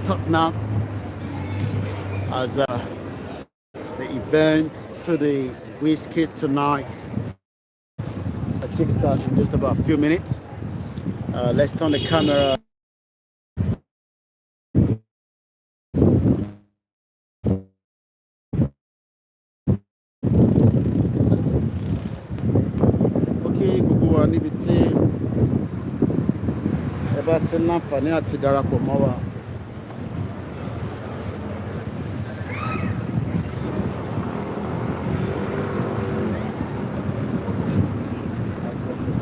Tottenham as the event to the Wizkid tonight. A kickstart in just about a few minutes. Let's turn the camera. Okay, gbogbo wa níbi tí ẹ bá ti láǹfààní àti darapọ̀ mọ́ wa.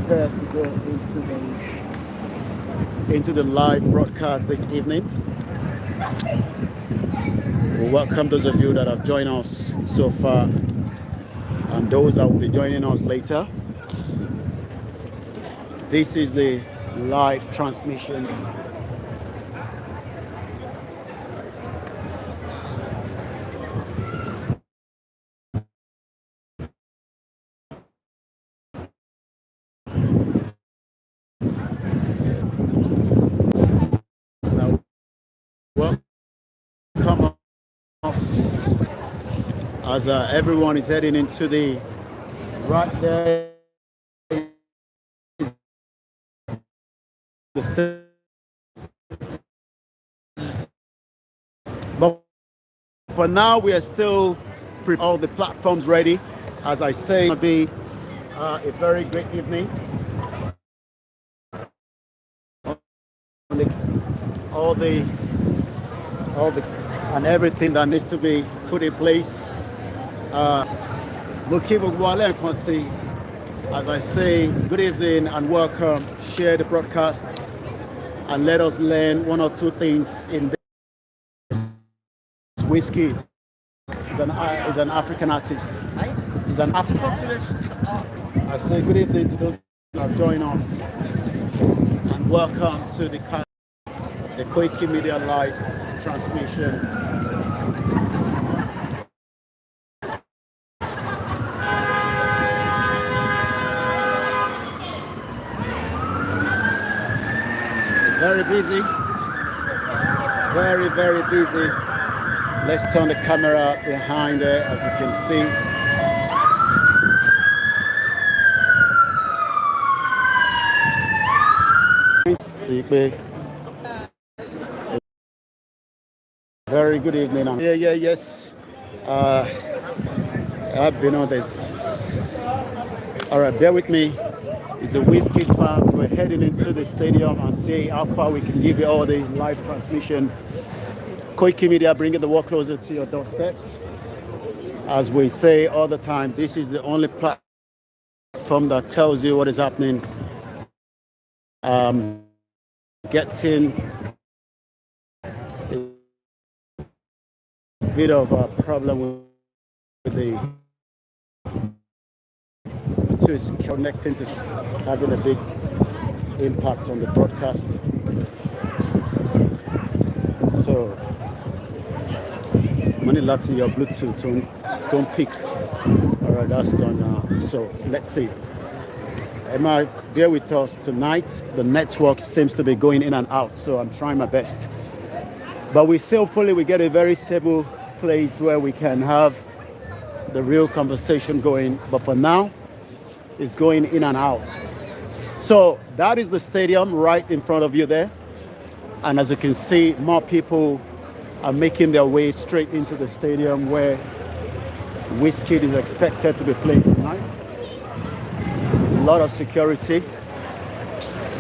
Prepare to go into the live broadcast this evening. We welcome those of you that have joined us so far and those that will be joining us later. This is the live transmission. Now, welcome us as everyone is heading into the right there. But for now, we are still all the platforms ready. As I say, it'll be a very great evening. All the and everything that needs to be put in place. As I say, good evening and welcome. Share the broadcast and let us learn one or two things in this. Wizkid is an African artist. He's an African. I say good evening to those who have joined us and welcome to the Koikimedia live transmission. Very busy, very busy. Let's turn the camera behind there, as you can see. Very good evening. Yes. I've been on this. All right, bear with me. It's the Wizkid fans. We're heading into the stadium and see how far we can give you all the live transmission. Koikimedia bringing the work closer to your doorsteps. As we say all the time, this is the only platform that tells you what is happening. Getting a bit of a problem with the is connecting to having a big impact on the broadcast. So money lots in your Bluetooth don't pick. All right, that's gone now. So let's see. Emma, bear with us tonight. The network seems to be going in and out, so I'm trying my best. But we still hopefully we get a very stable place where we can have the real conversation going. But for now, it's going in and out. So that is the stadium right in front of you there. And as you can see, more people are making their way straight into the stadium where Wizkid is expected to be playing tonight. A lot of security.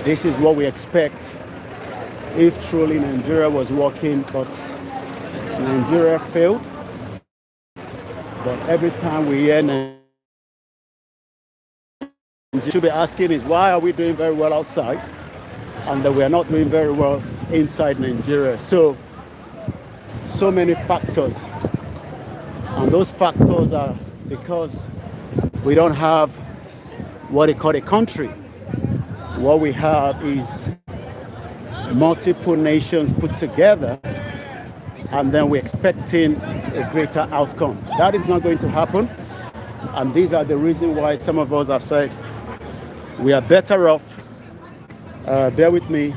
This is what we expect if truly Nigeria was working, but Nigeria failed. But every time we hear you should be asking is why are we doing very well outside and that we are not doing very well inside Nigeria. So many factors, and those factors are because we don't have what they call a country. What we have is multiple nations put together, and then we're expecting a greater outcome. That is not going to happen, and these are the reasons why some of us have said we are better off. Bear with me.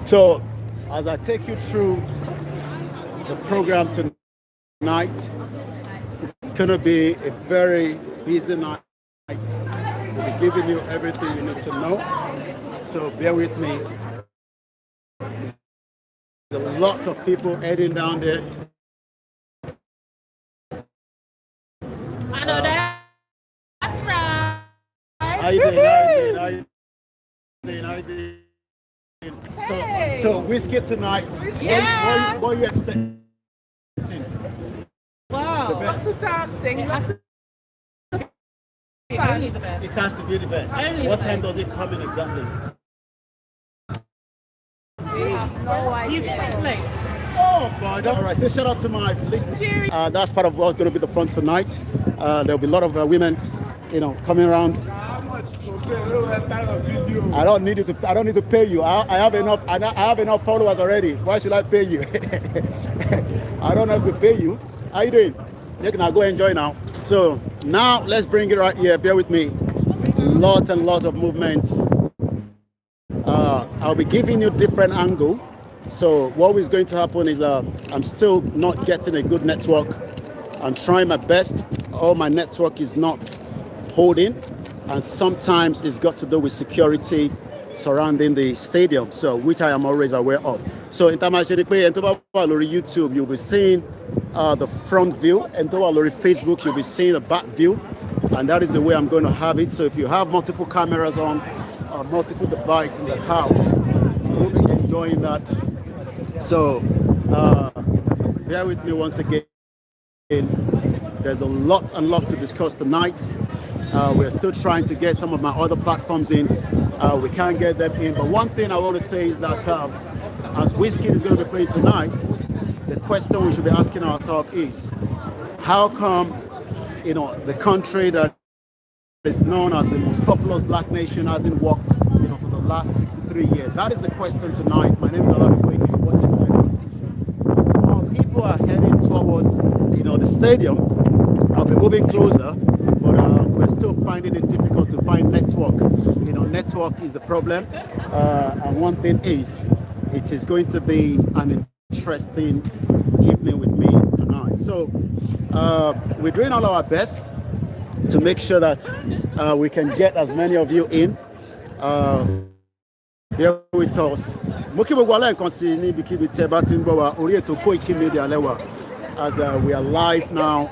So as I take you through the program tonight, it's going to be a very busy night. We'll be giving you everything you need to know. So bear with me. There's a lot of people heading down there. I know that's right. How you doing? How you doing? How you doing? How you doing? Hey. So Wizkid tonight. Yes. What are you expecting? Wow. Lots of dancing, lots of Only the best. It has to be the best. Only What the time best. does it come in exactly? we have no He's idea. late. Oh, God. All right, so shout out to my listeners. That's part of what's going to be the fun tonight. There'll be a lot of women, coming around. I don't need to pay you. I have enough. I have enough followers already. Why should I pay you? I don't have to pay you. How you doing? You can go enjoy now. So now let's bring it right here. Bear with me. Lots and lots of movements. I'll be giving you different angle. So what is going to happen is I'm still not getting a good network. I'm trying my best. All my network is not holding, and sometimes it's got to do with security surrounding the stadium, so which I am always aware of. So in YouTube, you'll be seeing the front view, and Facebook, you'll be seeing the back view, and that is the way I'm going to have it. So if you have multiple cameras on, multiple devices in the house, you'll be enjoying that. So bear with me once again. There's a lot to discuss tonight. We're still trying to get some of my other platforms in. We can't get them in. But one thing I want to say is that as Wizkid is going to be playing tonight, the question we should be asking ourselves is, how come, the country that is known as the most populous black nation hasn't worked, for the last 63 years? That is the question tonight. My name is Koikimedia. People are heading towards, the stadium. I'll be moving closer, but we're still finding it difficult to find network. Network is the problem. And one thing is, it is going to be an interesting evening with me tonight. So we're doing all our best to make sure that we can get as many of you in. Here with us. As we are live now,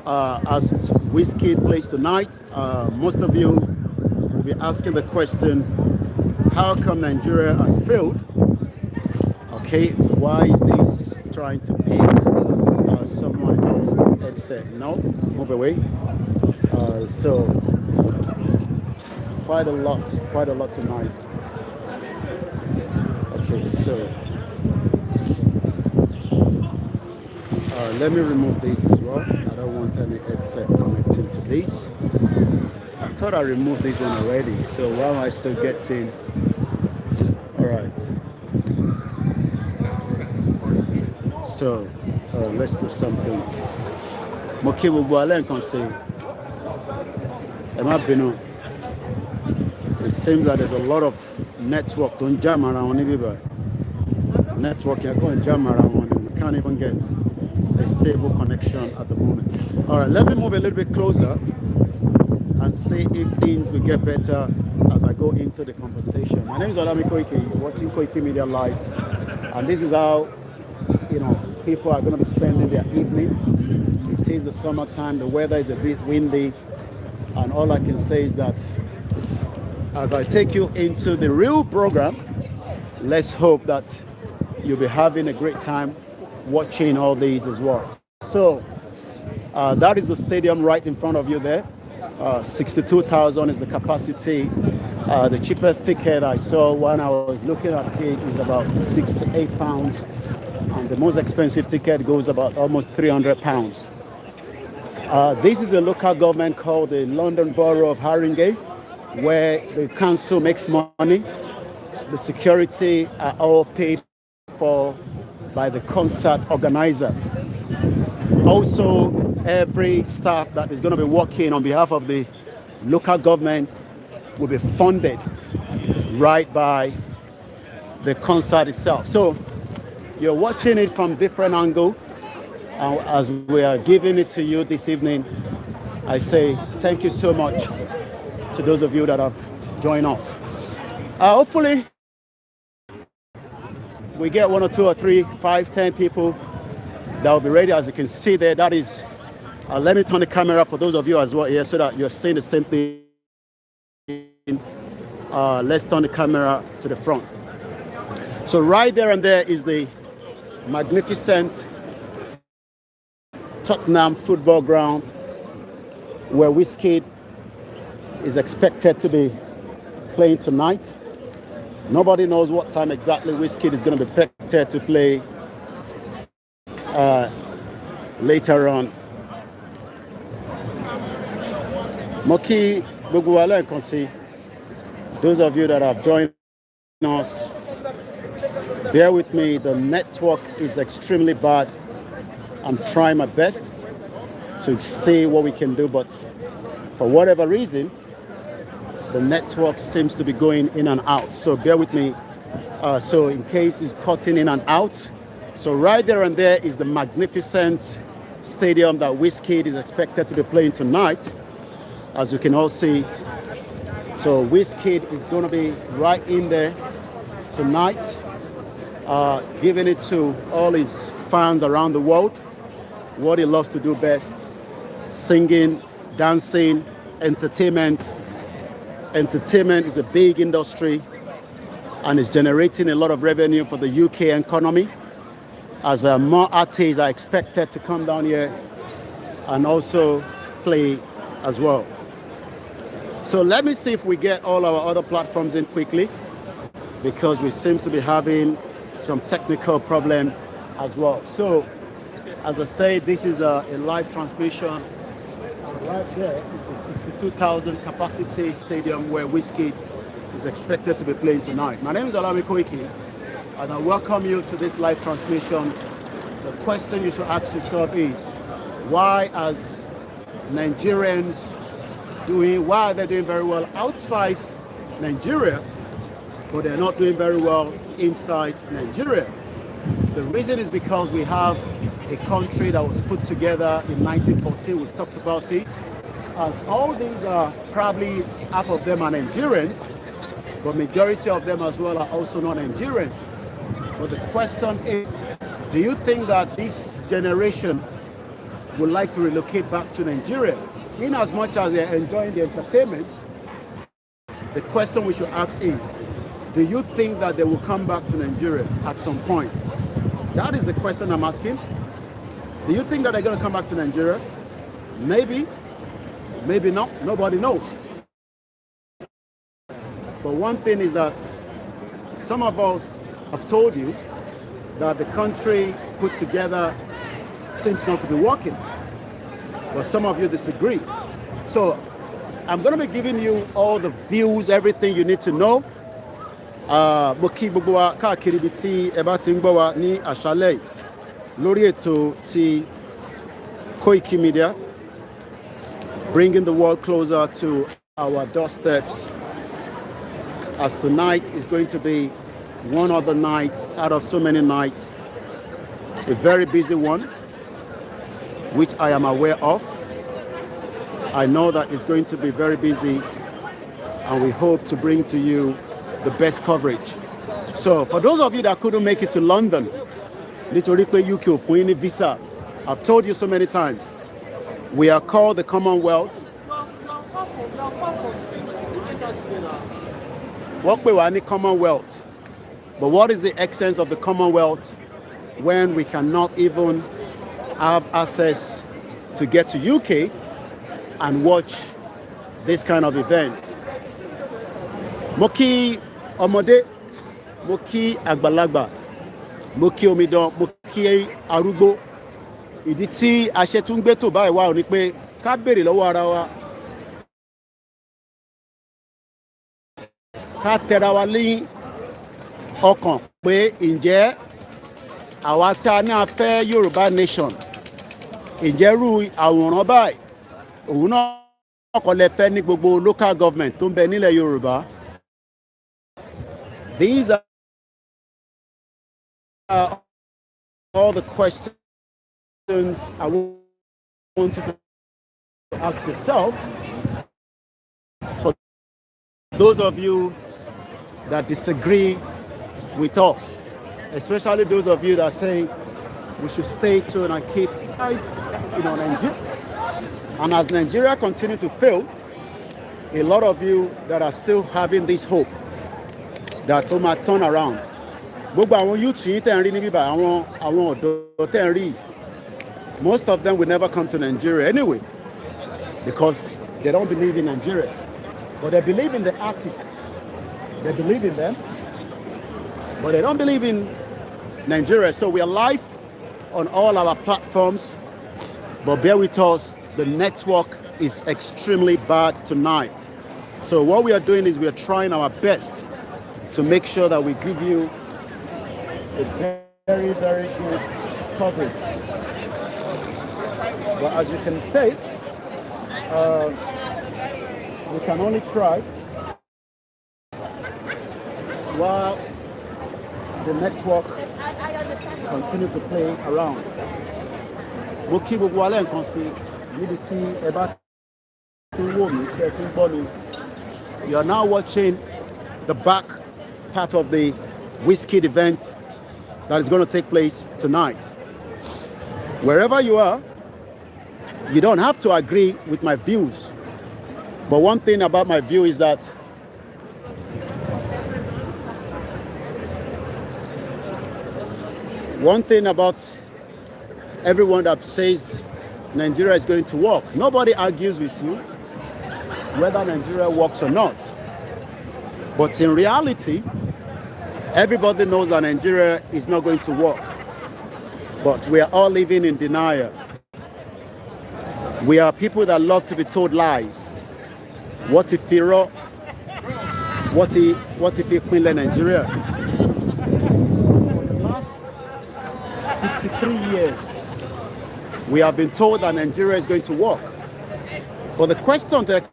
as Wizkid plays tonight. Most of you will be asking the question, how come Nigeria has failed? Okay, why is this trying to pick someone else? It said no, move away. So quite a lot tonight. Okay, so let me remove this as well. I don't want any headset connecting to this. I thought I removed this one already, so why am I still getting? All right. So let's do something. It seems that there's a lot of network to jam around. Network can jam around, and we can't even get a stable connection at the moment. All right, let me move a little bit closer and see if things will get better as I go into the conversation. My name is Koiki, watching Koikimedia Live, and this is how people are going to be spending their evening. It is the summertime, the weather is a bit windy, and all I can say is that as I take you into the real program, let's hope that you'll be having a great time watching all these as well. So that is the stadium right in front of you there. 62,000 is the capacity. The cheapest ticket I saw when I was looking at it is about £6 to £8, and the most expensive ticket goes about almost £300. This is a local government called the London Borough of Haringey, where the council makes money. The security are all paid for by the concert organizer. Also, every staff that is going to be working on behalf of the local government will be funded right by the concert itself. So you're watching it from different angle, and as we are giving it to you this evening, I say thank you so much to those of you that have joined us. Hopefully we get 1 or 2 or 3, 5, 10 people that will be ready. As you can see there, that is, let me turn the camera for those of you as well here so that you're seeing the same thing. Let's turn the camera to the front. So right there and there is the magnificent Tottenham football ground where Wizkid is expected to be playing tonight. Nobody knows what time exactly Wizkid is going to be expected to play later on. Moki Buguwale Konsi, those of you that have joined us, bear with me, the network is extremely bad. I'm trying my best to see what we can do, but for whatever reason, the network seems to be going in and out. So bear with me. So in case it's cutting in and out. So right there and there is the magnificent stadium that Wizkid is expected to be playing tonight, as you can all see. So Wizkid is going to be right in there tonight, giving it to all his fans around the world, what he loves to do best: singing, dancing, entertainment. Entertainment is a big industry and is generating a lot of revenue for the UK economy, as more artists are expected to come down here and also play as well. So let me see if we get all our other platforms in quickly, because we seem to be having some technical problem as well. So as I say, this is a live transmission. Right there is the 62,000 capacity stadium where Wizkid is expected to be playing tonight. My name is Koikimedia, and I welcome you to this live transmission. The question you should ask yourself is, why are Nigerians why are they doing very well outside Nigeria, but they're not doing very well inside Nigeria? The reason is because we have a country that was put together in 1914. We've talked about it. As all these are probably, half of them are Nigerians, but majority of them as well are also not Nigerians. But the question is, do you think that this generation would like to relocate back to Nigeria? In as much as they're enjoying the entertainment, the question we should ask is, do you think that they will come back to Nigeria at some point? That is the question I'm asking. Do you think that they're going to come back to Nigeria? Maybe, maybe not. Nobody knows. But one thing is that some of us have told you that the country put together seems not to be working. But some of you disagree. So I'm going to be giving you all the views, everything you need to know. Mo kí gbogbo wa káàkiri ibi tí ẹ bá ti ń gbọ́ wa ní àṣálẹ́ yìí lórí ètò ti Koikimedia, bringing the world closer to our doorsteps, as tonight is going to be one other night out of so many nights, a very busy one, which I am aware of. I know that it's going to be very busy, and we hope to bring to you the best coverage. So for those of you that couldn't make it to London, nítorí pé UK ò fún yín ní visa, I've told you so many times, we are called the Commonwealth. Wọ́n pè wá ní Commonwealth. But what is the essence of the Commonwealth when we cannot even have access to get to UK and watch this kind of event? Mo kí ọmọdé, mo kí àgbàlagbà, mo kí omidan, mo kí arúgbó. Ìdí tí a ṣe tún gbé tó báyìí wá ni pé ká béèrè lọ́wọ́ ara wa, ká tẹra wa ní ọkàn pé ǹjẹ́ àwa tí a ní a fẹ́ Yorùbá nation, ǹjẹ́ irú àwòrán báyìí òun náà kọ́ lẹ fẹ́ ní gbogbo local government tó ń bẹ nílẹ̀ Yorùbá? These all the questions I want you to ask yourself. For those of you that disagree with us, especially those of you that are saying we should stay tuned and keep, Nigeria. And as Nigeria continues to fail, a lot of you that are still having this hope that will might turn around. Gbogbo àwọn youth yìí tẹ̀ ń rí níbí báyìí, àwọn ọ̀dọ́ tẹ̀ ń rí, most of them will never come to Nigeria anyway because they don't believe in Nigeria. But they believe in the artists. They believe in them. But they don't believe in Nigeria. So we are live on all our platforms. But bear with us, the network is extremely bad tonight. So what we are doing is we are trying our best to make sure that we give you a very, very good coverage. But as you can say, we can only try while the network continue to play around. Mo kí gbogbo alẹ́ nǹkan sí níbi tí ẹ bá ti ń wò mí tí ẹ ti ń gbọ́ mi. You are now watching the back part of the Wizkid event that is going to take place tonight. Wherever you are, you don't have to agree with my views. But one thing about my view is that one thing about everyone that says Nigeria is going to work, nobody argues with you whether Nigeria works or not. But in reality, everybody knows that Nigeria is not going to work. But we are all living in denial. We are people that love to be told lies. What if Firo? What if you in Nigeria? For the last 63 years, we have been told that Nigeria is going to work. But the question to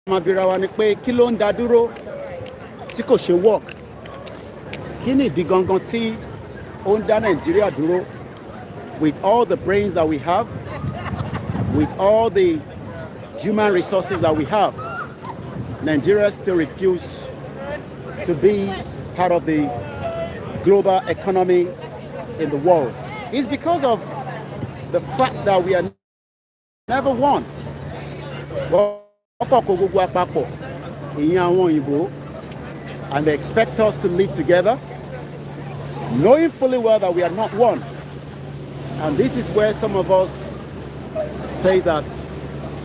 Kamabirawa ni pé kí ló ń dá dúró tí kò ṣe work? Kí ni ìdí gangan tí ó ń dá Nigeria dúró? With all the brains that we have, with all the human resources that we have, Nigeria still refuses to be part of the global economy in the world. It's because of the fact that we are never one. And they expect us to live together, knowing fully well that we are not one. And this is where some of us say that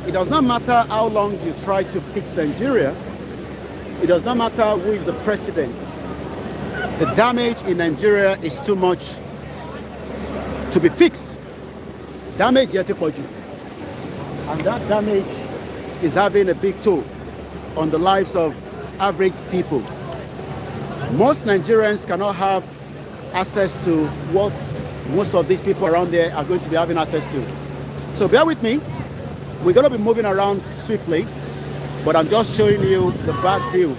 it does not matter how long you try to fix Nigeria. It does not matter who is the president. The damage in Nigeria is too much to be fixed. Damage yet and that damage is having a big toll on the lives of average people. Most Nigerians cannot have access to what most of these people around there are going to be having access to. So bear with me. We're going to be moving around swiftly, but I'm just showing you the back view.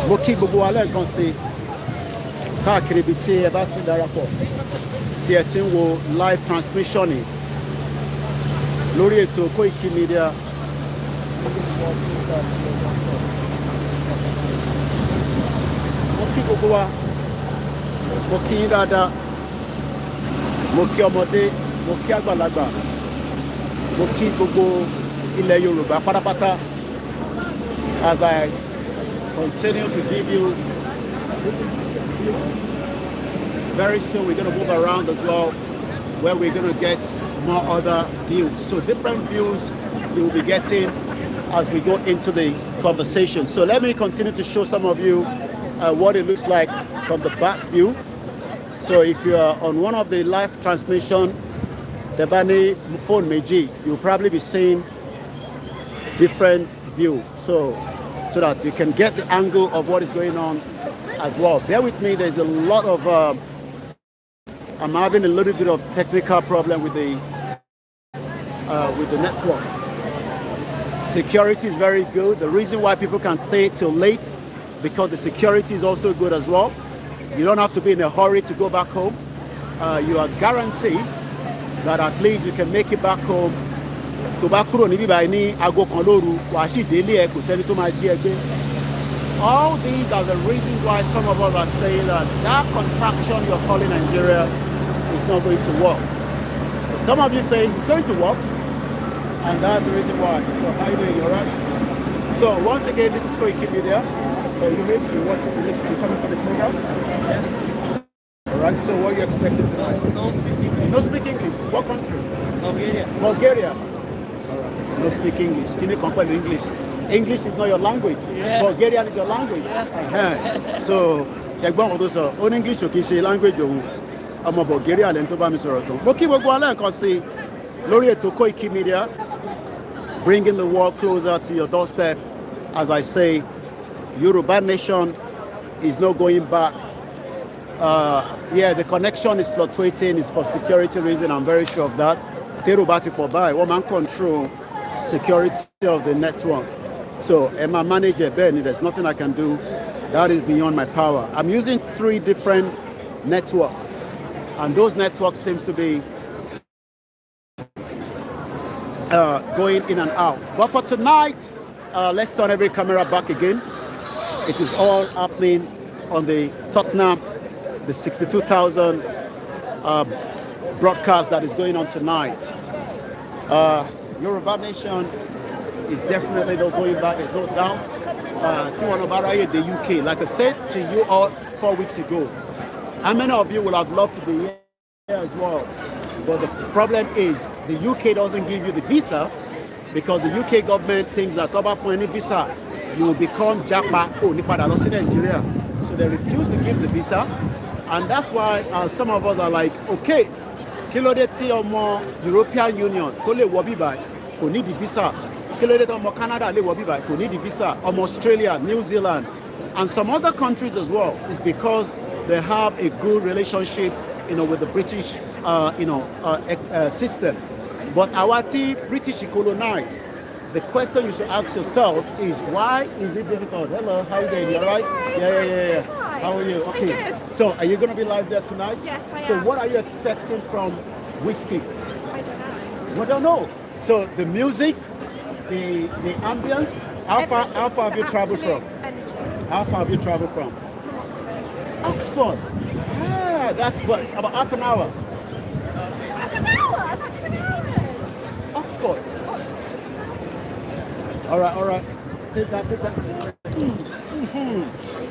Mo kí gbogbo wa lẹ́ẹ̀kan sí káàkiri ibi tí ẹ bá tún darapọ̀ tí ẹ ti ń wo live transmission ni lórí ètò Koikimedia. Mo kí gbogbo wa, mo kí yín dáadáa, mo kí ọmọdé, mo kí àgbàlagbà, mo kí gbogbo ilẹ̀ Yorùbá pátápátá. As I continue to give you, very soon we're going to move around as well, where we're going to get more other views. So different views you will be getting as we go into the conversation. So let me continue to show some of you what it looks like from the back view. So if you are on one of the live transmission, Debani phone Meiji, you'll probably be seeing different view. So that you can get the angle of what is going on as well. Bear with me, there's a lot of, I'm having a little bit of technical problem with the network. Security is very good. The reason why people can stay till late because the security is also good as well. You don't have to be in a hurry to go back home. You are guaranteed that at least you can make it back home. Tó bá kúrò níbí báyìí ní aago kan lóru, wàá sì délé ẹ, kò sẹ́ni tó máa jí ẹ gbé. All these are the reasons why some of us are saying that contraction you're calling Nigeria is not going to work. But some of you say it's going to work, and that's the reason why. So how are you doing? You all right? So once again, this is Koikimedia. So you're watching, you're listening, you're coming for the program? Yes. All right, so what are you expecting tonight? No speak English. No speak English. What country? Bulgaria. Bulgaria. All right. No speak English. Can you compare the English? English is not your language. Yeah. Bulgarian is your language. Yeah. So, ṣẹgbọn ọdún sọ, ó ní English ò kì í ṣe language òun. Ọmọ Bulgaria lẹ́nu tó bá mi sọ̀rọ̀ tán. Mo kí gbogbo alẹ́ nǹkan sí lórí ètò Koikimedia, bringing the world closer to your doorstep. As I say, Yoruba nation is not going back. Yeah, the connection is fluctuating. It's for security reason. I'm very sure of that. Yoruba ti pọ̀ báyìí, wọ́n máa ń control security of the network. So, am I manager Ben? There's nothing I can do. That is beyond my power. I'm using 3 different networks, and those networks seems to be going in and out. But for tonight, let's turn every camera back again. It is all happening on the Tottenham, the 62,000 broadcast that is going on tonight. Yoruba Nation is definitely not going back, there's no doubt. The UK, like I said to you all 4 weeks ago, how many of you will have loved to be here as well? But the problem is the UK doesn't give you the visa because the UK government thinks that for any visa, you will become Japa or Nipadalosi Nigeria. So they refuse to give the visa. And that's why some of us are like, okay, Kilodeti or more European Union, Kole Wabibai, who need the visa. Kilodeti or more Canada, Wabibai, who need the visa. Or Australia, New Zealand, and some other countries as well. Is because they have a good relationship, with the British, system. But our British colonized. The question you should ask yourself is, why is it difficult? Hello, how are you doing? You all right? Yeah. How are you? Okay. So, are you going to be live there tonight? Yes, I am. So, what are you expecting from Wizkid? I don't know. We don't know. So, the music, the ambience, how far have you traveled from? How far have you traveled from? Oxford. Ah, that's what, about half an hour. Half an hour? About 2 hours. Oxford. All right. Take that.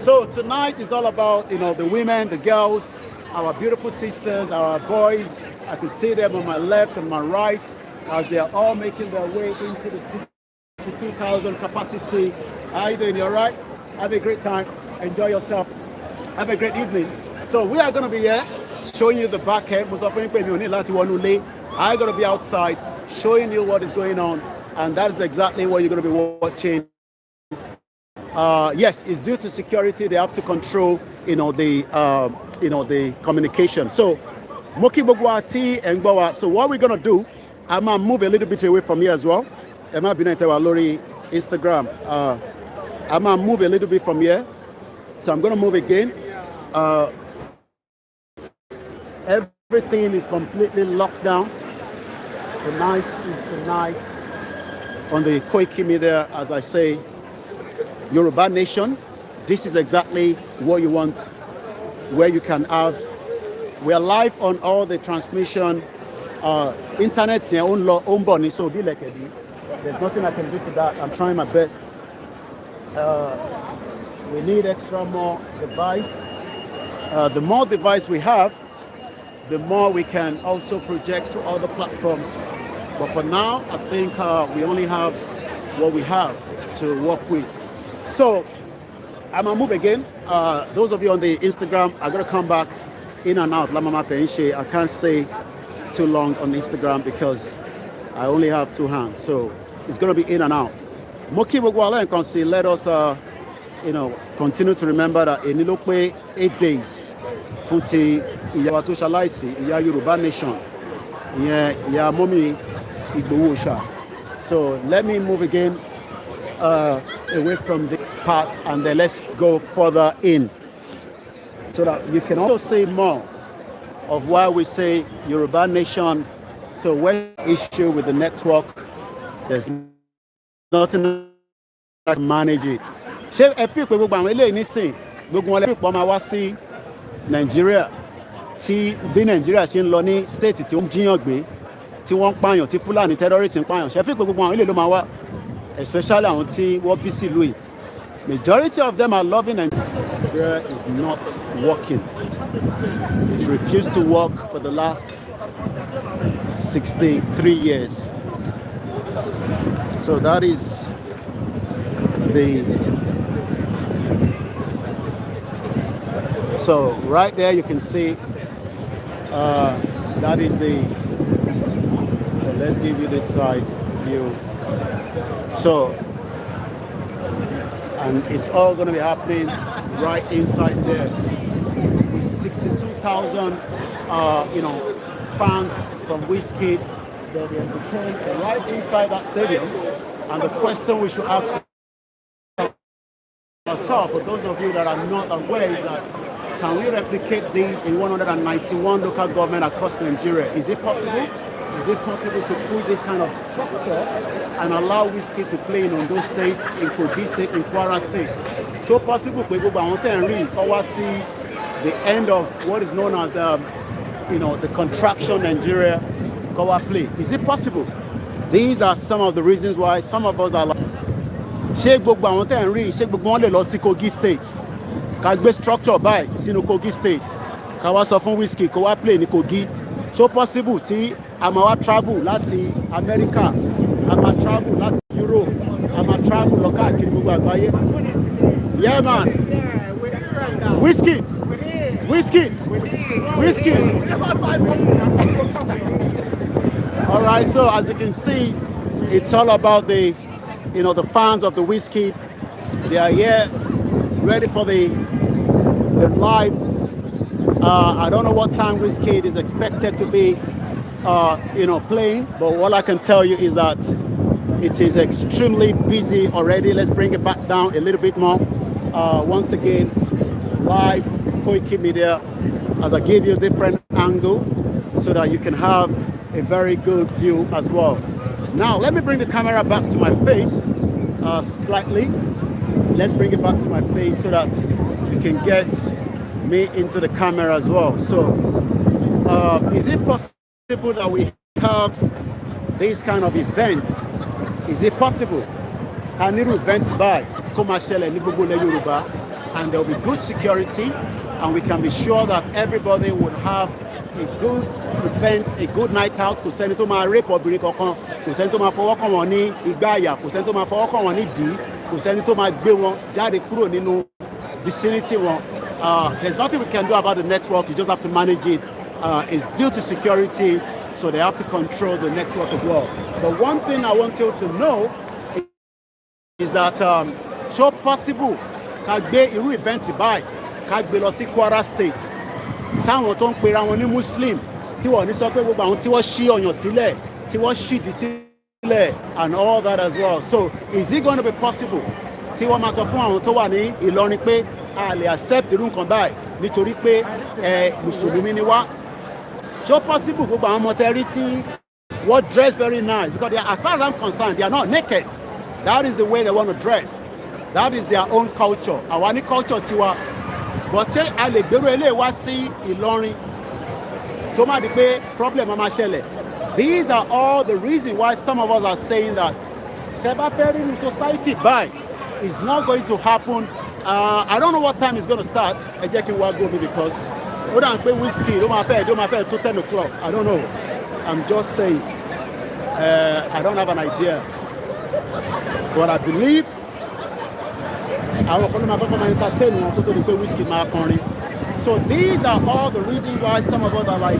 So tonight is all about, the women, the girls, our beautiful sisters, our boys. I can see them on my left and my right as they are all making their way into the 62,000 capacity. How are you doing? You all right? Have a great time. Enjoy yourself. Have a great evening. So we are going to be here showing you the back end. I'm going to be outside showing you what is going on. And that is exactly what you're going to be watching. Yes, it's due to security. They have to control, the communication. So, Moki Bogwati and Bawa. So what we're going to do, I'm going to move a little bit away from here as well. Emma Binete Lori Instagram. I'm going to move a little bit from here. So I'm going to move again. Everything is completely locked down. Tonight is the night on the Koikimedia, as I say, Yoruba Nation. This is exactly what you want, where you can have. We are live on all the transmission. Internet's your own body, so be like it. There's nothing I can do to that. I'm trying my best. We need more device. The more device we have, the more we can also project to other platforms. But for now, I think we only have what we have to work with. So I'm gonna move again. Those of you on the Instagram, I'm gonna come back in and out. I can't stay too long on Instagram because I only have 2 hands. So it's gonna be in and out. Moki Bogwala and Konsi, let us continue to remember that in Ilope 8 days, Futi Iyawato Shalaisi, Iya Yoruba Nation, Iya Momi Igbowosha. So let me move again. away from the part and then let's go further in so that you can also see more of why we say Yoruba Nation. So when issue with the network, there's nothing to manage it. Ṣé ẹ fi pé gbogbo àwọn eléyìí nísìn gbogbo wọn lẹ́yìn pọ̀ máa wá sí Nàìjíríà tí bí Nàìjíríà ṣe ń lọ ní state tí ó ń jíyàn gbé tí wọ́n ń pààyàn tí Fúlàní terrorist ń pààyàn ṣé ẹ fi pé gbogbo àwọn eléyìí ló máa wá especially àwọn tí wọ́n bí sí ìlú yìí. Majority of them are loving and Nigeria is not working. It refused to work for the last 63 years. So that is so right there you can see that is so let's give you this side view. So and it's all going to be happening right inside there with 62,000 fans from Wizkid. They'll be entertained right inside that stadium. And the question we should ask ourselves, for those of you that are not aware, is that can we replicate these in 191 local government across Nigeria? Is it possible? Is it possible to put this kind of structure and allow Wizkid to play in Ondo State, in Kogi State, in Kwara State? So possible to see the end of what is known as the contraction Nigeria Kowa play. Is it possible? These are some of the reasons why some of us are like, ṣé gbogbo àwọn tẹ́ ń rí ṣé gbogbo wọn lè lọ sí Kogi State ká gbé structure báyìí sínú Kogi State ká wá sọ fún Wizkid kó wá play ní Kogi. So possible tí a máa wá travel láti America, a máa travel láti Europe, a máa travel lọ káàkiri gbogbo àgbáyé. Yeah man, Wizkid, All right, so as you can see, it's all about the fans of the Wizkid. They are here, ready for the live. I don't know what time Wizkid is expected to be, playing. But what I can tell you is that it is extremely busy already. Let's bring it back down a little bit more. Once again, live Koikimedia, as I give you a different angle so that you can have a very good view as well. Now, let me bring the camera back to my face slightly. Let's bring it back to my face so that you can get me into the camera as well. So, is it possible that we have these kind of events? Is it possible? Can you events by commercial and Yoruba, and there will be good security, and we can be sure that everybody would have a good event, a good night out. Kò sẹ́ni tó máa rape obìnrin kankan, kò sẹ́ni tó máa fọwọ́ kàn wọ́n ní igbá àyà, kò sẹ́ni tó máa fọwọ́ kàn wọ́n ní ìdí, kò sẹ́ni tó máa gbé wọn jáde kúrò nínú vicinity wọn. There's nothing we can do about the network. You just have to manage it. It's due to security, so they have to control the network as well. But one thing I want you to know is that so possible ká gbé irú event báyìí ká gbé lọ sí Kwara State táwọn tó ń pera wọn ní Muslim tí wọ́n ní sọ pé gbogbo àwọn tí wọ́n ṣí ọyàn sílẹ̀ tí wọ́n ṣí ìdí sílẹ̀ and all that as well. So is it going to be possible tí wọ́n máa sọ fún àwọn tó wà ní Ìlọrin pé a lè accept irú nǹkan báyìí nítorí pé Mùsùlùmí ni wá? So possible gbogbo àwọn ọmọ tẹ́rí tí wọ́n dress very nice because they are, as far as I'm concerned, they are not naked. That is the way they want to dress. That is their own culture. Àwa ní culture tiwa. But ṣé a lè gbèrò eléyìí wá sí Ìlọrin tó má di pé problem máa ṣẹlẹ̀? These are all the reasons why some of us are saying that tẹ́ bá fẹ́ rí ní society báyìí is not going to happen. I don't know what time it's going to start. Ẹ jẹ́ kí n wá go mi because ó dà ń pé Wizkid ó máa fẹ́ tó 10 o'clock. I don't know. I'm just saying. I don't have an idea. But I believe àwọn kan ló máa kọ́kọ́ máa entertain wọn kó tó di pé Wizkid máa kọrin. So these are all the reasons why some of us are like,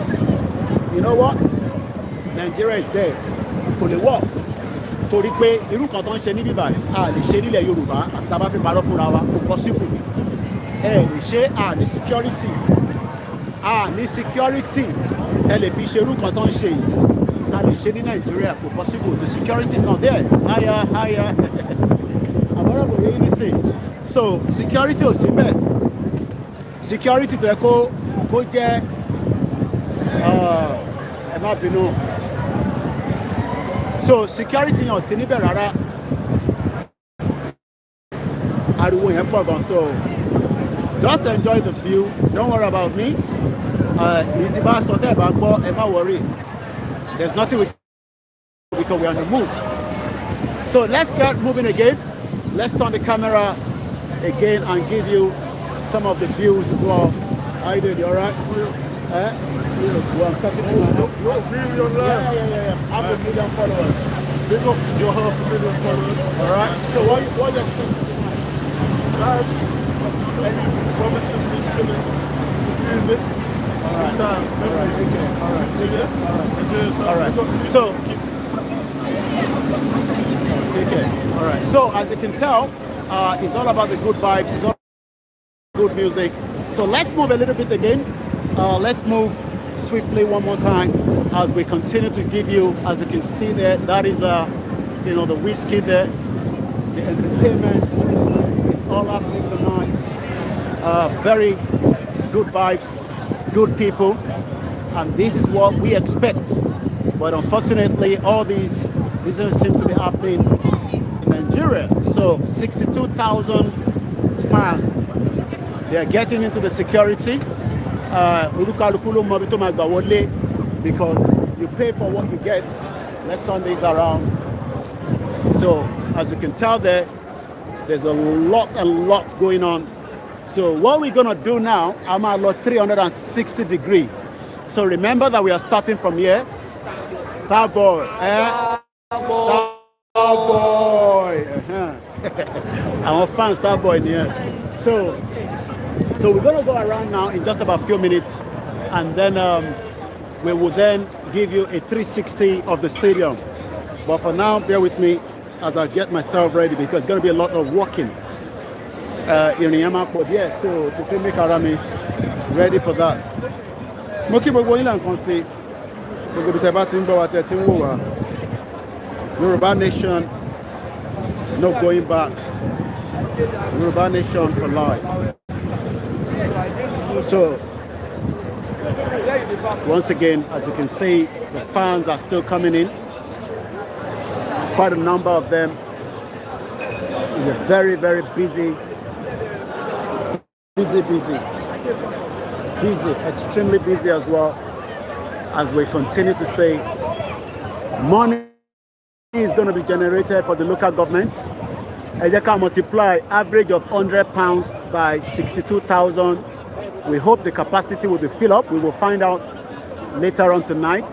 you know what? Nigeria is there. Kò lè work. Torí pé irú kan tó ń ṣe níbí báyìí a lè ṣe nílẹ̀ Yorùbá àti tá a bá fi parọ́ fúnra wa kò possible. Ẹ lè ṣe ní security. Ní security ẹ lè fi ṣe irú kan tó ń ṣe yìí. Ta lè ṣe ní Nigeria kò possible. The security is not there. Higher. So security ò sí ńbẹ̀. Security tó yẹ kó jẹ́ ẹ má bínú. So security yẹn ò sí níbẹ̀ rárá. Ariwo yẹn pọ̀ gan, so just enjoy the view, don't worry about me. Èyí tí bá sọ tẹ́ ẹ bá gbọ́ ẹ má worry. There's nothing we because we're on the move. So let's get moving again. Let's turn the camera again and give you some of the views as well. How you doing? You all right? Well, I'm talking to my yeah. Half a million followers. Big up your half a million followers. All right. So what you expecting tonight? Any promises this killing music? All right. Time. All right. Okay. All right. See ya. All right. Enjoy yourself. All right. So. Okay. All right. So as you can tell, it's all about the good vibes. It's all about good music. So let's move a little bit again. Let's move swiftly one more time as we continue to give you, as you can see there, that is the Wizkid there, the entertainment. It's all happening tonight. Very good vibes, good people, and this is what we expect. But unfortunately, all these doesn't seem to be happening in Nigeria. So 62,000 fans, they are getting into the security. Because you pay for what you get. Let's turn this around. So as you can tell there's a lot going on. So what we're gonna do now, I'm at 360 degrees. So remember that we are starting from here. Starboy. Starboy. Our fan Starboy in here. So we're gonna go around now in just about a few minutes, and then we will then give you a 360 of the stadium. But for now, bear with me as I get myself ready, because it's gonna be a lot of walking in the Yamaha. Yeah, so to make Arami ready for that. Yoruba Nation, no going back. Yoruba Nation for life. So once again, as you can see, the fans are still coming in. Quite a number of them. It's a very, very busy, extremely busy as well. As we continue to say, money is going to be generated for the local government. As you can multiply average of £100 by 62,000. We hope the capacity will be filled up. We will find out later on tonight.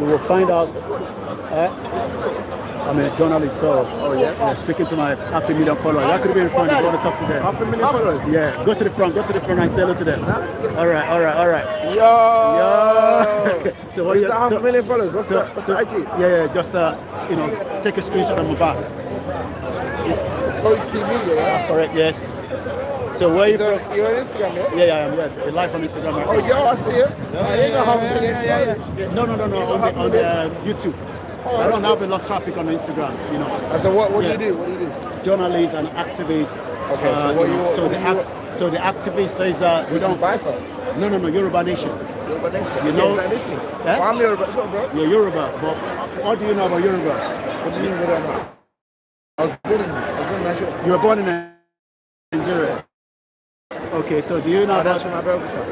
We will find out. I'm a journalist, so I'm speaking to my 500,000 followers. I could be in front if you want to talk to them. 500,000 followers? Yeah, go to the front and say hello to them. All right. Yo! So what is that 500,000 followers? What's the IG? Yeah, just take a screenshot of my back. Koikimedia, yeah? That's correct, yes. So where are you from? You're on Instagram, yeah? Yeah, I am. Yeah, live on Instagram. Right? Oh, yo, I see you. No, on YouTube. Oh, I don't have a lot of traffic on Instagram, So what do you do? Journalists and activists. Okay, so the activist is we don't buy from. No, Yoruba Nation. Yoruba Nation. You know, well, I'm Yoruba as well, bro. You're Yoruba, but what do you know about Yoruba? What do you mean we don't know? I was born in Nigeria. You were born in Nigeria. Okay, so do you know about? That's from Abeokuta.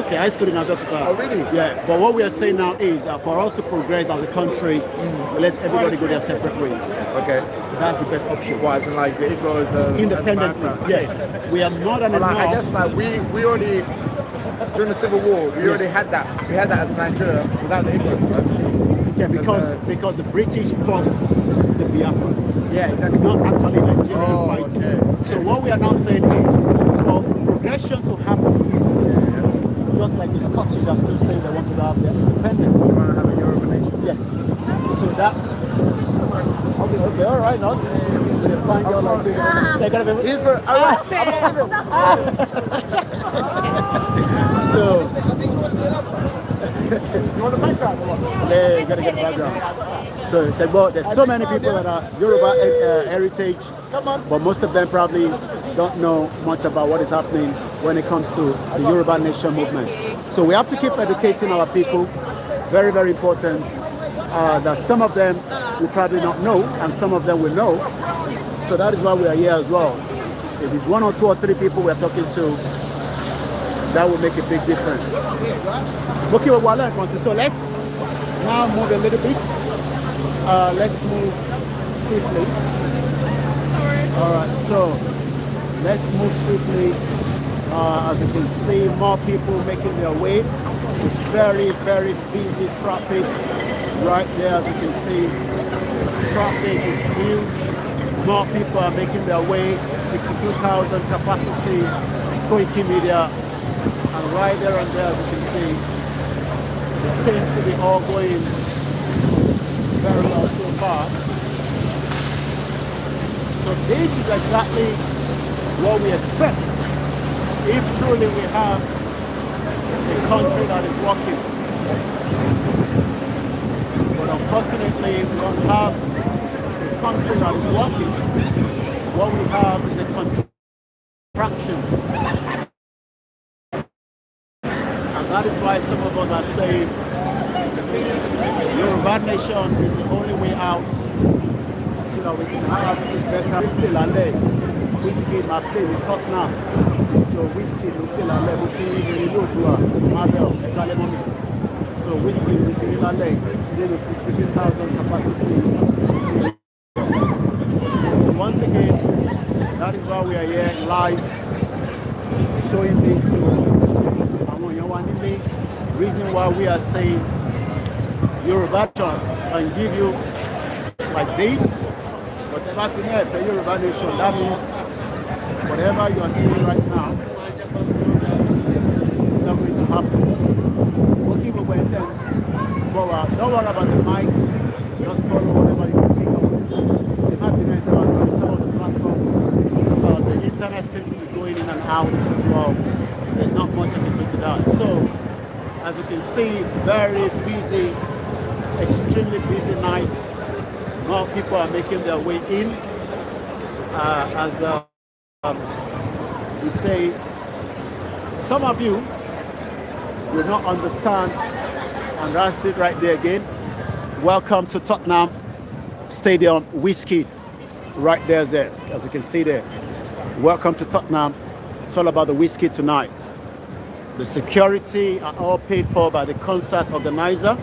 Okay, high school in Abeokuta. Oh, really? Yeah, but what we are saying now is for us to progress as a country, let's everybody go their separate ways. Okay. That's the best option. Why? As in like the Igbo is the independently. Yes, we are more than enough. I guess like we already during the Civil War we already had that. We had that as Nigeria without the Igbo. Right? Yeah, because the British fought the Biafra. Yeah, exactly. Not actually Nigerian fighting. Okay. So what we are now saying is for progression to happen, just like the Scottish are still saying they want to have their independence. We want to have a Yoruba nation. Yes. So that. Okay, all right, not. They're fine girl like this. They're gonna be. So. want the background or what? They gotta get the background. So it's like, well, there's so many people that are Yoruba heritage, Come on. but most of them probably don't know much about what is happening when it comes to the Yoruba Nation movement. So we have to keep educating our people. Very, very important. That some of them will probably not know, and some of them will know. So that is why we are here as well. If it's 1 or 2 or 3 people we are talking to, that will make a big difference. Okay, well, so let's now move a little bit. Let's move swiftly. All right, so let's move swiftly. As you can see, more people making their way. Very, very busy traffic right there. As you can see, traffic is huge. More people are making their way. 62,000 capacity. It's Koikimedia. And right there and there, as you can see, it seems to be all going very well so far. So this is exactly what we expect if truly we have a country that is working. But unfortunately, we don't have a country that is working. What we have is a contraction. And that is why some of us are saying Yoruba Nation is the only way out so that we can have a better Wizkid might play with Tottenham. So Wizkid will play Lale, will play in Lodua, Marvel, Ekalemoni. So Wizkid will play Lale, then 62,000 capacity. So once again, that is why we are here live, showing this to reason why we are saying Yoruba can give you like this, whatever to know the Yoruba Nation, that means whatever you are seeing right now is not going to happen. Okay, we went then. But don't worry about the mic, just follow whatever you think of. The happiness on some of the platforms, the internet seems to be going in and out as well. There's not much I can do to that. So, as you can see, very busy, extremely busy night. More people are making their way in. As we say, some of you will not understand, and that's it right there again. Welcome to Tottenham Stadium, Wizkid, right there, as you can see there. Welcome to Tottenham. It's all about the Wizkid tonight. The security are all paid for by the concert organizer,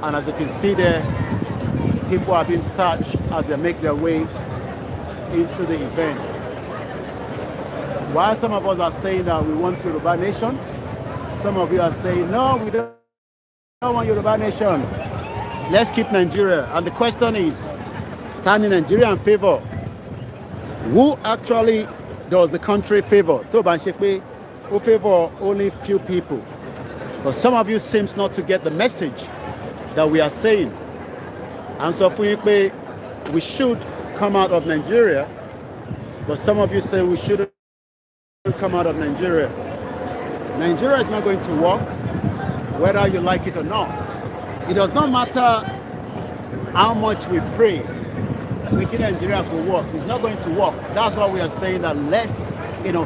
and as you can see there, people are being searched as they make their way into the event. While some of us are saying that we want Yoruba Nation, some of you are saying, no, we don't want Yoruba Nation. Let's keep Nigeria. And the question is, turning Nigeria in favor, who actually does the country favor? Who favor only few people. But some of you seems not to get the message that we are saying. And so we should come out of Nigeria, but some of you say we shouldn't come out of Nigeria. Nigeria is not going to work, whether you like it or not. It does not matter how much we pray, making Nigeria go work. It's not going to work. That's why we are saying that let's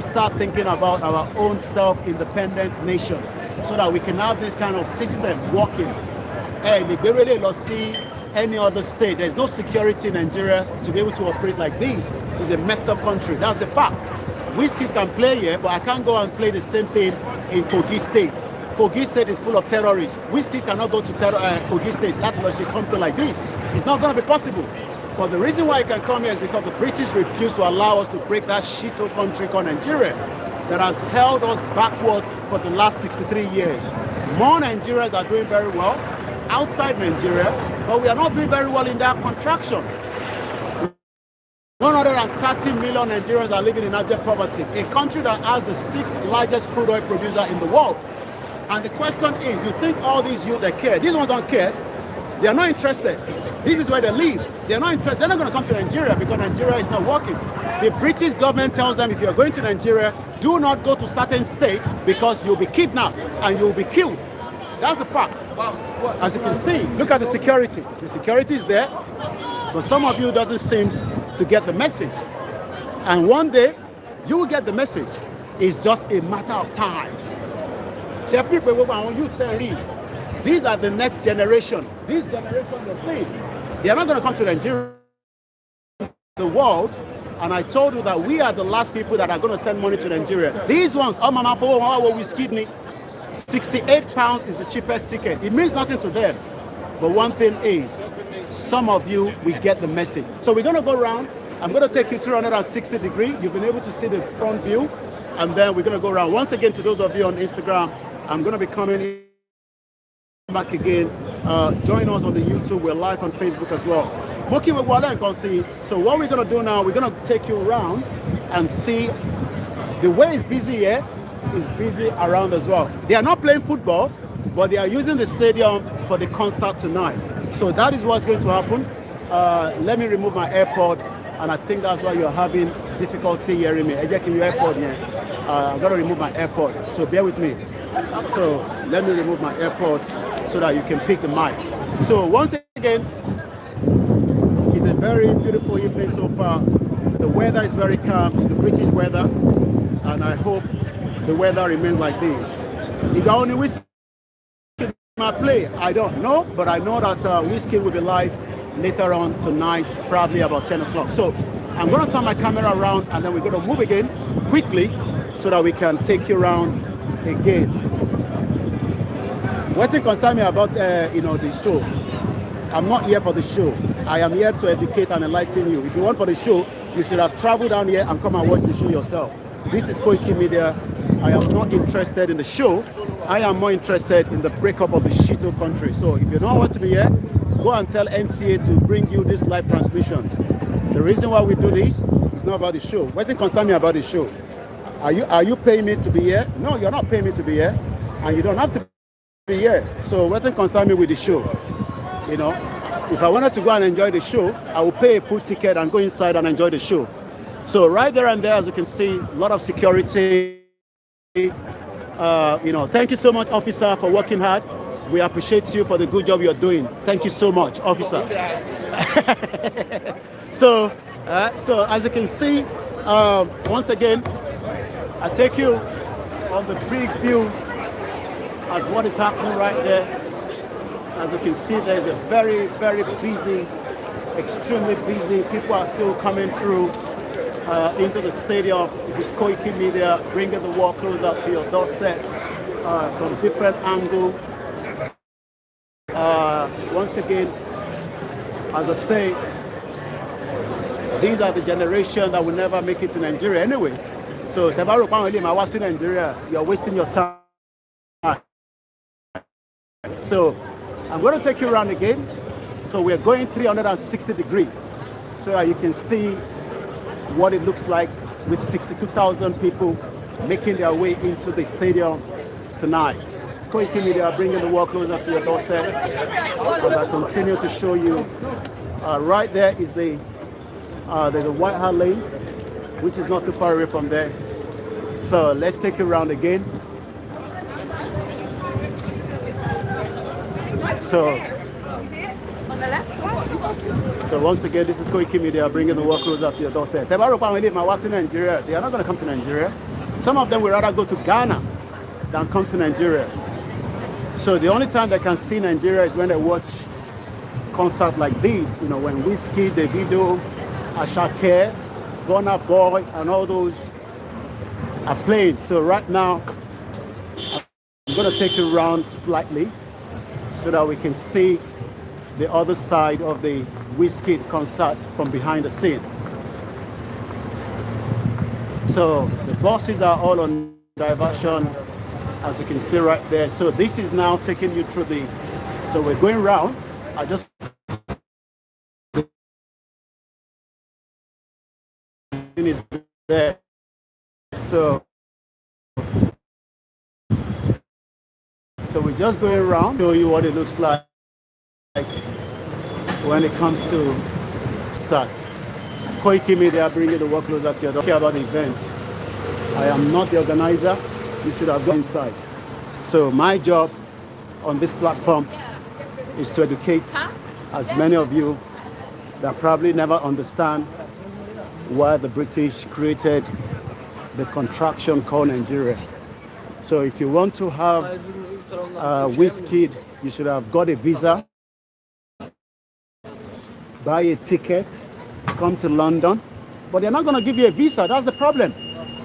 start thinking about our own self-independent nation so that we can have this kind of system working. And if we really don't see any other state, there's no security in Nigeria to be able to operate like this. It's a messed up country. That's the fact. Wizkid can play here, but I can't go and play the same thing in Kogi State. Kogi State is full of terrorists. Wizkid cannot go to Kogi State. That's something like this. It's not going to be possible. But the reason why he can come here is because the British refused to allow us to break that shithole country called Nigeria that has held us backwards for the last 63 years. More Nigerians are doing very well outside Nigeria, but we are not doing very well in that contraction. 130 million Nigerians are living in abject poverty, a country that has the 6th largest crude oil producer in the world. And the question is, you think all these youth, they care? These ones don't care. They are not interested. This is where they live. They're not interested. They're not going to come to Nigeria because Nigeria is not working. The British government tells them if you're going to Nigeria, do not go to certain state because you'll be kidnapped and you'll be killed. That's a fact. As you can see, look at the security. The security is there, but some of you doesn't seem to get the message. And one day, you will get the message. It's just a matter of time. These are the next generation. These generations are saying they are not going to come to Nigeria, the world. And I told you that we are the last people that are going to send money to Nigeria. These ones, Wizkid, £68 is the cheapest ticket. It means nothing to them. But one thing is, some of you will get the message. So we're going to go around. I'm going to take you 360 degrees. You've been able to see the front view. And then we're going to go around. Once again, to those of you on Instagram, I'm going to be coming in back again. Join us on the YouTube. We're live on Facebook as well. So what we're going to do now, we're going to take you around and see the way it's busy here is busy around as well. They are not playing football, but they are using the stadium for the concert tonight. So that is what's going to happen. Let me remove my AirPod, and I think that's why you're having difficulty hearing me. I'm going to remove my AirPod, so bear with me. So let me remove my AirPod so that you can pick the mic. So once again, it's a very beautiful evening so far. The weather is very calm. It's the British weather, and I hope the weather remains like this. If I only Wizkid might play, I don't know, but I know that Wizkid will be live later on tonight, probably about 10 o'clock. So I'm going to turn my camera around, and then we're going to move again quickly so that we can take you around again. What thing concerns me about the show? I'm not here for the show. I am here to educate and enlighten you. If you want for the show, you should have traveled down here and come and watch the show yourself. This is Koikimedia. I am not interested in the show. I am more interested in the breakup of the Shito country. So if you don't want to be here, go and tell NTA to bring you this live transmission. The reason why we do this is not about the show. What thing concerns me about the show? Are you paying me to be here? No, you're not paying me to be here, and you don't have to be here. So what thing concerns me with the show? You know, if I wanted to go and enjoy the show, I will pay a full ticket and go inside and enjoy the show. So right there and there, as you can see, a lot of security. Thank you so much, officer, for working hard. We appreciate you for the good job you're doing. Thank you so much, officer. So as you can see, once again, I take you on the big view as what is happening right there. As you can see, there's a very, very busy, extremely busy. People are still coming through into the stadium. It is Koikimedia, bringing the world closer to your doorstep from different angles. Once again, as I say, these are the generation that will never make it to Nigeria anyway. So, Nigeria, you're wasting your time. So, I'm going to take you around again. So, we're going 360 degrees so that you can see what it looks like with 62,000 people making their way into the stadium tonight. Koikimedia bringing the world closer to your doorstep. As I continue to show you, right there is there's a White Hart Lane, which is not too far away from there. So let's take you around again. So once again, this is Koikimedia bringing the world closer to your doorstep. They are not going to come to Nigeria. Some of them would rather go to Ghana than come to Nigeria. So the only time they can see Nigeria is when they watch concerts like these. You know, when Wizkid, Davido, Ashake, Burna Boy, and all those are playing. So right now, I'm going to take you around slightly so that we can see the other side of the Wizkid concert from behind the scene. So the buses are all on diversion, as you can see right there. So this is now taking you through so we're going round. I just is there. So we're just going around, show you what it looks like when it comes to SAC. Koikimedia bringing the work closer to you. I don't care about the events. I am not the organizer. You should have gone inside. So my job on this platform is to educate as many of you that probably never understand why the British created the contraction called Nigeria. So if you want to have Wizkid, you should have got a visa, buy a ticket, come to London. But they're not going to give you a visa. That's the problem.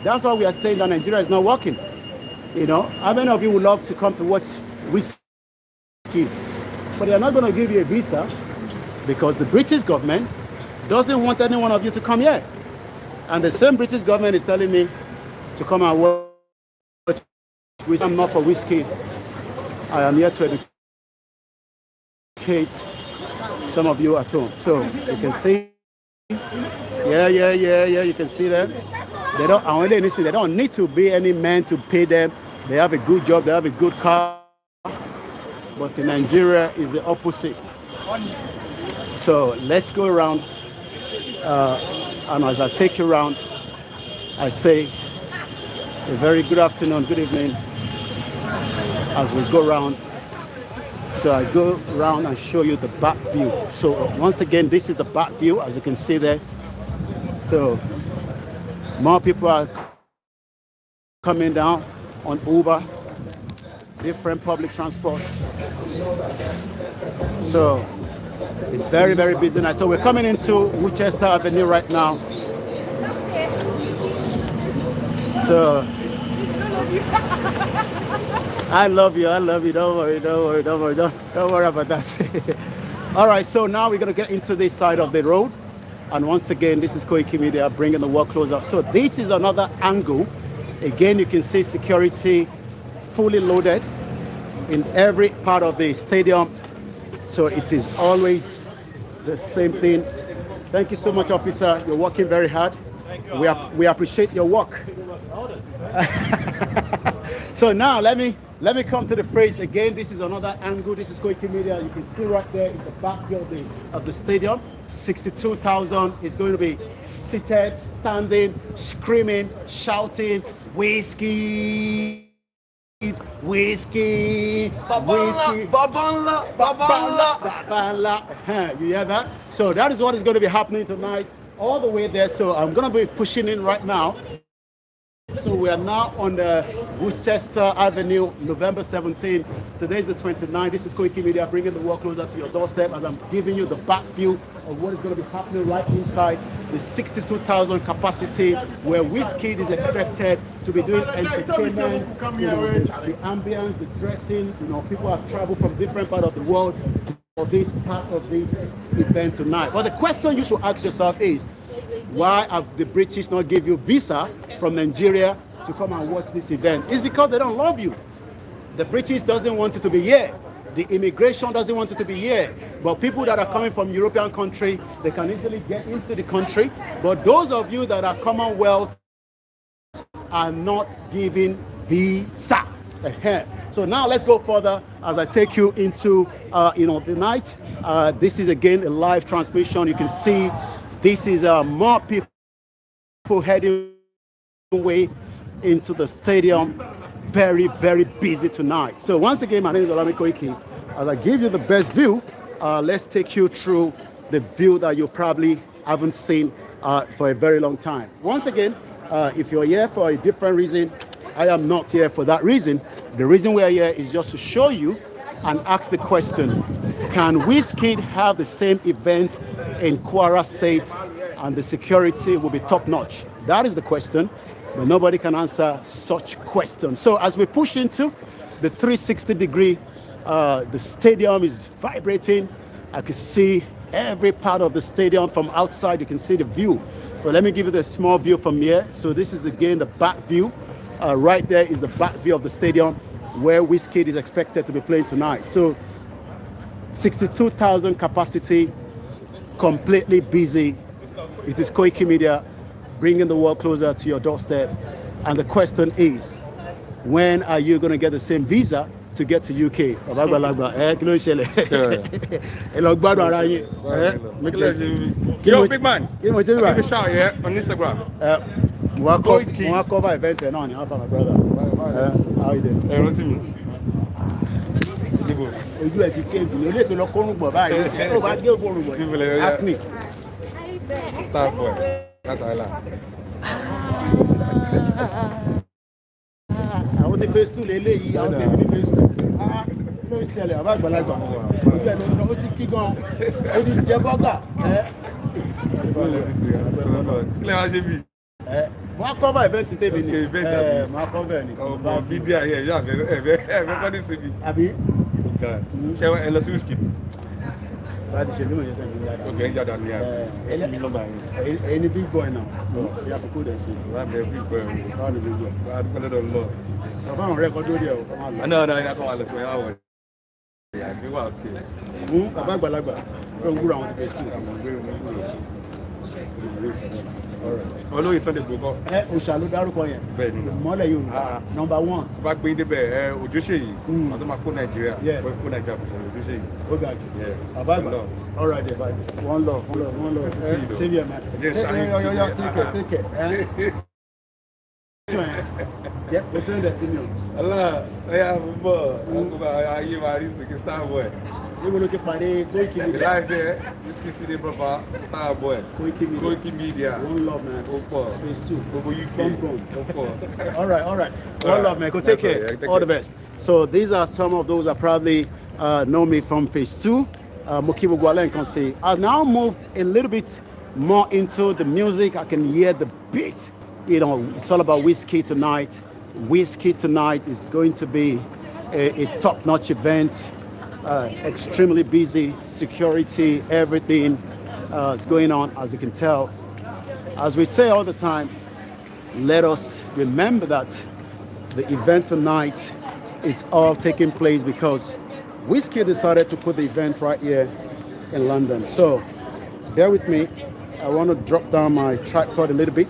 That's why we are saying that Nigeria is not working. You know, how many of you would love to come to watch Wizkid? But they're not going to give you a visa because the British government doesn't want any one of you to come here. And the same British government is telling me to come and watch Wizkid. I'm not for Wizkid. I am here to educate some of you at home. So you can see, yeah, you can see that. They don't need to be any man to pay them. They have a good job, they have a good car. But in Nigeria, is the opposite. So let's go around. And as I take you around, I say a very good afternoon, good evening, as we go around. So I go around and show you the back view. So once again, this is the back view, as you can see there. So more people are coming down on Uber, different public transport. So it's very, very busy now. So we're coming into Winchester Avenue right now. So I love you. Don't worry about that. All right, so now we're going to get into this side of the road. And once again, this is Koikimedia bringing the work closer. So this is another angle. Again, you can see security fully loaded in every part of the stadium. So it is always the same thing. Thank you so much, officer. You're working very hard. We appreciate your work. So now let me come to the phrase again. This is another angle. This is Koikimedia. You can see right there in the back building of the stadium. 62,000 is going to be seated, standing, screaming, shouting, Wizkid. Wizkid, you hear that? So that is what is going to be happening tonight, all the way there. So I'm going to be pushing in right now. So we are now on the Winchester Avenue, November 17. Today is the 29th. This is Koikimedia bringing the work closer to your doorstep as I'm giving you the back view of what is going to be happening right inside the 62,000 capacity, where Wizkid is expected to be doing entertainment, the ambience, the dressing. People have traveled from different parts of the world for this part of this event tonight. But the question you should ask yourself is, why have the British not give you visa from Nigeria to come and watch this event? It's because they don't love you. The British doesn't want it to be here. The immigration doesn't want it to be here. But people that are coming from European country, they can easily get into the country. But those of you that are Commonwealth are not giving visa. So now let's go further as I take you into the night. This is again a live transmission. You can see this is more people heading way into the stadium. Very, very busy tonight. So once again, my name is Olami Koiki. As I give you the best view, let's take you through the view that you probably haven't seen for a very long time. Once again, if you're here for a different reason, I am not here for that reason. The reason we're here is just to show you and ask the question, can Wizkid have the same event in Kwara State and the security will be top-notch? That is the question, but nobody can answer such questions. So as we push into the 360-degree, the stadium is vibrating. I can see every part of the stadium from outside. You can see the view. So let me give you the small view from here. So this is again the back view. Right there is the back view of the stadium where Wizkid is expected to be playing tonight. So 62,000 capacity, completely busy. It is Koikimedia bringing the world closer to your doorstep. And the question is, when are you going to get the same visa to get to UK? Yo, big man. Give me a shout here on Instagram. Cover event and on my brother. How you doing? Hey, what's in? ojú ẹ̀ ti change ní olè tó lọ kórùn gbọ̀ báyìí ṣe ó bá gé òkórùn gbọ̀ yìí acne. Star boy. That's all. Àwọn ti phase 2 lélẹ́yìí àwọn tèmi ní phase 2 ló ń ṣẹlẹ̀ àbá àgbàlagbà ojú ẹ̀ ló ó ti kí gan ó ti jẹ bọ́gà Kílẹ̀ wá ṣe bí? wọ́n á cover event tèmi ni máa cover ni. Ọmọ bídí ayé ẹ̀yà ẹ̀fẹ́ kọ́ ní síbi. Àbí? Ṣé ẹ lọ sí Wizkid? Láti ṣe lóun yẹn sẹ́yìn ní dáadáa. Ok, ẹ jáde ní àná. Ẹ ní nọ́mbà yẹn. Ẹni big boy náà. Ìyá àkókò dẹ̀ sí. Wà á bẹ big boy o. Báwo ni big boy? Wà á dúpẹ́ lọ́dọ̀ lọ. Bàbá àwọn ọ̀rẹ́ kan dórí ẹ̀ o. Àná iná kan wà lọ sí wọn yà wọ̀. Àti wà òkè. Bàbá àgbàlagbà ló ń gbúrò àwọn ti phase 2. Olóyè Sunday gbogbo. Òṣà ló dárúkọ yẹn. Bẹ́ẹ̀ ni. Mọ́lẹ̀ Yorùbá number 1. Tí bá gbé débẹ̀ ojúṣe yìí, àwọn tó máa kó Nàìjíríà, kó Nàìjíríà fún ojúṣe yìí. Ó ga jù. Bàbá àgbà. All right, there, bye. One love. Save your man. Take care. Yeah, we're sending the signal. Allah, ẹ̀yà fúnbọ̀, ayé wa rí sìkì Star boy. Níbo ló ti pàdé Koikimedia? Láìpẹ́, Wizkid sí ní bàbá Star boy. Koikimedia. One love, man. Ó pọ̀. Phase 2. Gbogbo UK. Ó pọ̀. All right. One love, man. Go take care. All the best. So these are some of those that probably know me from phase 2. Mokibo Gwalen can say. I'll now move a little bit more into the music. I can hear the beat. You know, it's all about Wizkid tonight. Wizkid tonight is going to be a top-notch event. Extremely busy, security, everything is going on, as you can tell. As we say all the time, let us remember that the event tonight, it's all taking place because Wizkid decided to put the event right here in London. So bear with me. I want to drop down my tripod a little bit.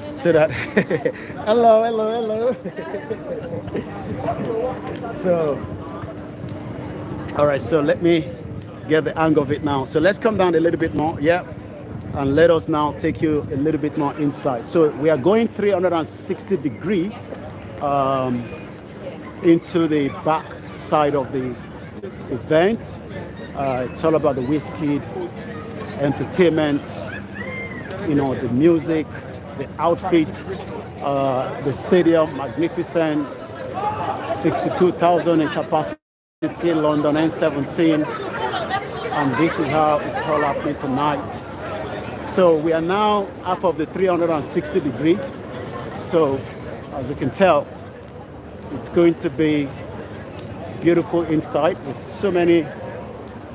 So that hello. So all right, so let me get the angle of it now. So let's come down a little bit more, and let us now take you a little bit more inside. So we are going 360 degree into the back side of the event. It's all about the Wizkid entertainment, you know, the music, the outfit, the stadium, magnificent, 62,000 in capacity, London N17, and this is how it's all happening tonight. So we are now half of the 360 degree. So as you can tell, it's going to be beautiful inside with so many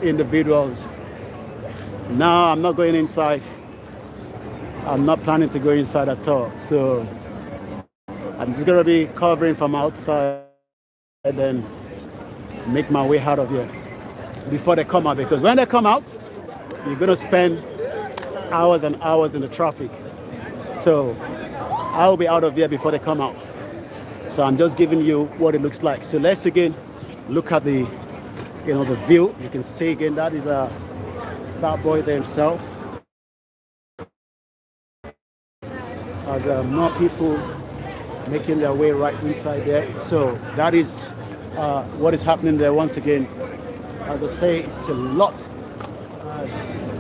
individuals. Now I'm not going inside. I'm not planning to go inside at all. So I'm just gonna be covering from outside and then make my way out of here before they come out, because when they come out, you're gonna spend hours and hours in the traffic. So I'll be out of here before they come out. So I'm just giving you what it looks like. So let's again look at the, you know, the view. You can see again that is a Starboy there himself. As more people making their way right inside there. So that is what is happening there once again. As I say, it's a lot.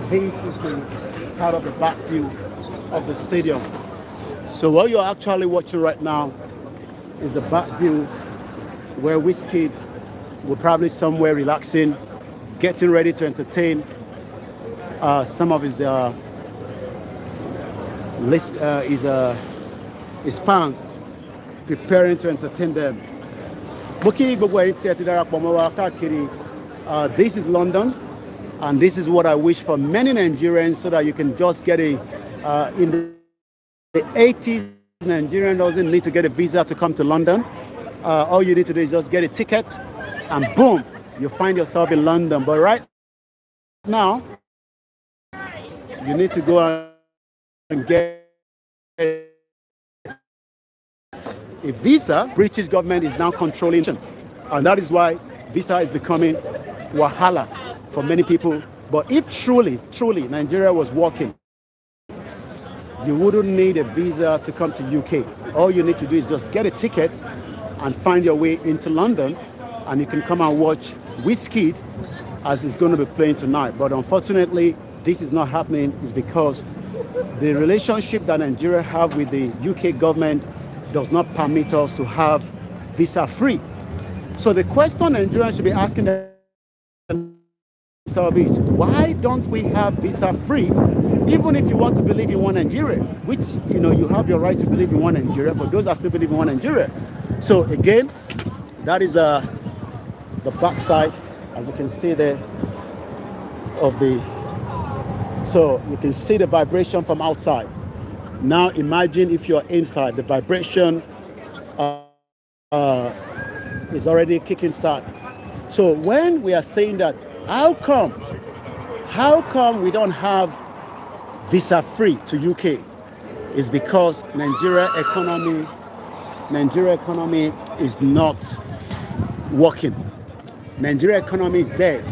This is the part of the back view of the stadium. So what you're actually watching right now is the back view where Wizkid will probably somewhere relaxing, getting ready to entertain some of his his fans, preparing to entertain them. This is London, and this is what I wish for many Nigerians, so that you can just get a in the 80s, Nigerian doesn't need to get a visa to come to London. All you need to do is just get a ticket and boom, you find yourself in London. But right now, you need to go and get a visa. British government is now controlling, and that is why visa is becoming wahala for many people. But if truly Nigeria was working, you wouldn't need a visa to come to UK. All you need to do is just get a ticket and find your way into London, and you can come and watch Wizkid as he's going to be playing tonight. But unfortunately, this is not happening. It's because the relationship that Nigeria have with the UK government does not permit us to have visa free. So the question Nigerians should be asking themselves is, why don't we have visa free? Even if you want to believe in one Nigeria, which, you know, you have your right to believe in one Nigeria, for those that still believe in one Nigeria. So again, that is the backside, as you can see there, of the, so you can see the vibration from outside. Now imagine if you're inside, the vibration is already kicking start. So when we are saying that, how come we don't have visa free to UK, is because Nigeria economy is not working. Nigeria economy is dead.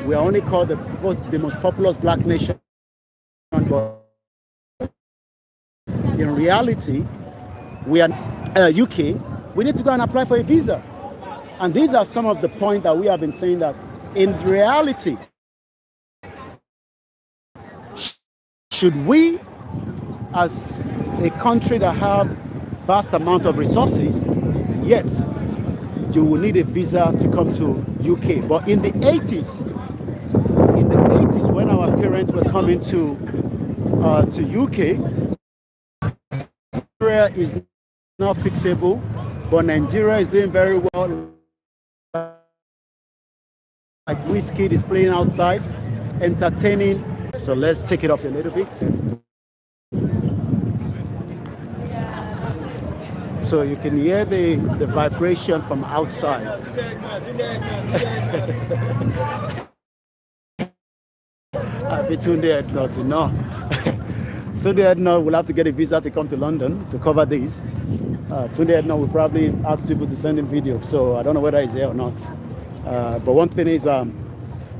We are only called the most populous black nation, but in reality, we are UK. We need to go and apply for a visa. And these are some of the points that we have been saying, that in reality, should we, as a country that have vast amount of resources, yet you will need a visa to come to UK. But in the 80s, when our parents were coming to UK, Nigeria is not fixable, but Nigeria is doing very well. Like Wizkid is playing outside, entertaining. So let's take it up a little bit. So you can hear the vibration from outside. Tunde Edna will have to get a visa to come to London to cover this. Tunde Edna will probably ask people to send him video, so I don't know whether he's there or not. But one thing is,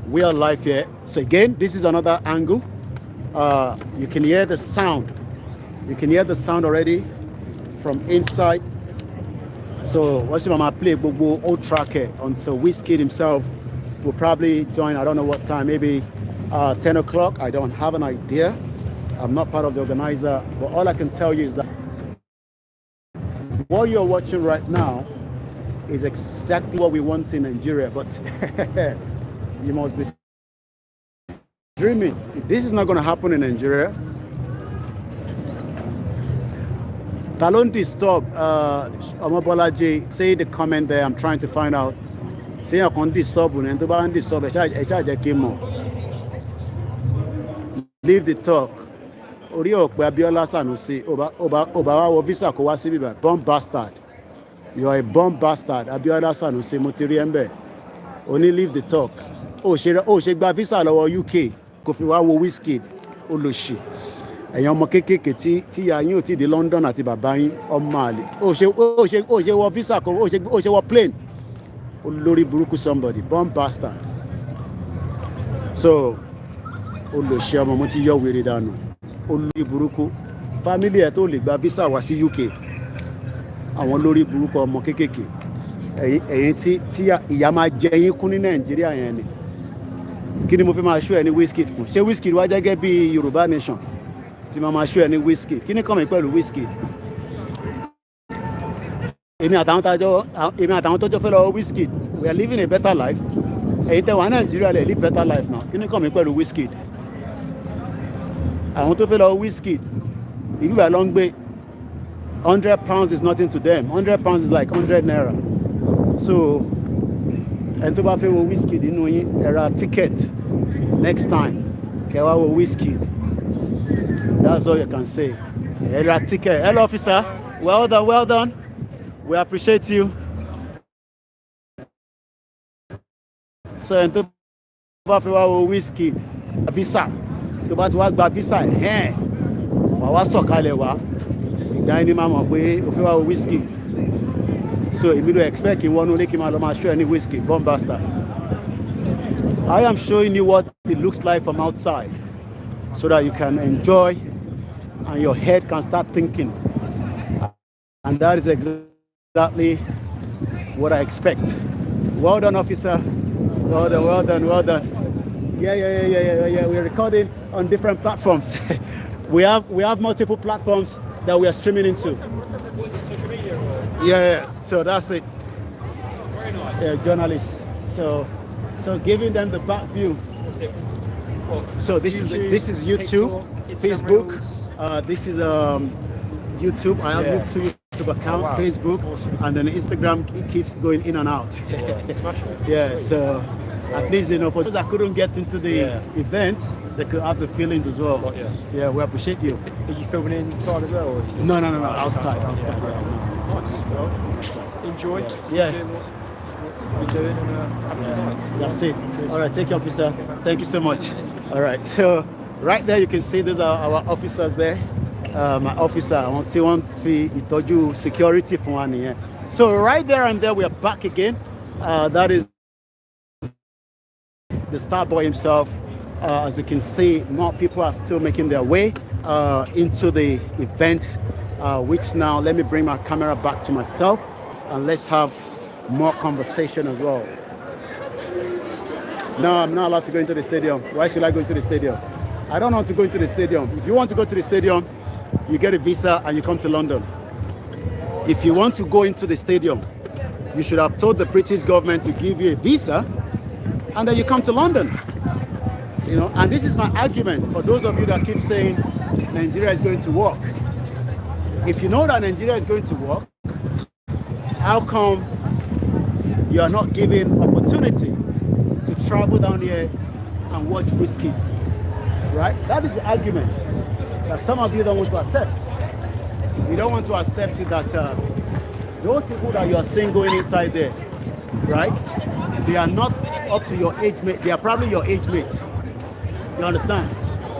we are live here. So again, this is another angle. You can hear the sound. You can hear the sound already from inside. So watch him play Bobo old track until Wizkid himself will probably join. I don't know what time, maybe 10 o'clock. I don't have an idea. I'm not part of the organizer, but all I can tell you is that what you're watching right now is exactly what we want in Nigeria, but you must be dreaming. This is not going to happen in Nigeria. Talon disturb Omobolaji, say the comment there. I'm trying to find out. Say I can't disturb and to disturb. Leave the talk. Orí ọ̀pẹ Abiola Sanusi Obawa visa kò wá síbí báyìí. Bomb bastard. You are a bomb bastard. Abiola Sanusi mo ti rí ẹ ńbẹ̀. Only leave the talk. Ó ṣe gba visa lọ́wọ́ UK kò fi wá wo Wizkid olóṣì. Ẹ̀yin ọmọ kéékèèké tí ìyá yín ò tí dé London àti bàbá yín ọmọ àlè. Ó ṣe wọ visa kò ó ṣe wọ plane. Olórí burúkú somebody, bomb bastard. So olóṣì ọmọ mo ti yọ wèrè dànù. Olórí burúkú family ẹ̀ tó lè gba visa wá sí UK. Àwọn lórí burúkú ọmọ kéékèèké. Ẹ̀yin tí ìyá máa jẹ yín kún ní Nàìjíríà yẹn ni. Kí ni mo fi máa show ẹ ní Wizkid fún? Ṣé Wizkid wá jẹ́ gẹ́gẹ́ bí Yorùbá nation tí máa show ẹ ní Wizkid? Kí ni kàn mí pẹ̀lú Wizkid? Èmi àtàwọn tó jọ fẹ́ lọ Wizkid, we are living a better life. Ẹ̀yin tẹ́ wà Nàìjíríà lè live better life now. Kí ni kàn mí pẹ̀lú Wizkid? Àwọn tó fẹ́ lọ Wizkid, ìlú ìgbà ló ń gbé. £100 is nothing to them. £100 is like 100 naira. So, ẹni tó bá fẹ́ wo Wizkid inú yín, ẹ ra ticket next time. Kẹ́ wá wo Wizkid. That's all you can say. Ẹ ra ticket. Hello, officer. Well done, well done. We appreciate you. So, ẹni tó bá fẹ́ wá wo Wizkid, visa. Tó bá ti wá gba visa ẹ̀ wà wá sọ̀kalẹ̀ wá. Ìgbà ẹni máa mọ̀ pé o fẹ́ wá wo Wizkid. So èmi ló expect kí wọ́n lé kí máa lọ máa show any Wizkid, bomb bastard. I am showing you what it looks like from outside so that you can enjoy and your head can start thinking. And that is exactly what I expect. Well done, officer. Well done, well done, well done. Yeah. We're recording on different platforms. we have multiple platforms that we are streaming into. Yeah. So that's it. Yeah, journalists. So giving them the back view. So this is YouTube, Facebook. This is YouTube. I have YouTube account, Facebook, and then Instagram. It keeps going in and out. Yeah. So at least for those that couldn't get into the event, they could have the feelings as well. Yeah. We appreciate you. Are you filming inside as well? Or is it No. Outside. Enjoy. Yeah. Doing what you're doing and have a good night. That's it. All right, take care, officer. Thank you so much. All right, so right there you can see these are our officers there. My officer, I want to security for one here. So right there and there we are back again. That is the star boy himself. As you can see, more people are still making their way into the event, which now let me bring my camera back to myself and let's have more conversation as well. No, I'm not allowed to go into the stadium. Why should I go into the stadium? I don't want to go into the stadium. If you want to go to the stadium, you get a visa and you come to London. If you want to go into the stadium, you should have told the British government to give you a visa and then you come to London. And this is my argument for those of you that keep saying Nigeria is going to work. If you know that Nigeria is going to work, how come you are not given opportunity to travel down here and watch Wizkid? Right? That is the argument that some of you don't want to accept. You don't want to accept it that those people that you are seeing going inside there, right? They are not up to your age mate. They are probably your age mates. You understand?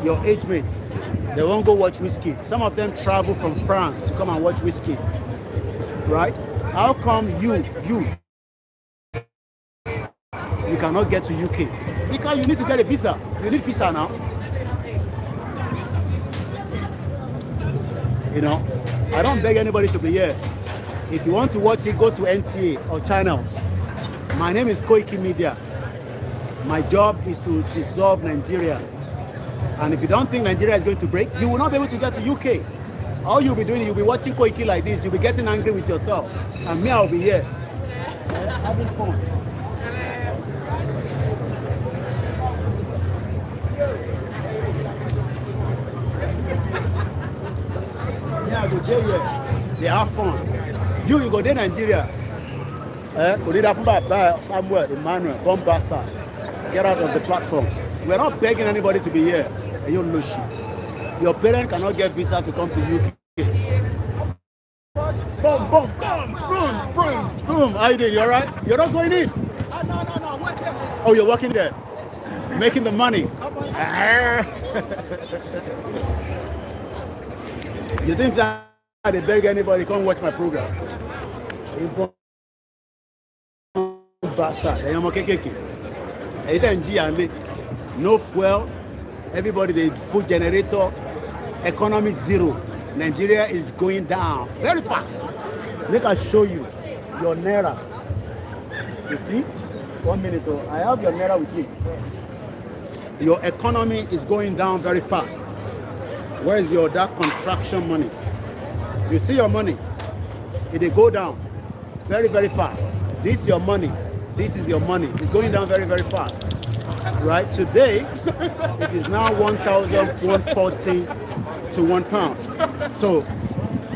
Your age mate. They won't go watch Wizkid. Some of them travel from France to come and watch Wizkid. Right? How come you cannot get to UK? Because you need to get a visa. You need visa now. I don't beg anybody to be here. If you want to watch it, go to NTA or channels. My name is Koikimedia. My job is to dissolve Nigeria. And if you don't think Nigeria is going to break, you will not be able to get to UK. All you'll be doing, you'll be watching Koiki like this, you'll be getting angry with yourself. And me, I'll be here. Having fun. Yeah, they have fun. You go to Nigeria. Samuel, Emmanuel, Bombassa. Get out of the platform. We're not begging anybody to be here. Your parents cannot get visa to come to UK. Boom. How you doing? You all right? You're not going in? No. Oh, you're working there? Making the money? You think that they beg anybody come watch my program? Bastard. No fuel. Everybody, they put generator. Economy zero. Nigeria is going down very fast. Let us show you your Naira. You see? 1 minute. I have your Naira with me. Your economy is going down very fast. Where is that contraction money? You see your money? It will go down very, very fast. This is your money. This is your money. It's going down very, very fast. Right? Today, it is now 1,140 to £1. So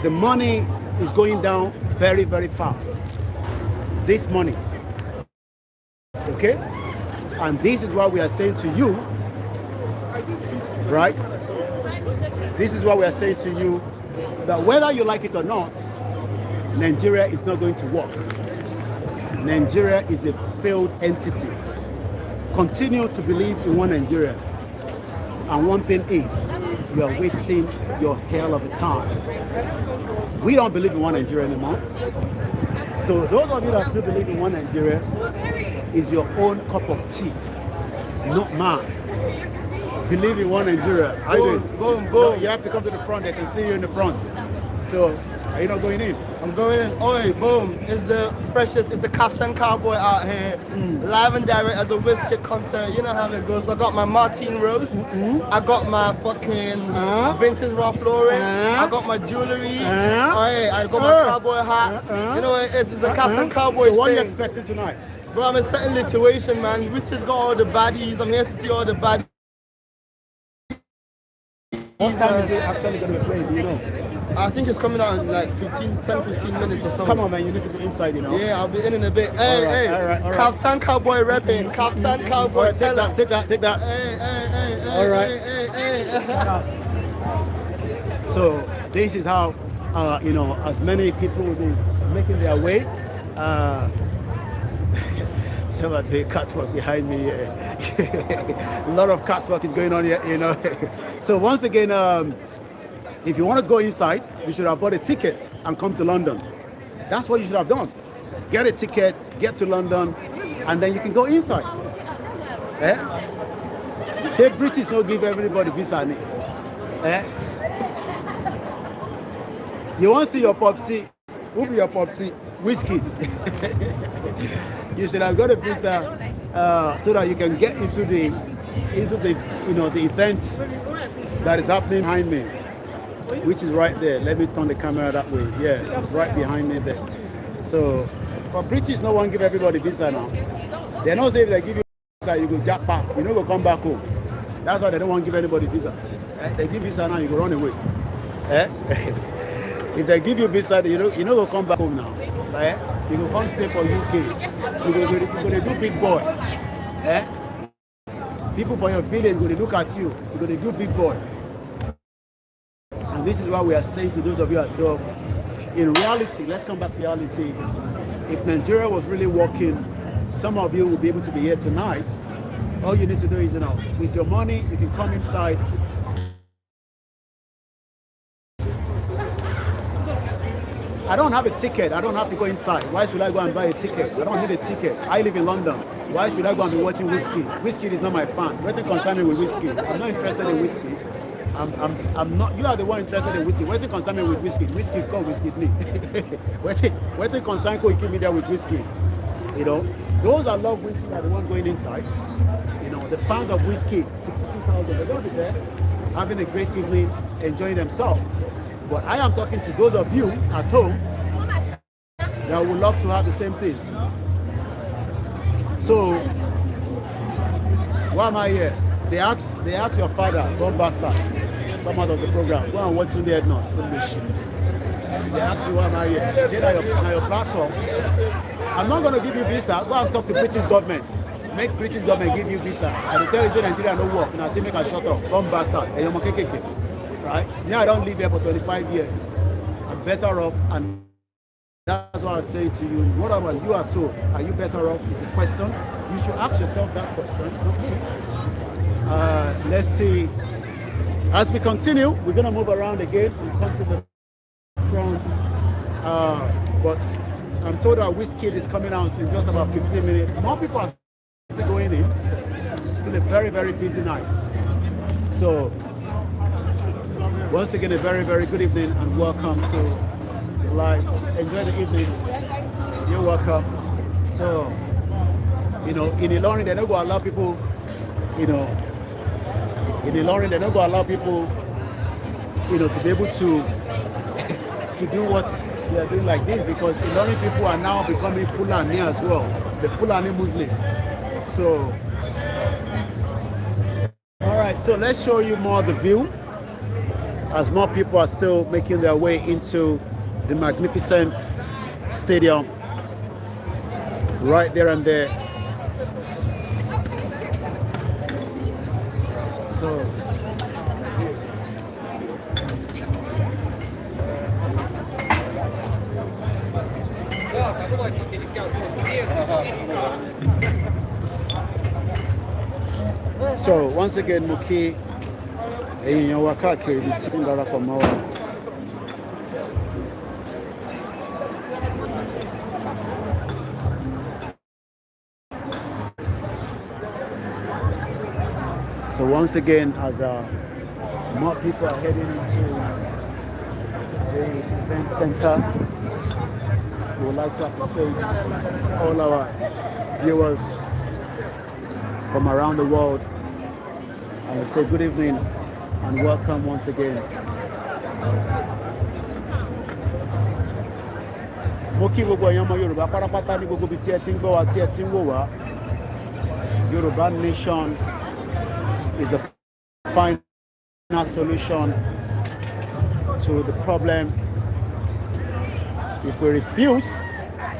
the money is going down very, very fast. This money. Okay? And this is what we are saying to you. Right? This is what we are saying to you, that whether you like it or not, Nigeria is not going to work. Nigeria is a failed entity. Continue to believe in one Nigeria. And one thing is, you are wasting your hell of a time. We don't believe in one Nigeria anymore. So those of you that still believe in one Nigeria, is your own cup of tea, not mine. Believe in one Nigeria. Boom. No, you have to come to the front. They can see you in the front. So Are you not going in? I'm going in. Oi, boom. It's the freshest, it's the Captain Cowboy out here. Live and direct at the Wizkid concert. You know how it goes. I got my Martine Rose. I got my fucking vintage Ralph Lauren. I got my jewelry. I got my cowboy hat. You know what it is? It's a Captain Cowboy So what are you thing. expecting tonight? Bro, I'm expecting lituation, man. Wizkid's got all the baddies. I'm here to see all the baddies. What time is it actually going to be playing? Do you know? I think it's coming out in like 10, 15 minutes or so. Come on, man. You need to be inside, you know. Yeah, I'll be in a bit. Hey, all right. Captain Cowboy repping. Captain Cowboy. Right, take that. Hey. All right. Hey. So this is how, you know, as many people will be making their way. Some of the catwalk behind me. A lot of catwalk is going on here, you know. So once again, if you want to go inside, you should have bought a ticket and come to London. That's what you should have done. Get a ticket, get to London, and then you can go inside. Say British no give everybody visa. You want to see your popsy? Who be your popsy? Wizkid. You should have got a visa so that you can get into the you know, the event that is happening behind me, which is right there. Let me turn the camera that way. Yeah, it's right behind me there. So, but British no one give everybody visa now. They don't say if they give you visa, you go jackpot. You don't go come back home. That's why they don't want to give anybody visa. They give visa now, you go run away. If they give you visa, you know go come back home now. You go come stay for UK. You go do big boy. People for your village go to look at you. You go to do big boy. And this is why we are saying to those of you at home, in reality, let's come back to reality. If Nigeria was really working, some of you will be able to be here tonight. All you need to do is, you know, with your money, you can come inside. I don't have a ticket. I don't have to go inside. Why should I go and buy a ticket? I don't need a ticket. I live in London. Why should I go and be watching Wizkid? Wizkid is not my fan. What concern me with Wizkid? I'm not interested in Wizkid. I'm not. You are the one interested in Wizkid. What concern me with Wizkid? Wizkid call Wizkid me. What concern Koikimedia with Wizkid? You know, those that love Wizkid are the ones going inside. You know, the fans of Wizkid, 62,000. They're going to be there, having a great evening, enjoying themselves. But I am talking to those of you at home that would love to have the same thing. So, why am I here? They ask your father, don't bastard, come out of the program. Go and watch the head now. They ask you why am I here? Say that your platform. I'm not going to give you visa. Go and talk to British government. Make British government give you visa. And they tell you say Nigeria no work. Now say make a shut up. Don't bastard. Right? Now I don't live here for 25 years. I'm better off, and that's why I say to you, what about you at home? Are you better off? Is a question. You should ask yourself that question. Let's see. As we continue, we're going to move around again and come to the front. But I'm told that Wizkid is coming out in just about 15 minutes. More people are still going in. Still a very, very busy night. So, once again, a very, very good evening and welcome to the live. Enjoy the evening. You're welcome. So, you know, in Ilorin, they're not going to allow people, you know, in Ilorin, they're not going to allow people, you know, to be able to do what they are doing like this, because Ilorin people are now becoming Fulani as well, the Fulani Muslim. So, all right, so let's show you more of the view as more people are still making their way into the magnificent stadium right there and there. So once again, Muki, èèyàn wa káàkiri ibi tí ń darapọ̀ mọ́ wa. So once again, as more people are heading into the the event center. We would like to appreciate all our viewers from around the world. And we say good evening and welcome once again. Mo kí gbogbo èèyàn ọmọ Yorùbá pátápátá ní gbogbo ibi tí ẹ ti ń gbọ́ wa tí ẹ ti ń wò wá. Yoruba nation is the final solution to the problem. If we refuse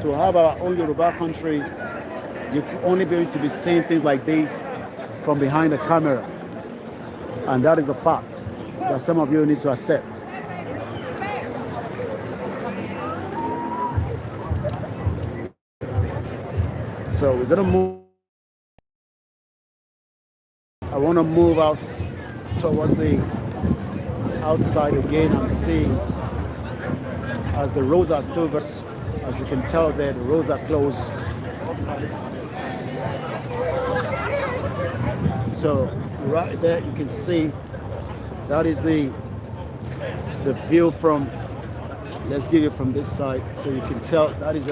to have our own Yoruba country, you're only going to be saying things like this from behind the camera. And that is a fact that some of you need to accept. So we're gonna move. I want to move out towards the outside again and see, as the roads are still, as you can tell there, the roads are closed. So right there you can see that is the view from, let's give it from this side so you can tell that is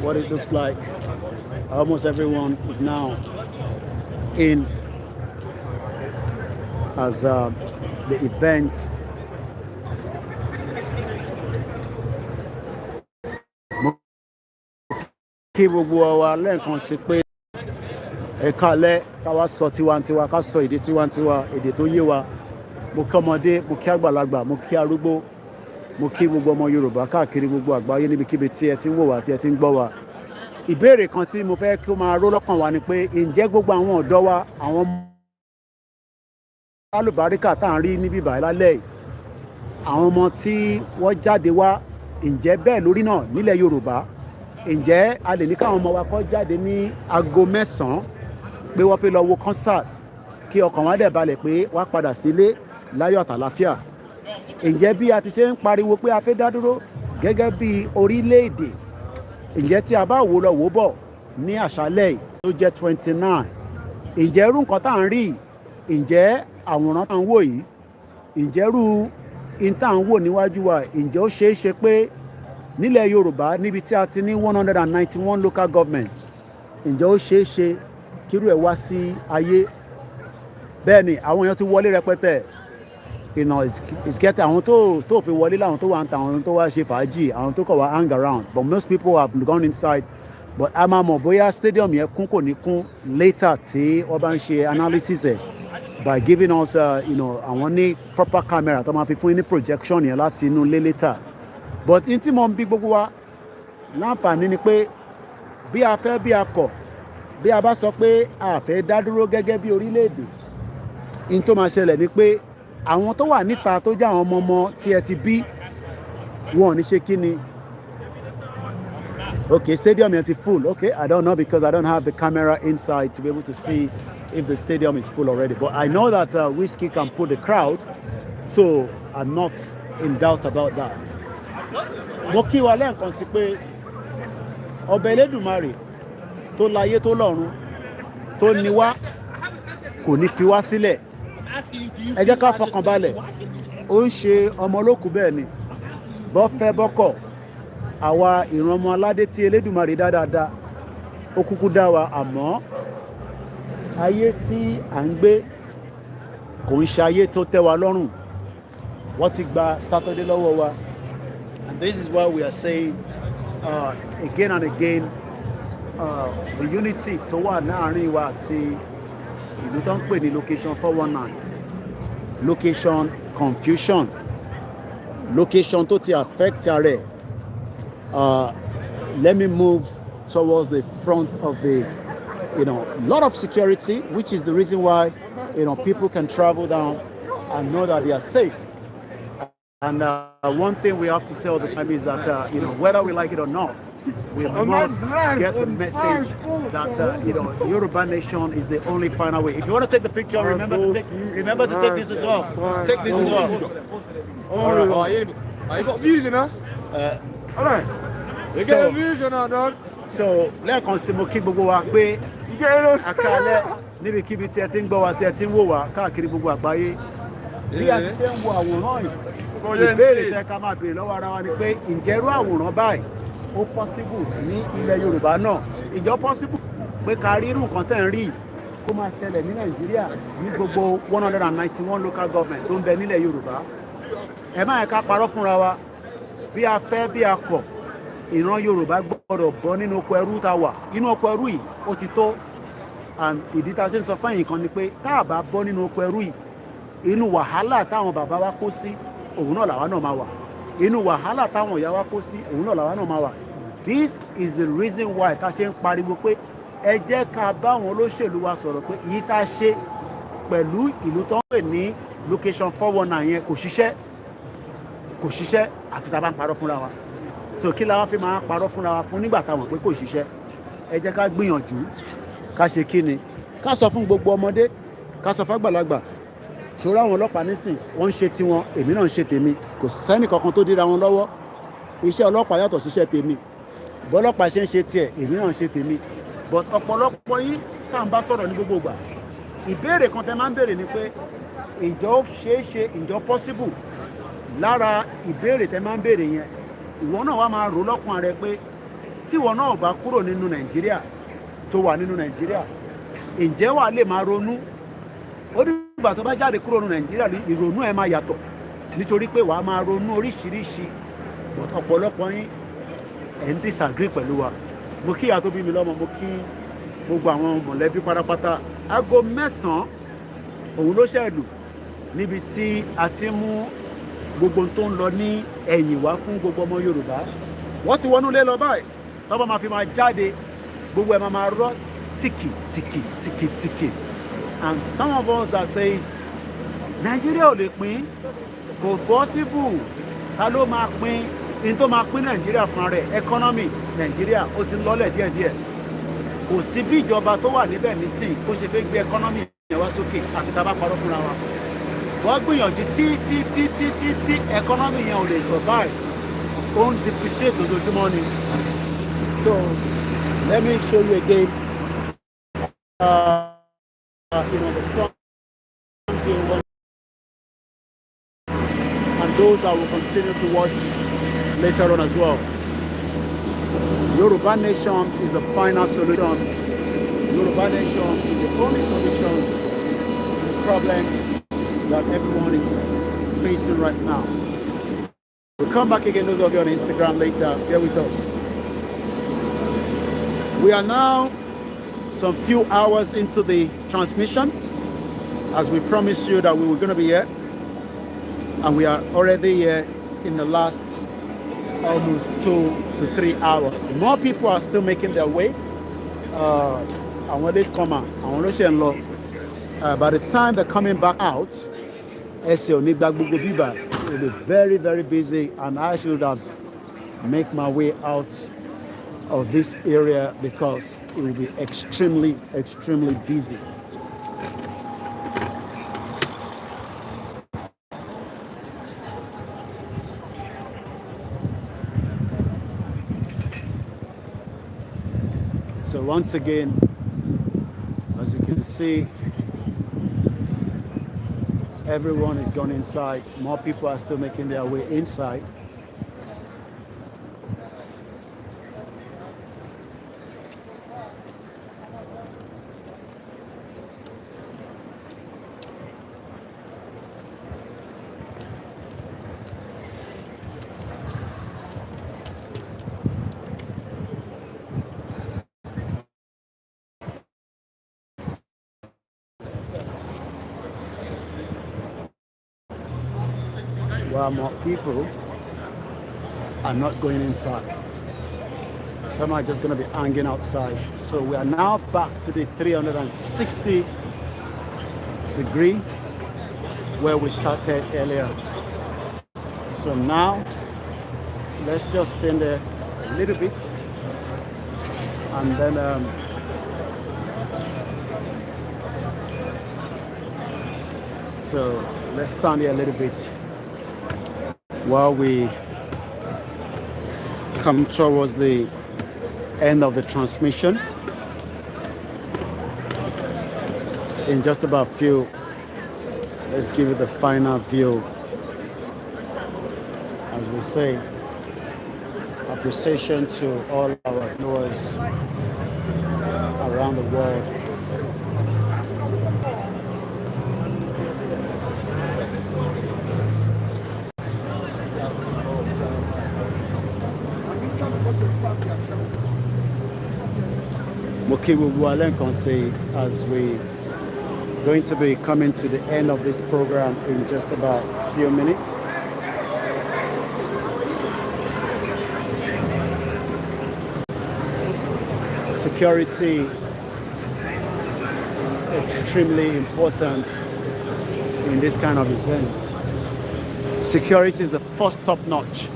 what it looks like. Almost everyone is now in as the event kí gbogbo wa lẹ́ẹ̀kan sí pé ẹ̀ka lẹ́ káwá sọ tiwantiwa ká sọ èdè tiwantiwa èdè tó yé wa. Mo kí ọmọdé, mo kí àgbàlagbà, mo kí arúgbó, mo kí gbogbo ọmọ Yorùbá káàkiri gbogbo àgbáyé níbikíbi tí ẹ ti ń wò wá tí ẹ ti ń gbọ́ wa. Ìbéèrè kan tí mo fẹ́ kí ó máa ró lọ́kàn wa ni pé ǹjẹ́ gbogbo àwọn ọ̀dọ́ wa, àwọn alùbáríkà tá à ń rí níbí báyìí lálẹ́ yìí, àwọn ọmọ tí wọ́n jáde wá, ǹjẹ́ bẹ́ẹ̀ lórí náà nílẹ̀ Yorùbá? Ǹjẹ́ a lè ní káwọn ọmọ wa kọ́ jáde ní aago 9 pé wọ́n fẹ́ lọ wo concert kí ọkàn wa dẹ̀ balẹ̀ pé wá padà sílé láyọ̀ àtàlàfíà? Ǹjẹ́ bí a ti ṣe ń pariwo pé a fẹ́ dá dúró gẹ́gẹ́ bí orílẹ̀-èdè, ǹjẹ́ tí a bá wò lọ wò bọ̀ ní àṣálẹ́ yìí tó jẹ́ 29, ǹjẹ́ irú nǹkan tá à ń rí, ǹjẹ́ àwòrán tá à ń wò yìí, ǹjẹ́ irú in tá à ń wò níwájú wa, ǹjẹ́ ó ṣeé ṣe pé nílẹ̀ Yorùbá níbi tí a ti ní 191 local government, ǹjẹ́ ó ṣeé ṣe kírú ẹ̀ wá sí ayé? Bẹ́ẹ̀ ni àwọn èèyàn ti wọlé rẹpẹtẹ, it's get àwọn tó fi wọlé láwọn tó wà ń ta, àwọn tó wá ṣe fàájì, àwọn tó kọ̀ wá hang around, but most people have gone inside. But a máa mọ̀ bóyá stadium yẹn kún kò ní kún later tí wọ́n bá ń ṣe analysis ẹ̀ by giving us àwọn ní proper camera tó máa fi fún ní projection yẹn láti inú ilé later. But in tí mo ń bí gbogbo wa láǹfààní ni pé bí a fẹ́ bí a kọ̀, bí a bá sọ pé a fẹ́ dá dúró gẹ́gẹ́ bí orílẹ̀-èdè, in tó máa ṣẹlẹ̀ ni pé àwọn tó wà níta tó jẹ́ àwọn ọmọ tí ẹ ti bí, wọn ò ní ṣe kí ni? Okay, stadium yẹn ti full. Okay, I don't know because I don't have the camera inside to be able to see if the stadium is full already. But I know that Wizkid can put the crowd, so I'm not in doubt about that. Mo kí wa lẹ́ẹ̀kan sí pé Ọba Elédùmarè tó láyé tó lọ́run tó ní wá kò ní fi wá sílẹ̀. Ẹ jẹ́ ká fọkàn balẹ̀, ó ń ṣe ọmọ olókùú bẹ́ẹ̀ ni, bọ́ fẹ́ bọ́kọ̀, àwa ìran ọmọ aládé tí Elédùmarè dáadáa ó kúkú dá wa, àmọ́ ayé tí à ń gbé kò ń ṣe ayé tó tẹ́ wa lọ́rùn. Wọ́n ti gba Saturday lọ́wọ́ wa, and this is why we are saying again and again the unity tó wà láàrin wa àti ìlú tó ń pè ní location 419, location confusion, location tó ti affect rẹ̀. Let me move towards the front of the, lot of security, which is the reason why, people can travel down and know that they are safe. And one thing we have to say all the time is that, whether we like it or not, we must get the message that, Yoruba nation is the only final way. If you want to take the picture, remember to take this as well. Take this as well. All right. You got views, All right. You get views, dog. So, lẹ́ẹ̀kan sí mo kí gbogbo wa pé àkàlẹ́ níbikíbi tí ẹ ti ń gbọ́ wa tí ẹ ti ń wò wá káàkiri gbogbo àgbáyé. bí a ti ṣe ń wo àwòrán yìí Bóyá ń ìbéèrè ṣe. tẹ́ ká máa béèrè lọ́wọ́ ara wa ni pé ǹjẹ́ irú àwòrán báyìí ó possible ní ilẹ̀ Yorùbá náà ìjọ possible pé ká rí irú nǹkan tẹ́ ń rí yìí kó máa ṣẹlẹ̀ ní Nàìjíríà ní gbogbo 191 local government tó ń bẹ nílẹ̀ Yorùbá ẹ má yẹ ká parọ́ fúnra wa bí a fẹ́ bí a kọ̀ ìran Yorùbá gbọ́dọ̀ bọ́ nínú oko ẹrú tá a wà inú oko ẹrú yìí ó ti tó and ìdí tá a ṣe ń sọ fẹ́yìn kan ni pé tá a bá bọ́ nínú oko ẹrú yìí inú wàhálà táwọn bàbá wa kó sí òun náà làwa náà máa wà inú wàhálà táwọn ìyá wa kó sí òun náà làwa náà máa wà this is the reason why tá a ṣe ń pariwo pé ẹ jẹ́ ká bá àwọn olóṣèlú wa sọ̀rọ̀ pé èyí tá a ṣe pẹ̀lú ìlú tó ń pè ní location 419 yẹn kò ṣiṣẹ́ àfi tá a bá ń parọ́ fúnra wa so kí la wá fi máa parọ́ fúnra wa fún nígbà táwọn pé kò ṣiṣẹ́ ẹ jẹ́ ká gbìyànjú ká ṣe kí ni ká sọ fún gbogbo ọmọdé ká sọ fágbàlagbà torí àwọn ọlọ́pàá nísìn wọ́n ń ṣe tiwọn èmi náà ń ṣe tèmi kò sẹ́nì kankan tó dira wọn lọ́wọ́ iṣẹ́ ọlọ́pàá yàtọ̀ síṣẹ́ tèmi bọ́lọ́pàá ṣe ń ṣe tiẹ̀ èmi náà ń ṣe tèmi but ọ̀pọ̀lọpọ̀ yín tá à ń bá sọ̀rọ̀ ní gbogbo ìgbà ìbéèrè kan tẹ́ máa ń béèrè ni pé ìjọ ṣeé ṣe ìjọ possible lára ìbéèrè tẹ́ máa ń béèrè yẹn ìwọ náà wá máa rò lọ́kàn rẹ pé tí ìwọ náà bá kúrò nínú Nàìjíríà tó wà nínú Nàìjíríà ǹjẹ́ wàá lè máa ronú ó dìgbà tó bá jáde kúrò nínú Nàìjíríà ìrònú ẹ̀ máa yàtọ̀ nítorí pé wàá máa ronú oríṣiríṣi but ọ̀pọ̀lọpọ̀ yín ẹ̀ ń disagree pẹ̀lú wa mo kí ìyá tó bí mi lọ́mọ mo kí gbogbo àwọn mọ̀lẹ́bí pátápátá aago 9 òun ló ṣẹ̀lù níbi tí a ti mú gbogbo tó ń lọ ní ẹ̀yìn wá fún gbogbo ọmọ Yorùbá wọ́n ti wọnú lé lọ báyìí tọ́ba máa fi máa jáde gbogbo ẹ̀ máa rọ́ tìkì and some of us that says Nàìjíríà ò lè pín kò possible ta ló máa pín in tó máa pín Nàìjíríà fúnra rẹ̀ economy Nàìjíríà ó ti ń lọ́lẹ̀ díẹ̀díẹ̀ kò sí bí ìjọba tó wà níbẹ̀ nísìn kó ṣe fẹ́ gbé economy yẹn wá sókè àfi tá a bá parọ́ fúnra wa wọ́n gbìyànjú tí economy yẹn ò lè survive ó ń depreciate lójoojúmọ́ ni so let me show you again the front view and those that will continue to watch later on as well. Yoruba Nation is the final solution. Yoruba Nation is the only solution to the problems that everyone is facing right now. We'll come back again, those of you on Instagram later. Bear with us. We are now some few hours into the transmission, as we promised you that we were going to be here, and we are already here in the last almost 2 to 3 hours. More people are still making their way. And when they come out, by the time they're coming back out, it will be very, very busy, and I should have made my way out of this area because it will be extremely, extremely busy. So once again, as you can see, everyone is gone inside. More people are still making their way inside. While more people are not going inside. Some are just going to be hanging outside. So we are now back to the 360 degree where we started earlier. So now let's just stand there a little bit and then so let's stand here a little bit while we come towards the end of the transmission. In just about a few Let's give it the final view. As we say, appreciation to all our viewers around the world. Mokibu Bualen can say as we going to be coming to the end of this program in just about a few minutes. Security extremely important in this kind of event. Security is the first top notch.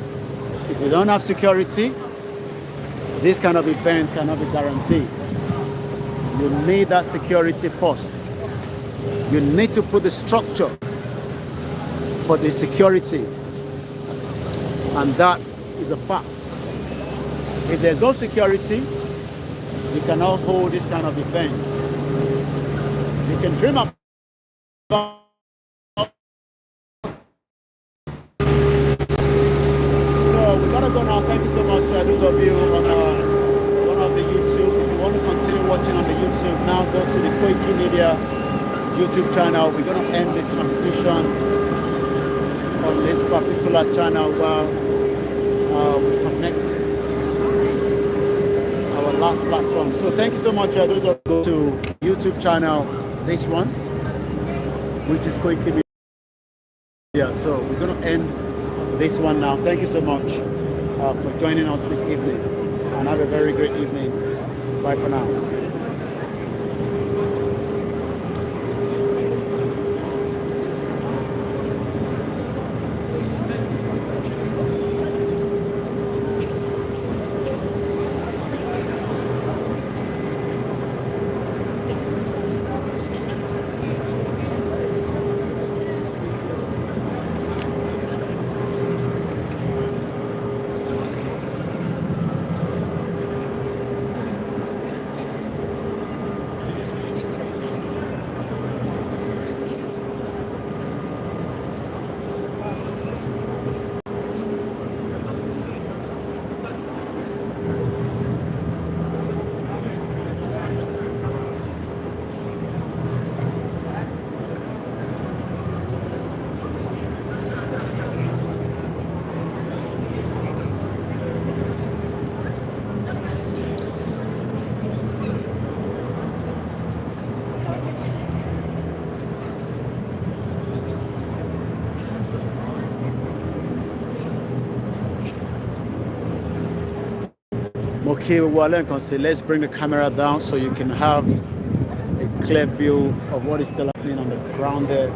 If you don't have security, this kind of event cannot be guaranteed. You need that security first. You need to put the structure for the security, and that is a fact. If there's no security, you cannot hold this kind of event. You can dream about so we gotta go now. Thank you so much those of you on one of the YouTube. If you want to continue watching on the YouTube, now go to the Koikimedia YouTube channel. We're gonna end the transmission on this particular channel while we connect our last platform. So thank you so much those of you to YouTube channel, this one, which is Koikimedia. So we're gonna end this one now. Thank you so much for joining us this evening, and have a very great evening. Bye for now. Okay, well, say let's bring the camera down so you can have a clear view of what is still happening on the ground there.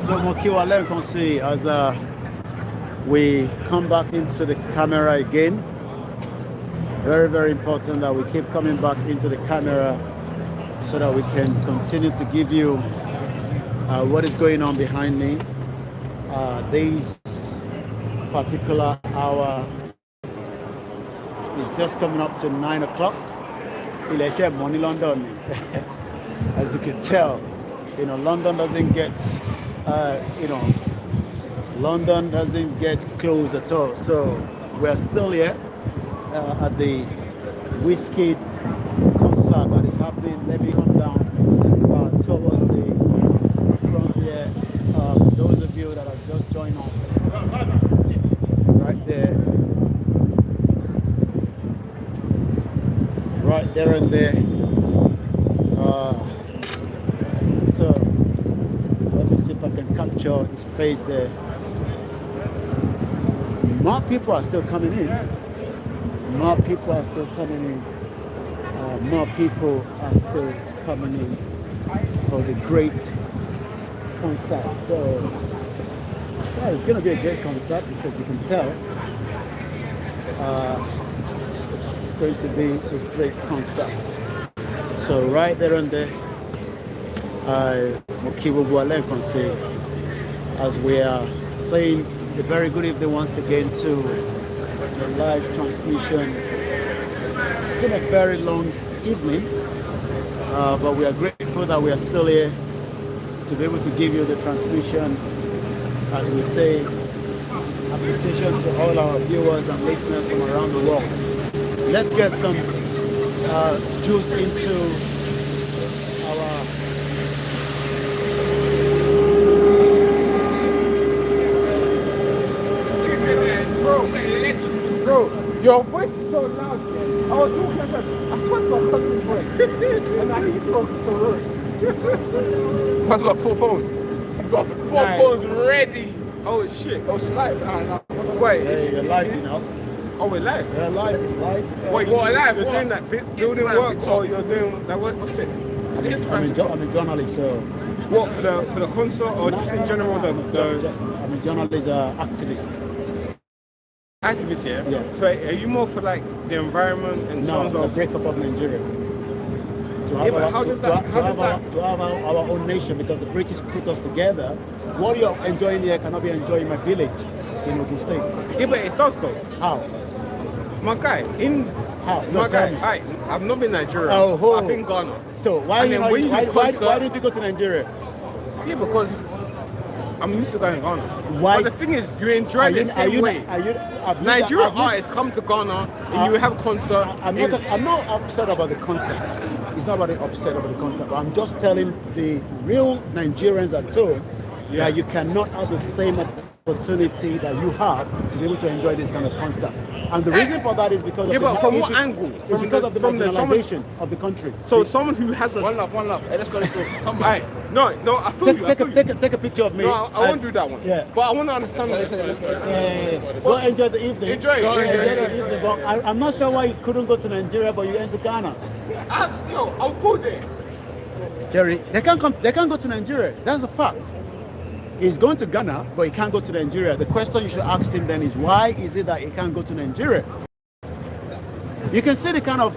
So Mokiwa can see as we come back into the camera again. Very, very important that we keep coming back into the camera so that we can continue to give you what is going on behind me. This particular hour is just coming up to 9 o'clock. Money London. As you can tell, London doesn't get London doesn't get closed at all. So we're still here at the Wizkid concert that is happening. Let me come down towards the front here. Those of you that have just joined us, right there, right there and there. So let me see if I can capture his face there. More people are still coming in. More people are still coming in. More people are still coming in for the great concert. So, well, it's going to be a great concert because you can tell it's going to be a great concert. So right there and there, I say, as we are saying a very good evening once again to the live transmission. It's been a very long evening, but we are grateful that we are still here to be able to give you the transmission. As we say, appreciation to all our viewers and listeners from around the world. Let's get some juice into our Bro, your voice is so loud, man. I was walking, I swear it's my cousin's voice. And I hear you from the road. He's got 4 phones. He's got 4 phones ready. Oh shit. Oh, it's live. Wait, you're live, you know. Oh, we're live? You're live. Wait, you're live? You're doing that building work or you're doing that work? What's it? It's Instagram. I'm a journalist, so. What, for the concert or just in general? I'm a journalist, activist. Activist, yeah? Yeah. So are you more for like the environment in terms the of breakup of Nigeria? To have our own nation, because the British put us together. What you're enjoying here cannot be enjoying my village in Ogun State. Yeah, but it does though. How? My guy, How? No, my guy, I've not been Nigeria. Oh, I've been Ghana. So why did you go to Nigeria? Yeah, because I'm used to going to Ghana. Why? But the thing is, you enjoy the same way. Nigerian artists come to Ghana and you have concert. I'm not upset about the concert. It's not about the upset about the concert. But I'm just telling the real Nigerians at home that you cannot have the same opportunity that you have to be able to enjoy this kind of concert. And the reason for that is because of but from what angle? It's because of the marginalization of the country. So someone who has a... One love. Hey, let's go. Come on. No, I feel you. Take a picture of me. No, I won't do that one. Yeah. But I want to understand. Go enjoy the evening. Enjoy the evening. But I'm not sure why you couldn't go to Nigeria, but you went to Ghana. I'll go there. Jerry, they can't go to Nigeria. That's a fact. He's going to Ghana, but he can't go to Nigeria. The question you should ask him then is, why is it that he can't go to Nigeria? You can see the kind of,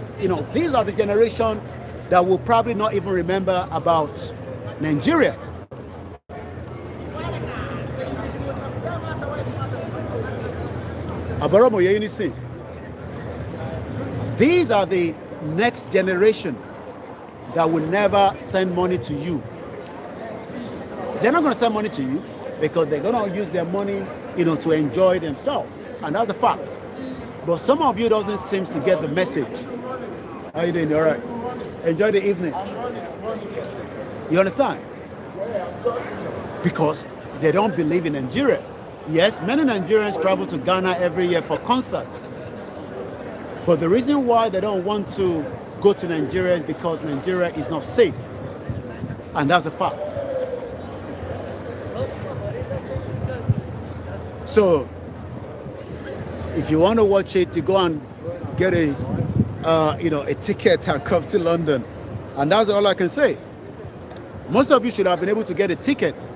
these are the generation that will probably not even remember about Nigeria. These are the next generation that will never send money to you. They're not going to send money to you because they're going to use their money, to enjoy themselves. And that's a fact. But some of you doesn't seem to get the message. How are you doing? All right. Enjoy the evening. You understand? Because they don't believe in Nigeria. Yes, many Nigerians travel to Ghana every year for concerts. But the reason why they don't want to go to Nigeria is because Nigeria is not safe. And that's a fact. So, if you want to watch it, you go and get a ticket and come to London, and that's all I can say. Most of you should have been able to get a ticket,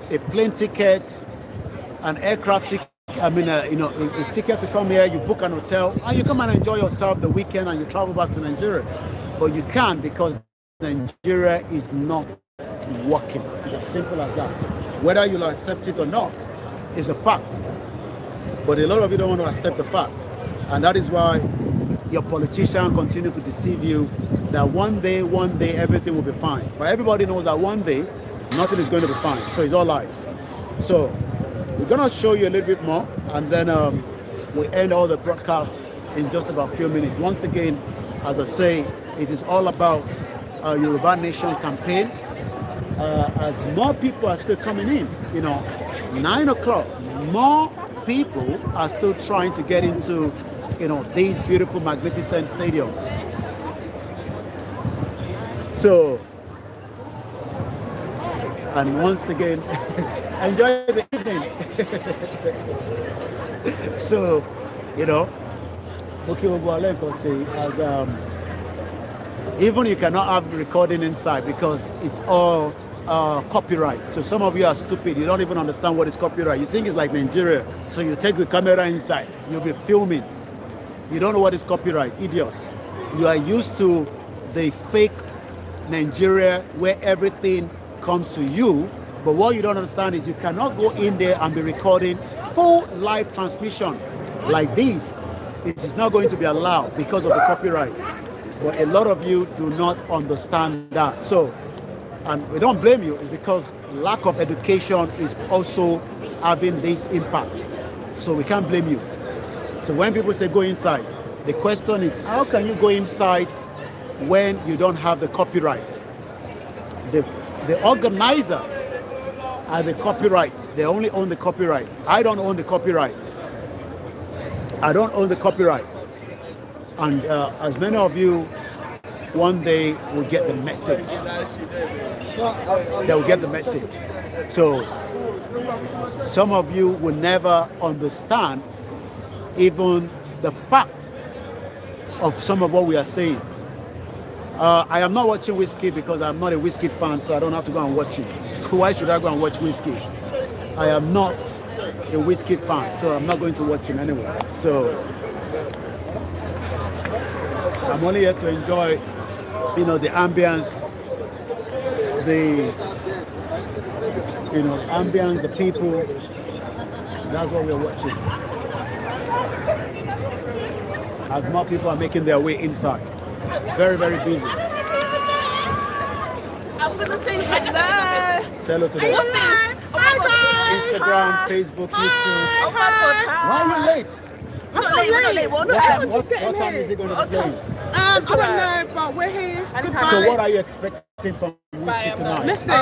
a plane ticket, an aircraft ticket. A ticket to come here. You book an hotel, and you come and enjoy yourself the weekend, and you travel back to Nigeria. But you can't because Nigeria is not working. It's as simple as that. Whether you'll accept it or not is a fact. But a lot of you don't want to accept the fact. And that is why your politicians continue to deceive you that one day, everything will be fine. But everybody knows that one day, nothing is going to be fine. So it's all lies. So we're going to show you a little bit more, and then we end all the broadcast in just about a few minutes. Once again, as I say, it is all about Yoruba Nation campaign. As more people are still coming in, 9 o'clock, more people are still trying to get into, this beautiful, magnificent stadium. So, and once again, enjoy the evening. So, even you cannot have recording inside because it's all copyright. So some of you are stupid. You don't even understand what is copyright. You think it's like Nigeria. So you take the camera inside. You'll be filming. You don't know what is copyright, idiots. You are used to the fake Nigeria where everything comes to you, but what you don't understand is you cannot go in there and be recording full live transmission like this. It is not going to be allowed because of the copyright. But a lot of you do not understand that. So, and we don't blame you, it's because lack of education is also having this impact. So we can't blame you. So when people say go inside, the question is, how can you go inside when you don't have the copyright? The organizer are the copyright. They only own the copyright. I don't own the copyright. I don't own the copyright. And as many of you one day will get the message. They will get the message. So some of you will never understand even the fact of some of what we are saying. I am not watching Wizkid because I'm not a Wizkid fan, so I don't have to go and watch him. Why should I go and watch Wizkid? I am not a Wizkid fan, so I'm not going to watch him anyway. So I'm only here to enjoy, the ambience, ambience, the people. That's what we're watching. As more people are making their way inside. Very, very busy. I'm gonna say hello. Say hello to them. Instagram, Facebook, YouTube. Oh my God. Why are you late? We're not late. What time is it going to be playing? I don't know, but we're here. Good So vibes. what are you expecting from Wizkid tonight? Listen,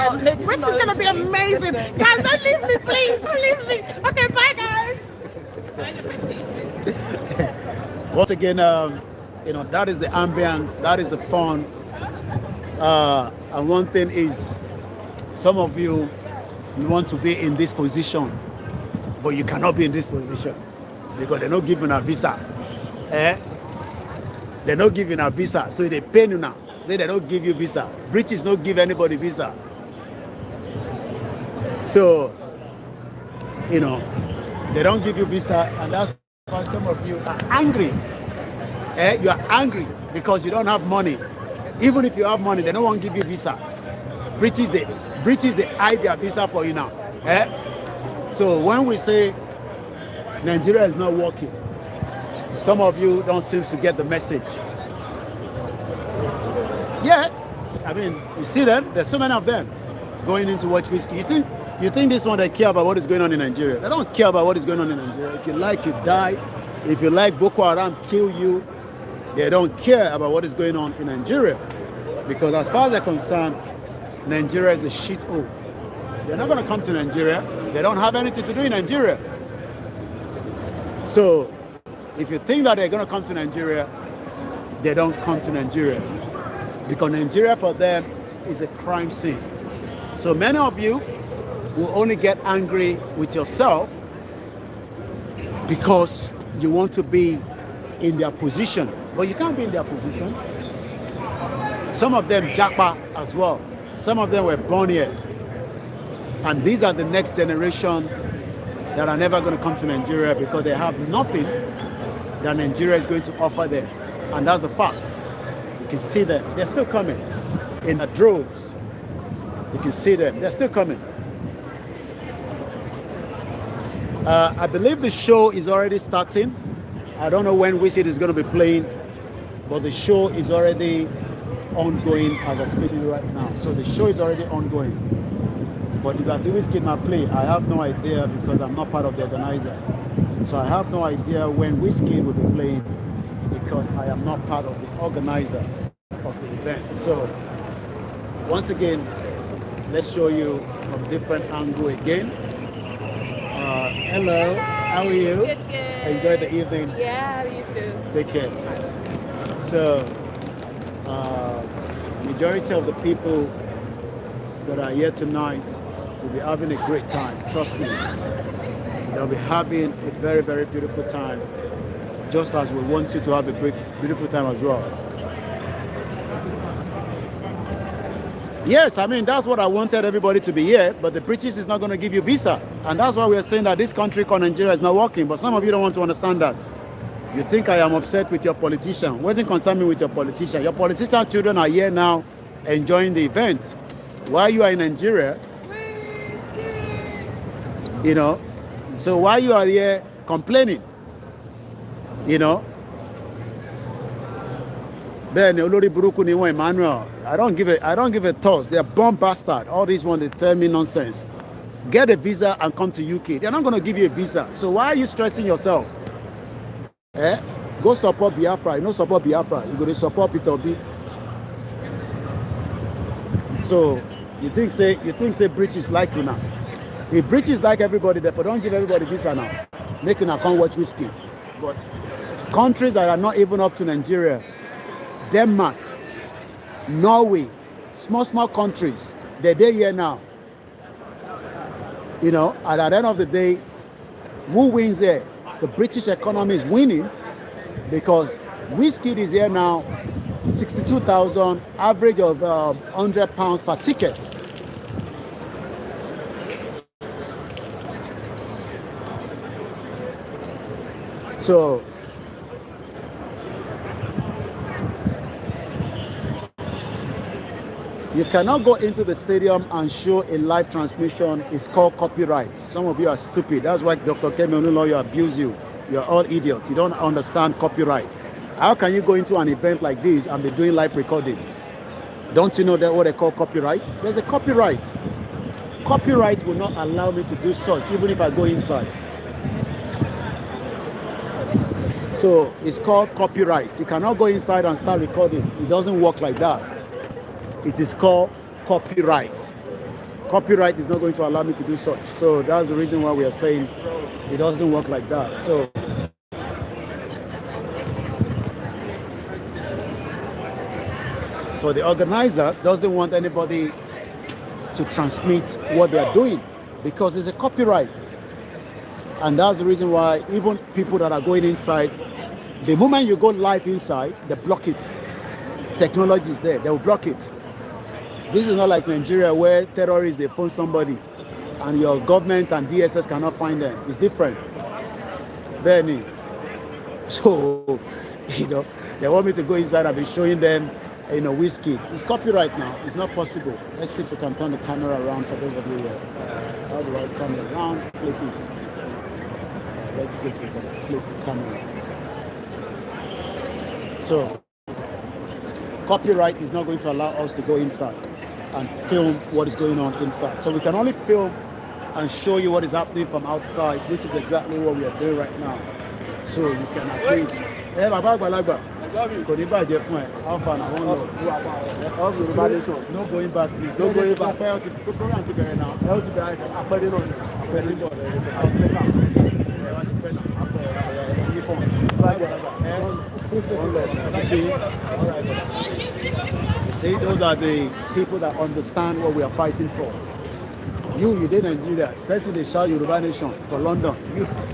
Wizkid's going to be amazing. Guys, don't leave me, please. Don't leave me. Okay, bye, guys. Once again, that is the ambience, that is the fun. And one thing is, some of you want to be in this position, but you cannot be in this position because they're not giving a visa. They're not giving a visa, so they pay you now. Say they don't give you visa. British don't give anybody visa. So, they don't give you visa, and that's why some of you are angry. You are angry because you don't have money. Even if you have money, they don't want to give you visa. British, they hide their visa for you now. So when we say Nigeria is not working, some of you don't seem to get the message. Yeah, I mean, you see them, there's so many of them going in to watch Wizkid. You think this one, they care about what is going on in Nigeria? They don't care about what is going on in Nigeria. If you like, you die. If you like Boko Haram, kill you. They don't care about what is going on in Nigeria. Because as far as they're concerned, Nigeria is a shithole. They're not going to come to Nigeria. They don't have anything to do in Nigeria. So, if you think that they're going to come to Nigeria, they don't come to Nigeria. Because Nigeria for them is a crime scene. So many of you will only get angry with yourself because you want to be in their position. But you can't be in their position. Some of them japa as well. Some of them were born here. And these are the next generation that are never going to come to Nigeria because they have nothing that Nigeria is going to offer them. And that's the fact. You can see them. They're still coming in the droves. You can see them. They're still coming. I believe the show is already starting. I don't know when Wizkid is going to be playing, but the show is already ongoing as I speak to you right now. So the show is already ongoing. But if Wizkid might play, I have no idea because I'm not part of the organizer. So I have no idea when Wizkid will be playing because I am not part of the organizer of the event. So once again, let's show you from different angle again. Hello, how are you? Good. Enjoy the evening. Yeah, you too. Take care. So, majority of the people that are here tonight will be having a great time. Trust me. They'll be having a very, very beautiful time, just as we want you to have a beautiful time as well. Yes, I mean, that's what I wanted everybody to be here, but the British is not going to give you visa. And that's why we are saying that this country called Nigeria is not working, but some of you don't want to understand that. You think I am upset with your politician? What does concern me with your politician? Your politician children are here now enjoying the event. While you are in Nigeria, you know, so while you are here complaining, you know, then Olori Buruku ni won Emmanuel. I don't give a toss. They're bomb bastard. All these ones, they tell me nonsense. Get a visa and come to UK. They're not going to give you a visa. So why are you stressing yourself? Eh? Go support Biafra. You know support Biafra. You're going to support Peter Obi. So you think say British like you now. If British like everybody, therefore don't give everybody visa now. Make you come watch Wizkid. But countries that are not even up to Nigeria, Denmark, Norway, small countries, they're here now. You know, and at the end of the day, who wins there? The British economy is winning because Wizkid is here now, 62,000, average of £100 per ticket. So, you cannot go into the stadium and show a live transmission. It's called copyright. Some of you are stupid. That's why Dr. Kemi Oluloyo abuse you. You're all idiots. You don't understand copyright. How can you go into an event like this and be doing live recording? Don't you know that what they call copyright? There's a copyright. Copyright will not allow me to do such, even if I go inside. So it's called copyright. You cannot go inside and start recording. It doesn't work like that. It is called copyright. Copyright is not going to allow me to do such. So that's the reason why we are saying it doesn't work like that. So the organizer doesn't want anybody to transmit what they are doing because it's a copyright. And that's the reason why even people that are going inside, the moment you go live inside, they block it. Technology is there, they will block it. This is not like Nigeria where terrorists, they phone somebody and your government and DSS cannot find them. It's different. Benny. So, you know, they want me to go inside and be showing them, you know, Wizkid. It's copyright now. It's not possible. Let's see if we can turn the camera around for those of you here. How do I turn it around? Flip it. Let's see if we can flip the camera. So, copyright is not going to allow us to go inside and film what is going on inside. So we can only film and show you what is happening from outside, which is exactly what we are doing right now. So you can agree. Hey, Baba Balagba. How far now? No going back. No going back. See, those are the people that understand what we are fighting for. You did Nigeria. Person they shout Yoruba Nation for London.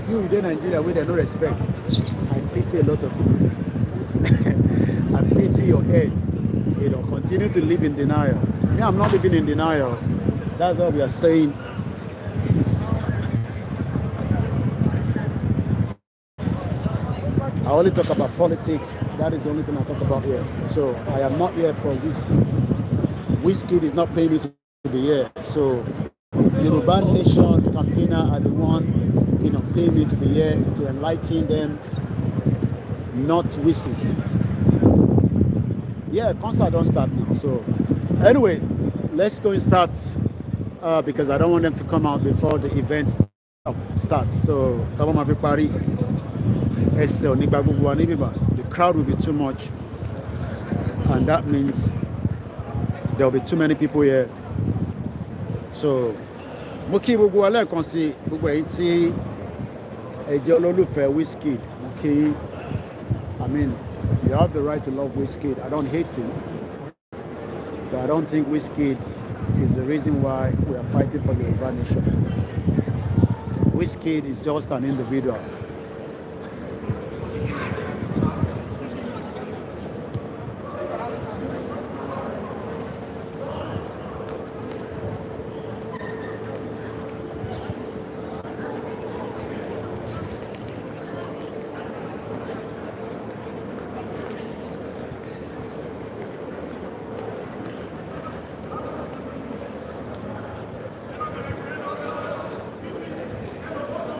You did Nigeria with no respect. I pity a lot of you. I pity your head. You know, continue to live in denial. Me, I'm not living in denial. That's what we are saying. I only talk about politics. That is the only thing I talk about here. So I am not here for Wizkid. Wizkid is not paying me to be here. So Yoruba Nation campaigner are the one, you know, paying me to be here to enlighten them, not Wizkid. Yeah, concert don't start now. So anyway, let's go and start because I don't want them to come out before the event starts. So the crowd will be too much, and that means there will be too many people here. So mo kí gbogbo alẹ́ kan sí gbogbo èyí tí ẹ jẹ́ olólùfẹ́ Wizkid. Okay, I mean, you have the right to love Wizkid. I don't hate him, but I don't think Wizkid is the reason why we are fighting for the Yoruba Nation. Wizkid is just an individual.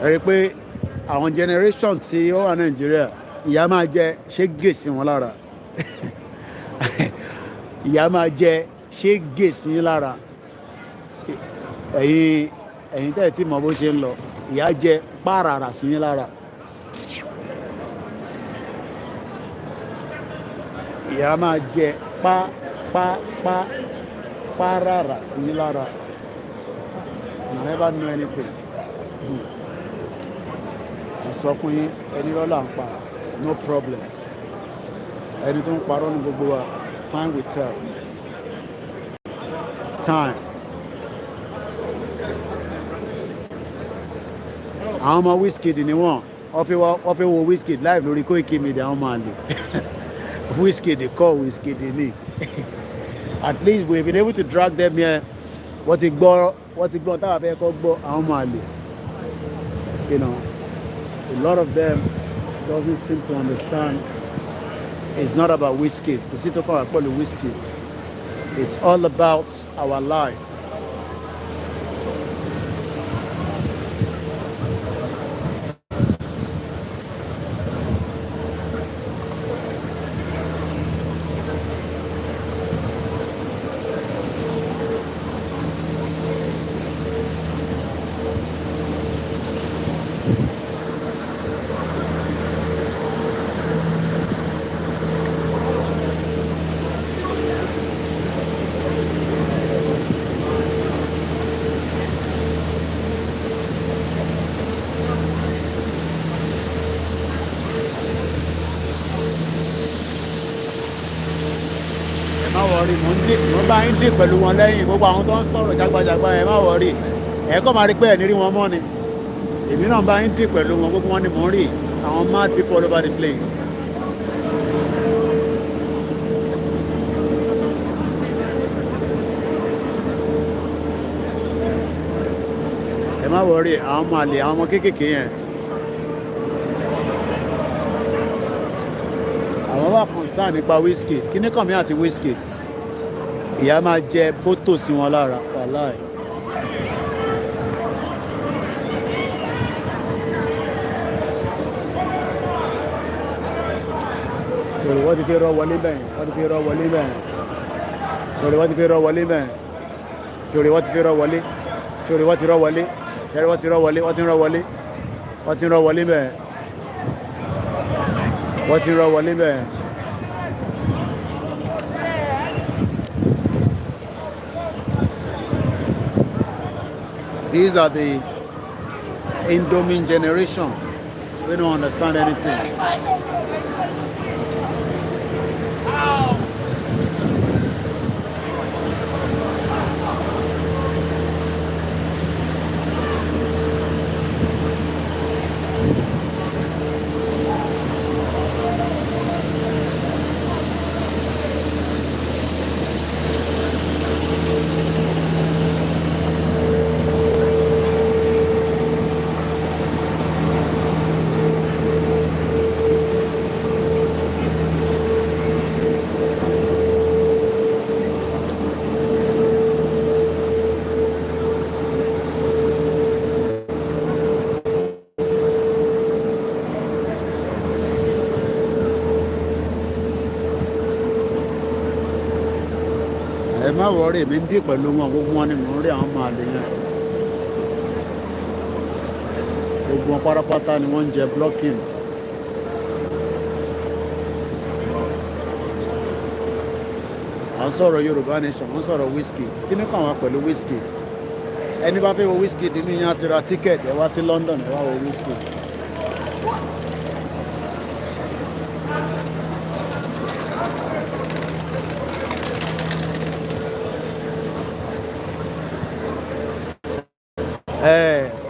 ẹ rí i pé àwọn generation tí ó wà Nàìjíríà ìyá máa jẹ ṣé gèsì wọn lára ìyá máa jẹ ṣé gèsì yín lára ẹ̀yin tẹ́ ẹ̀ tí mọ̀ bó ṣe ń lọ ìyá jẹ pààràrà sí yín lára ìyá máa jẹ pààràrà sí yín lára. I never know anything. Sọ fún yín ẹni lọ́la ń pa no problem. Ẹni tó ń parọ́ ní gbogbo wa time will tell. Time. Àwọn ọmọ Wizkid ni wọ́n fi wo Wizkid live lórí Koikimedia àwọn máa lè. Wizkid kọ́ Wizkid ni. At least we have been able to drag them here. Wọ́n ti gbọ́ táwa fẹ́ kọ́ gbọ́ àwọn máa lè. You know, a lot of them doesn't seem to understand. It's not about Wizkid. Kò sí tó kàn wá pẹ̀lú Wizkid. It's all about our life. Má wọrí mo bá yín dì pẹ̀lú wọn lẹ́yìn gbogbo àwọn tó ń sọ̀rọ̀ jágbajàgba ẹ̀ má wọrí ẹ̀ kọ́ máa rí pé ẹ̀ ní rí wọn mọ́ ni èmi náà bá yín dì pẹ̀lú wọn gbogbo wọn ni mò ń rí àwọn mad people all over the place. ẹ má wọrí àwọn ọmọ àlè àwọn ọmọ kéékèèké yẹn àwọn wà concern nípa Wizkid kí ní kàn mí àti Wizkid ìyá máa jẹ bótò sí wọn lára wàláì. sori wọ́n ti fi rọ wọlé bẹ́ẹ̀ wọ́n ti fi rọ wọlé bẹ́ẹ̀ sori wọ́n ti fi rọ wọlé bẹ́ẹ̀ sori wọ́n ti fi rọ wọlé sori wọ́n ti rọ wọlé sori wọ́n ti rọ wọlé wọ́n ti rọ wọlé wọ́n ti rọ wọlé bẹ́ẹ̀ wọ́n ti rọ wọlé bẹ́ẹ̀. These are the Indomine generation. They don't understand anything. Ẹ má wọrí èmi ń dì pẹ̀lú wọn gbogbo wọn ni mò ń rí àwọn máa lè yẹn gbogbo wọn pátápátá ni wọ́n ń jẹ blocking. À ń sọ̀rọ̀ Yorùbá nation à ń sọ̀rọ̀ Wizkid kí ni kàn wá pẹ̀lú Wizkid ẹni bá fẹ́ wo Wizkid nínú yẹn á ti ra tíkẹ̀tì ẹ wá sí London ẹ wá wo Wizkid.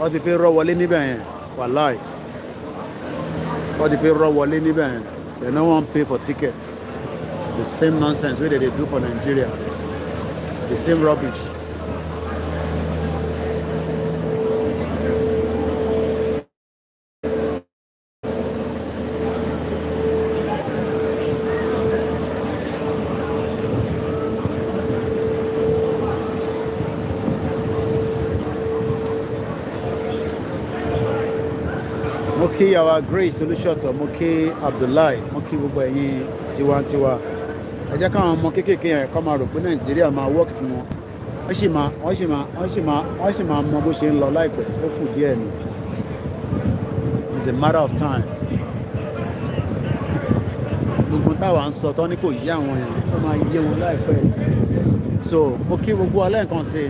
Wọ́n ti fi rọ wọlé níbẹ̀ yẹn wàláì wọ́n ti fi rọ wọlé níbẹ̀ yẹn they no wan pay for tickets the same nonsense wey they dey do for Nigeria the same rubbish. mo kí àwa Grace Olúṣọ̀tọ̀, mo kí Abdullahi, mo kí gbogbo ẹ̀yin tiwantiwa. Ẹ jẹ́ káwọn ọmọ kéékèèké yẹn kọ́ máa rò pé Nàìjíríà máa wọ́ọ̀kì fún wọn. Wọ́n sì máa mọ bó ṣe ń lọ láìpẹ́, ó kù díẹ̀ ni. It's a matter of time. Gbogbo táwa ń sọ tán ní kò yí àwọn yẹn, ó máa yé wọn láìpẹ́. So mo kí gbogbo alẹ́ nǹkan ṣe.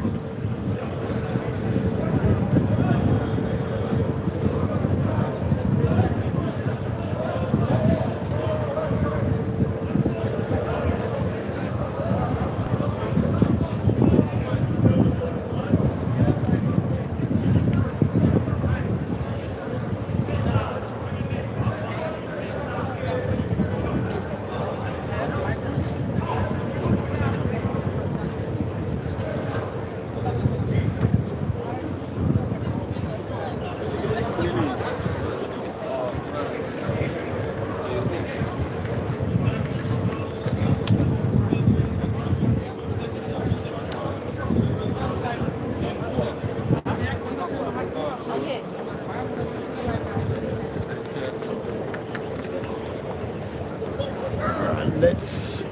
Let's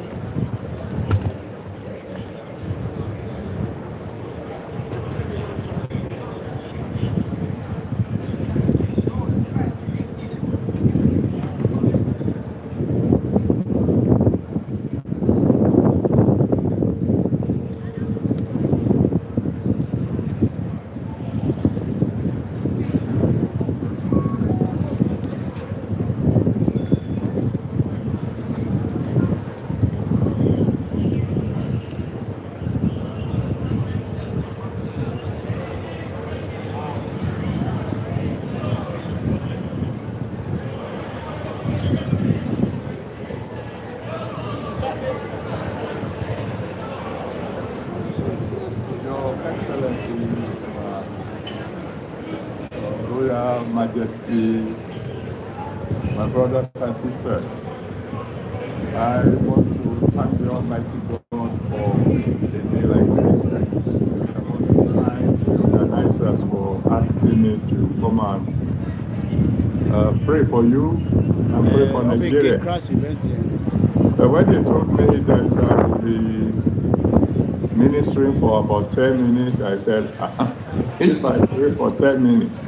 Royal Majesty, my brothers and sisters, I want to thank the Almighty God for a day like this. I want to thank the organizers for asking me to come and pray for you and pray for Nigeria. When they told me that I would be ministering for about 10 minutes, I said, if I pray for 10 minutes,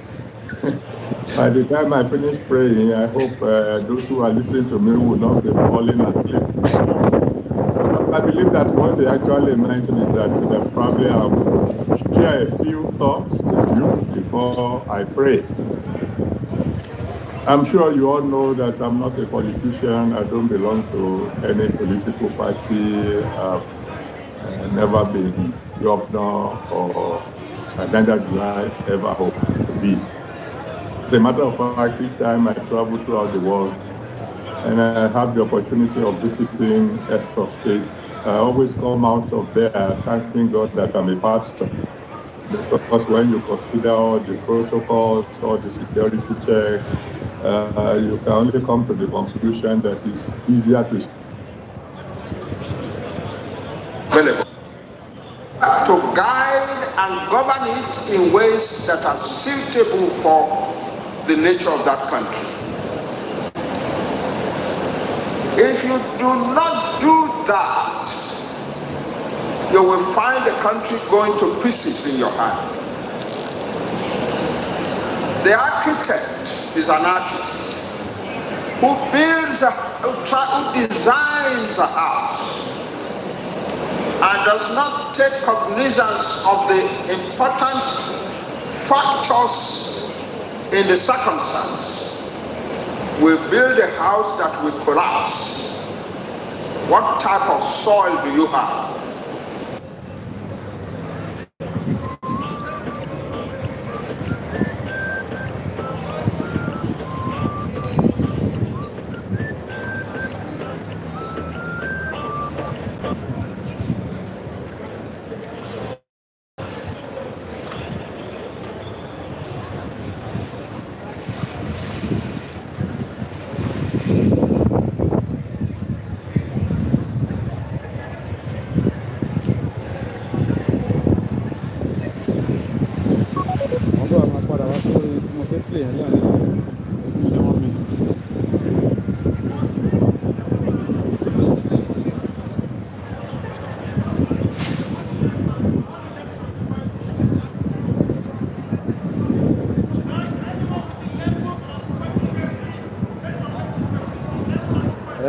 by the time I finish praying, I hope those who are listening to me will not be falling asleep. I believe that what they actually mentioned is that probably I will share a few thoughts with you before I pray. I'm sure you all know that I'm not a politician. I don't belong to any political party. I've never been governor, or neither do I ever hope to be. As a matter of fact, each time I travel throughout the world and I have the opportunity of visiting Essex states, I always come out of there thanking God that I'm a pastor. Because when you consider all the protocols, all the security checks, you can only come to the conclusion that it's easier to guide and govern it in ways that are suitable for the nature of that country. If you do not do that, you will find the country going to pieces in your hand. The architect is an artist who who designs a house and does not take cognizance of the important factors in the circumstance, will build a house that will collapse. What type of soil do you have?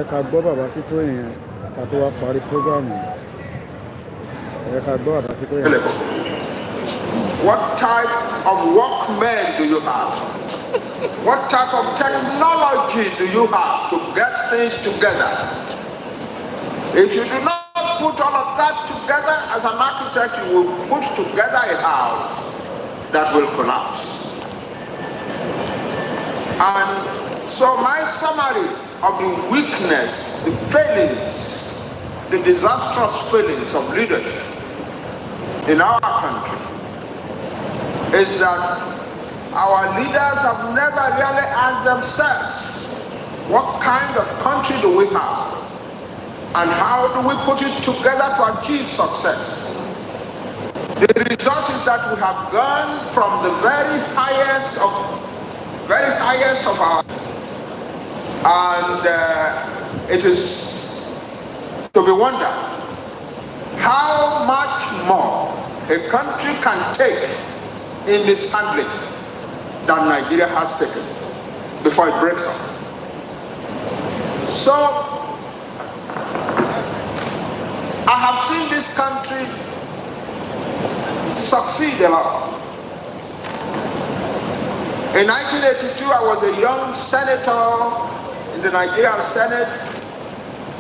ká gbọ́ bàbá Tító yẹn ká tó wá parí prógámù. Ká gbọ́ bàbá Tító yẹn. What type of workmen do you have? What type of technology do you have to get things together? If you do not put all of that together as an architect, you will put together a house that will collapse. And so my summary of the weakness, the failings, the disastrous failings of leadership in our country is that our leaders have never really asked themselves, what kind of country do we have? And how do we put it together to achieve success? The result is that we have gone from the very highest of our, and it is to be wondered how much more a country can take in mishandling than Nigeria has taken before it breaks up. So I have seen this country succeed a lot. In 1982, I was a young senator in the Nigerian Senate.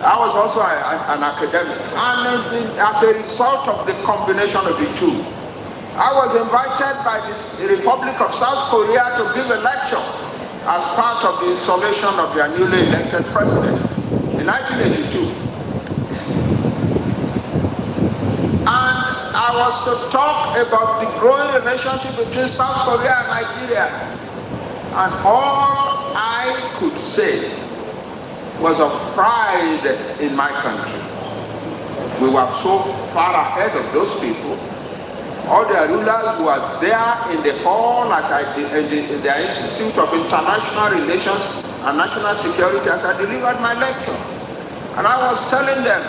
I was also an academic. And as a result of the combination of the two, I was invited by the Republic of South Korea to give a lecture as part of the installation of their newly elected president in 1982. And I was to talk about the growing relationship between South Korea and Nigeria. And all I could say was of pride in my country. We were so far ahead of those people. All the rulers who are there in the hall in the Institute of International Relations and National Security as I delivered my lecture. And I was telling them,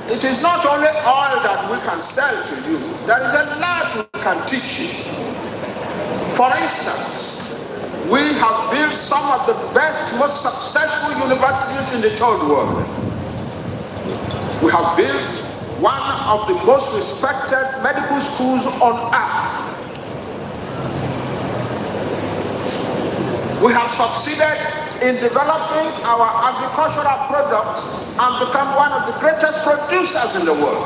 it is not only oil that we can sell to you, there is a lot we can teach you. For instance, we have built some of the best, most successful universities in the third world. We have built one of the most respected medical schools on earth. We have succeeded in developing our agricultural products and become one of the greatest producers in the world.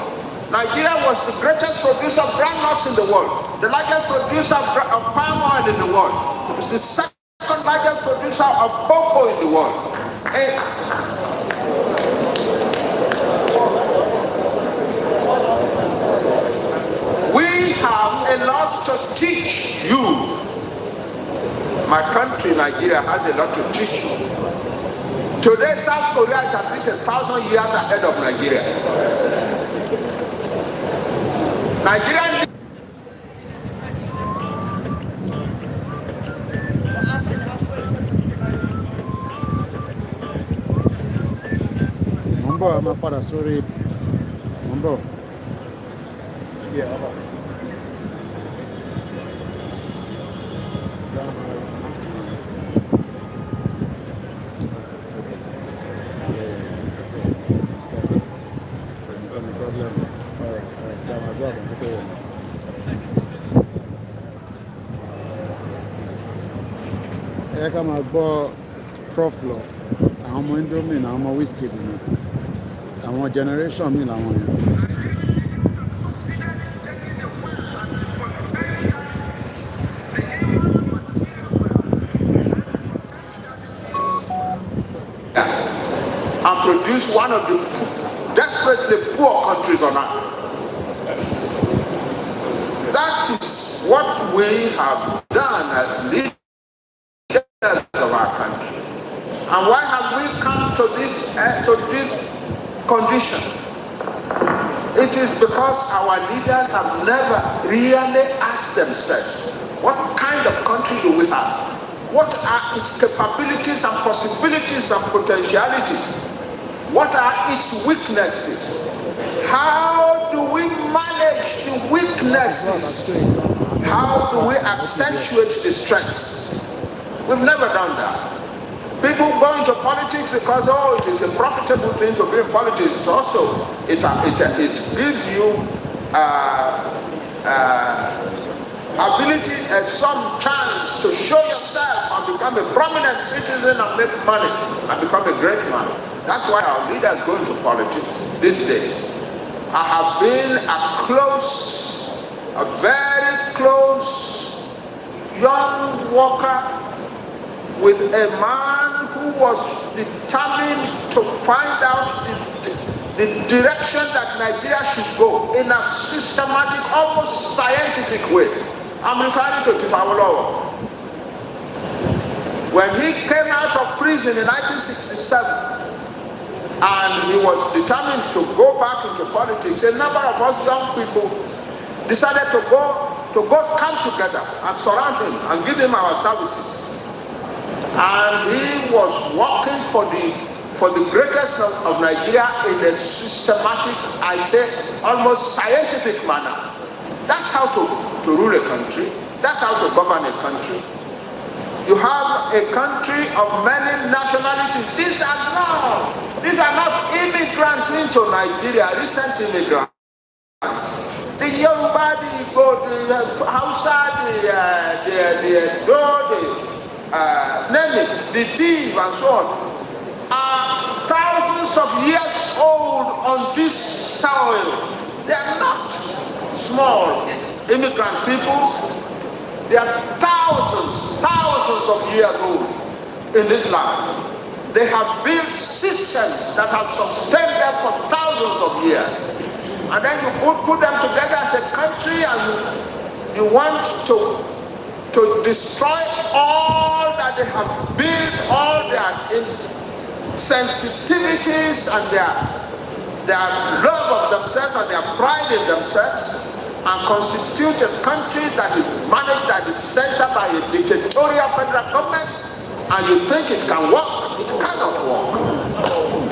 Nigeria was the greatest producer of groundnuts in the world, the largest producer of palm oil in the world. It's the second largest producer of cocoa in the world. We have a lot to teach you. My country, Nigeria, has a lot to teach you. Today, South Korea is at least 1,000 years ahead of Nigeria. Nigeria. Mumbo, I'm not para sorry. Mumbo. Yeah, ẹ ká máa gbọ́ trọ́flọ̀ àwọn ọmọ Indomie àwọn ọmọ Wizkid ni àwọn generation mi làwọn yẹn. And produce one of the desperately poor countries on earth. That is what we have done as leaders of our country. And why have we come to this condition? It is because our leaders have never really asked themselves, what kind of country do we have? What are its capabilities and possibilities and potentialities? What are its weaknesses? How do we manage the weaknesses? How do we accentuate the strengths? We've never done that. People go into politics because, oh, it is a profitable thing to be in politics. It's also, it gives you ability and some chance to show yourself and become a prominent citizen and make money and become a great man. That's why our leaders go into politics these days. I have been a very close young worker with a man who was determined to find out the direction that Nigeria should go in a systematic, almost scientific way. I'm referring to Tifawolowo. When he came out of prison in 1967, and he was determined to go back into politics, a number of us young people decided to come together and surround him and give him our services. And he was working for the greatest of Nigeria in a systematic, I say, almost scientific manner. That's how to rule a country. That's how to govern a country. You have a country of many nationalities. These are not immigrants into Nigeria, recent immigrants. The Yoruba, the Igbo, the Hausa, name it, the Tiv and so on, are thousands of years old on this soil. They are not small immigrant peoples. They are thousands of years old in this land. They have built systems that have sustained them for thousands of years. And then you put them together as a country and you want to destroy all that they have built, all their sensitivities and their love of themselves and their pride in themselves, and constitute a country that is managed at the center by a dictatorial federal government, and you think it can work? It cannot work.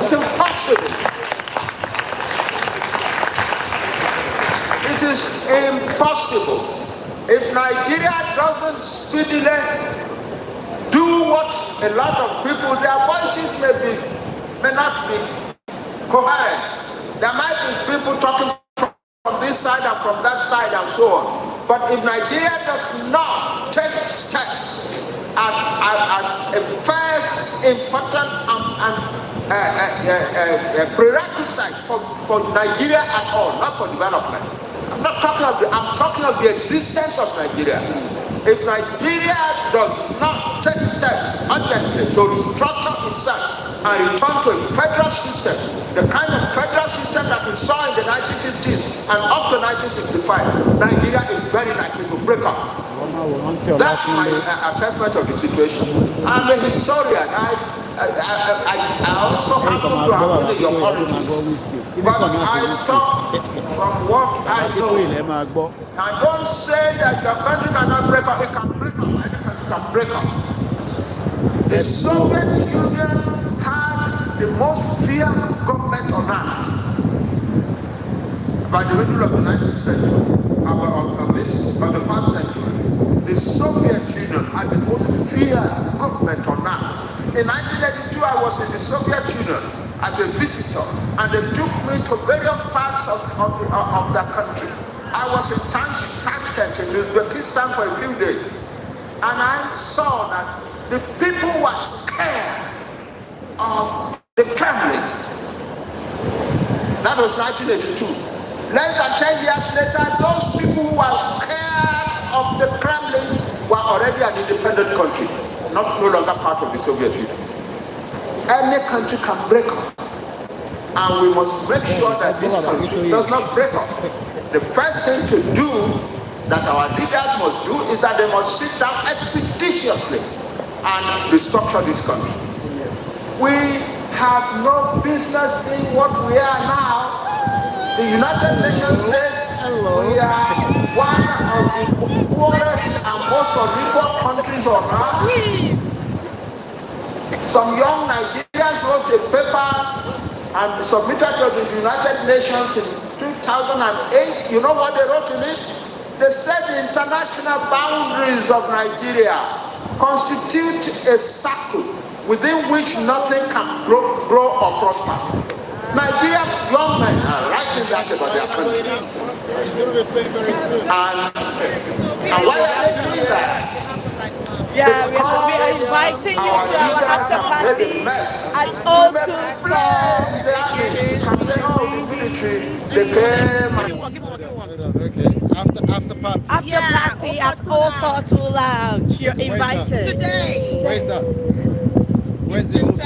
It's impossible. It is impossible. If Nigeria doesn't speedily do what a lot of people, their voices may not be coherent. There might be people talking from this side and from that side and so on. But if Nigeria does not take steps as a first important prerequisite for Nigeria at all, not for development. I'm talking of the existence of Nigeria. If Nigeria does not take steps urgently to restructure itself and return to a federal system, the kind of federal system that we saw in the 1950s and up to 1965, Nigeria is very likely to break up. That's my assessment of the situation. I'm a historian. I also happen to have been in your politics. But I talk from what I know. I don't say that your country cannot break up. It can break up. Any country can break up. The Soviet Union had the most feared government on earth by the middle of the 19th century, of the past century. The Soviet Union had the most feared government on earth. In 1982, I was in the Soviet Union as a visitor, and they took me to various parts of that country. I was in Tashkent in Uzbekistan for a few days, and I saw that the people were scared of the Kremlin. That was 1982. Less than 10 years later, those people who were scared of the Kremlin were already an independent country, no longer part of the Soviet Union. Any country can break up, and we must make sure that this country does not break up. The first thing to do, that our leaders must do, is that they must sit down expeditiously and restructure this country. We have no business being what we are now. The United Nations says we are one of the poorest and most unequal countries on earth. Some young Nigerians wrote a paper and submitted to the United Nations in 2008. You know what they wrote in it? They said the international boundaries of Nigeria constitute a circle within which nothing can grow or prosper. Nigerian young men are writing that about their country. And why are they doing that? Yeah, we are inviting you to our after party at O24. You can say, oh, the military, they came and After party. After party at O42 Lounge. You're invited. Today. Where's that? Where's the It's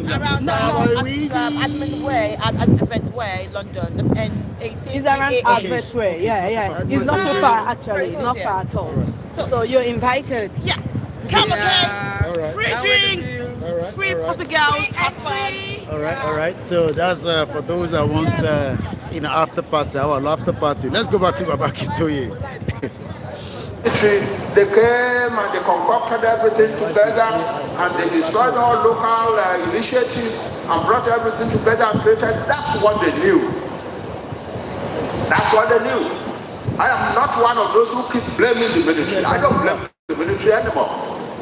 around Admin Way, Advent Way, London. That's N18. It's around Advert Way. Yeah. It's not too far actually. Not far at all. So you're invited. Yeah. Come again. All right. Free drinks. All right. Free for the girls. Have fun. All right. So that's for those that want after party, our after party. Let's go back to Babakitoye. they came and they concocted everything together and they destroyed all local initiatives and brought everything together and created. That's what they knew. That's what they knew. I am not one of those who keep blaming the military. I don't blame the military anymore.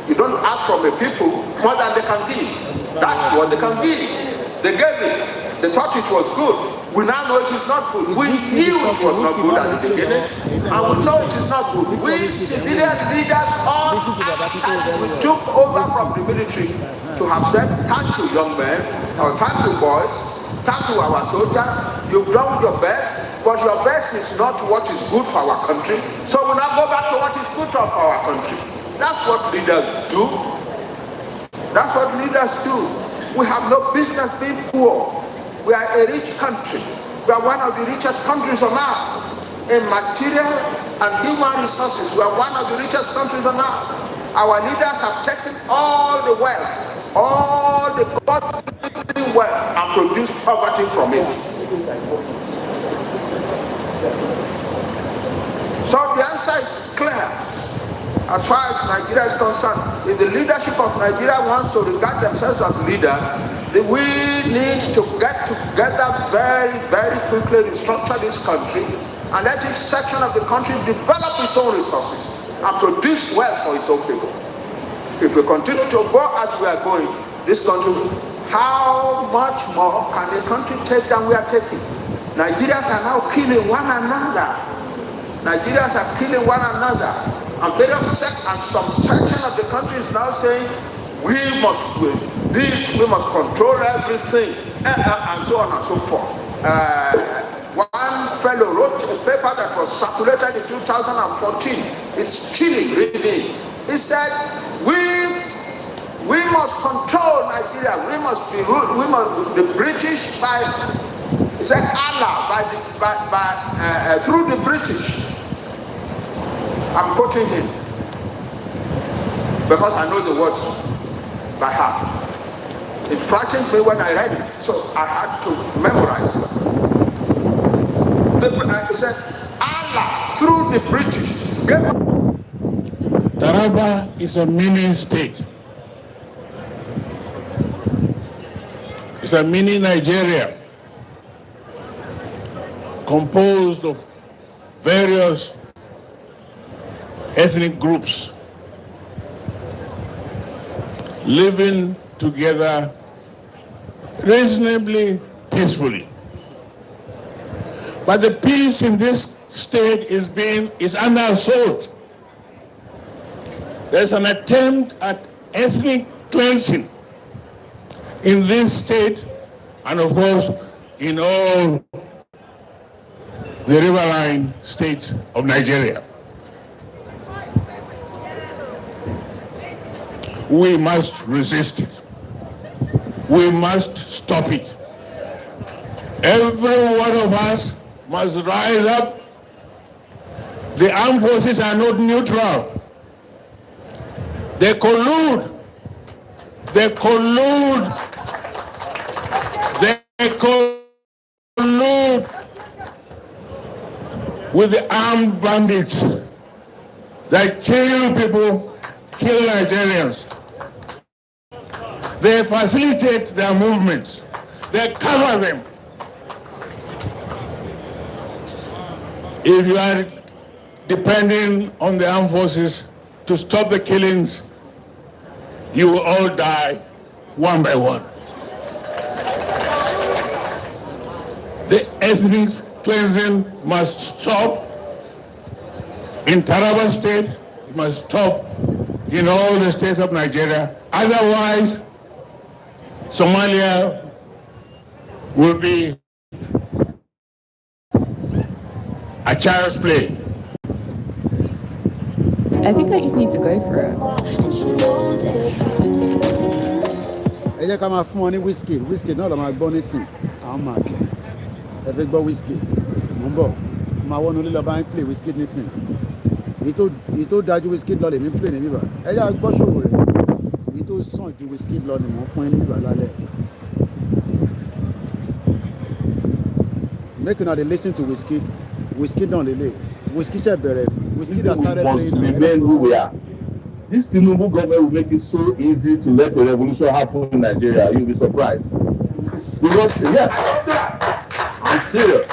You don't ask from the people more than they can give. That's what they can give. They gave it. They thought it was good. We now know it is not good. We knew it was not good at the beginning, and we know it is not good. We civilian leaders all we took over from the military to have said, thank you young men, or thank you boys, thank you our soldiers, you've done your best, but your best is not what is good for our country, so we now go back to what is good for our country. That's what leaders do. That's what leaders do. We have no business being poor. We are a rich country. We are one of the richest countries on earth. In material and human resources, we are one of the richest countries on earth. Our leaders have taken all the wealth, all the godly wealth, and produced poverty from it. So the answer is clear. As far as Nigeria is concerned, if the leadership of Nigeria wants to regard themselves as leaders, we need to get together very, very quickly, restructure this country, and let each section of the country develop its own resources and produce wealth for its own people. If we continue to go as we are going, this country, how much more can the country take than we are taking? Nigerians are now killing one another. Nigerians are killing one another. And some section of the country is now saying, we must control everything, and so on and so forth. One fellow wrote a paper that was circulated in 2014. It's chilling reading. He said, we must control Nigeria. We must be ruled. The British he said Allah through the British. I'm quoting him because I know the words by heart. It frightened me when I read it, so I had to memorize it. He said, Allah, through the British, Taraba is a mini state. It's a mini Nigeria composed of various ethnic groups living together reasonably peacefully. But the peace in this state is under assault. There's an attempt at ethnic cleansing in this state and of course in all the riverine states of Nigeria. We must resist it. We must stop it. Every one of us must rise up. The armed forces are not neutral. They collude. They collude. They collude with the armed bandits that kill people, kill Nigerians. They facilitate their movements. They cover them. If you are depending on the armed forces to stop the killings, you will all die one by one. The ethnic cleansing must stop in Taraba State. It must stop in all the states of Nigeria. Otherwise, Somalia will be a child's play. I think I just need to go for it. ẹ jẹ́ ká máa fún wọn ní Wizkid náà lọ́ máa gbọ́ nísìn àwọn máa kẹ́ ẹ fẹ́ gbọ́ Wizkid mò ń bọ̀ máa wọnú lílọ bá ń play Wizkid nísìn èyí tó dájú Wizkid lọ lèmi play ní bíbá ẹ yá gbọ́ ṣòwò rẹ̀ èyí tó sàn ju Wizkid lọ ni mò ń fún yín ní bíbá lálẹ́. Make una dey lis ten to Wizkid náà lélẹ̀ Wizkid ṣe bẹ̀rẹ̀ Wizkid has started playing. We must remain who we are. This Tinubu government will make it so easy to let a revolution happen in Nigeria. You'll be surprised. Because, yes, I'm serious.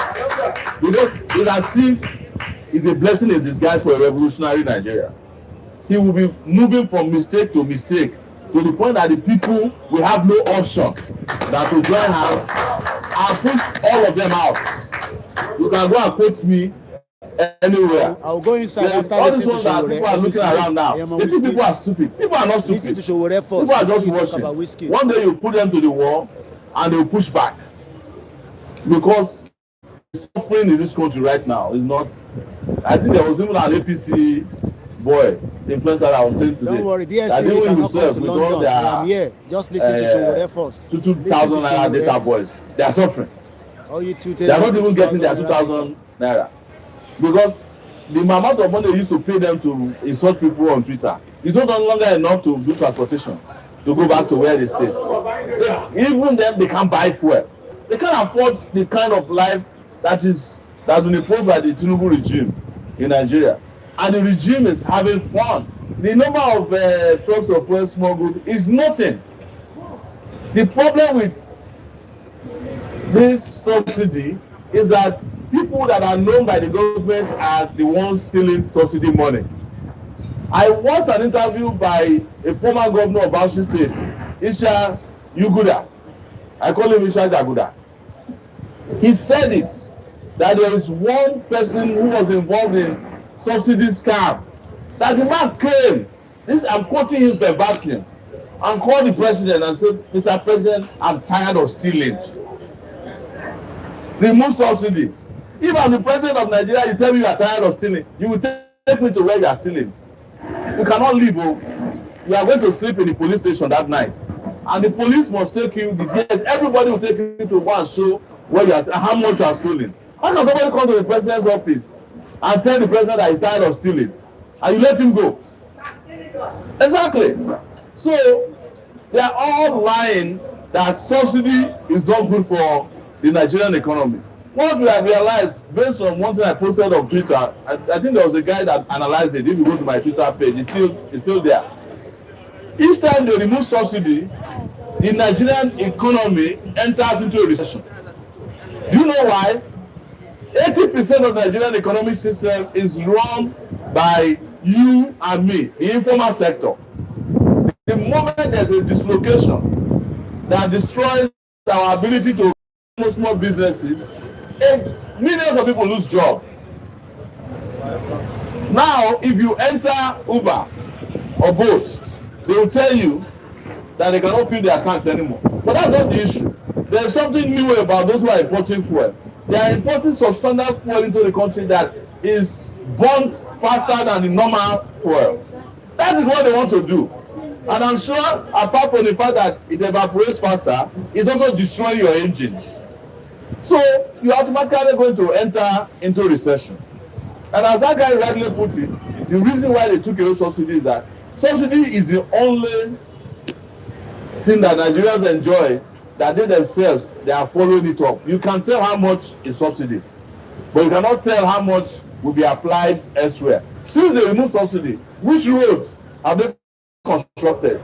Because it's as if it's a blessing in disguise for a revolutionary Nigeria. He will be moving from mistake to mistake to the point that the people will have no option than to join hands and push all of them out. You can go and quote me anywhere. I'll go inside after all listening these to ones that people are looking around now. They think people are stupid. People are not stupid. Listen to Showore first. People are just watching. One day you put them to the wall and they will push back. Because the suffering in this country right now is not. I think there was even an APC boy, influencer that I was saying today. Don't worry, DSTV cannot come to London. I am here. Just listen to Showore first. 2,000 naira data boys. They are suffering. All you two they are not even getting their 2,000 naira. Because the amount of money they used to pay them to insult people on Twitter is no longer enough to do transportation to go back to where they stay. Even them, they can't buy fuel. They can't afford the kind of life that's been imposed by the Tinubu regime in Nigeria. And the regime is having fun. The number of trucks of fuel smuggled is nothing. The problem with this subsidy is that people that are known by the government are the ones stealing subsidy money. I watched an interview by a former governor of Bauchi State, Isha Yuguda. I call him Isha Jaguda. He said it, that there is one person who was involved in subsidy scam. That the man came, I'm quoting him verbatim, and called the president and said, Mr. President, I'm tired of stealing. Remove subsidy. If I'm the president of Nigeria, you tell me you are tired of stealing, you will take me to where you are stealing. You cannot leave. Oh. You are going to sleep in the police station that night. And the police must take you, the DS, everybody will take you to go and show where you are, how much you are stealing. How can somebody come to the president's office and tell the president that he's tired of stealing? And you let him go? Exactly. So, they are all lying that subsidy is not good for the Nigerian economy. What we have realized, based on one thing I posted on Twitter, I think there was a guy that analyzed it. If you go to my Twitter page, it's still there. Each time they remove subsidy, the Nigerian economy enters into a recession. Do you know why? 80% of the Nigerian economic system is run by you and me, the informal sector. The moment there's a dislocation that destroys our ability to run small businesses, millions of people lose jobs. Now, if you enter Uber or Bolt, they will tell you that they cannot pay their tax anymore. But that's not the issue. There's something new about those who are importing fuel. They are importing substandard fuel into the country that is burnt faster than the normal fuel. That is what they want to do. And I'm sure, apart from the fact that it evaporates faster, it's also destroying your engine. So you're automatically going to enter into recession. And as that guy rightly put it, the reason why they took away subsidy is that subsidy is the only thing that Nigerians enjoy that they themselves, they are following it up. You can tell how much is subsidy, but you cannot tell how much will be applied elsewhere. Since they remove subsidy, which roads have they constructed?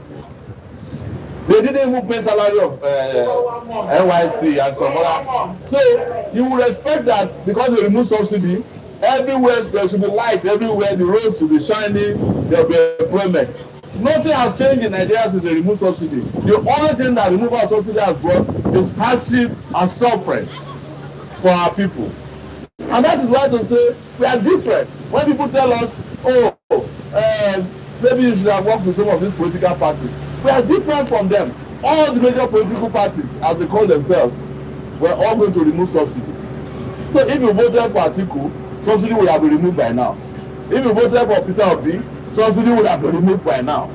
They didn't even pay salary of NYC and some other. So you would expect that because they remove subsidy, everywhere there should be light, everywhere the roads should be shining, there will be employment. Nothing has changed in Nigeria since they removed subsidy. The only thing that removal of subsidy has brought is hardship and suffering for our people. And that is why to say we are different. When people tell us, oh, maybe you should have worked with some of these political parties. We are different from them. All the major political parties, as they call themselves, were all going to remove subsidy. So if you voted for Atiku, subsidy would have been removed by now. If you voted for Peter Obi, subsidy would have been removed by now.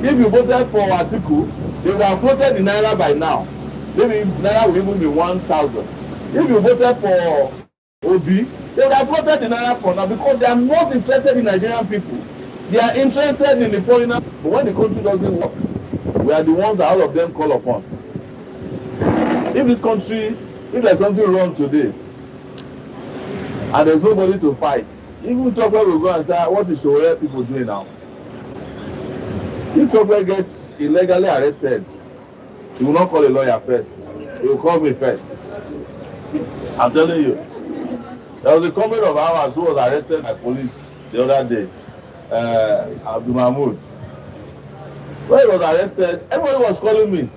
If you voted for Atiku, they would have voted the Naira by now. Maybe Naira would even be 1,000. If you voted for Obi, they would have voted the Naira for now because they are not interested in Nigerian people. They are interested in the foreigner. But when the country doesn't work, we are the ones that all of them call upon. If this country, if there's something wrong today, and there's nobody to fight, even Chokwe will go and say, what is Shore people doing now? If Chokwe gets illegally arrested, he will not call a lawyer first. He will call me first. I'm telling you. There was a comrade of ours who was arrested by police the other day, Abdul Mahmoud. When he was arrested, everybody was calling me.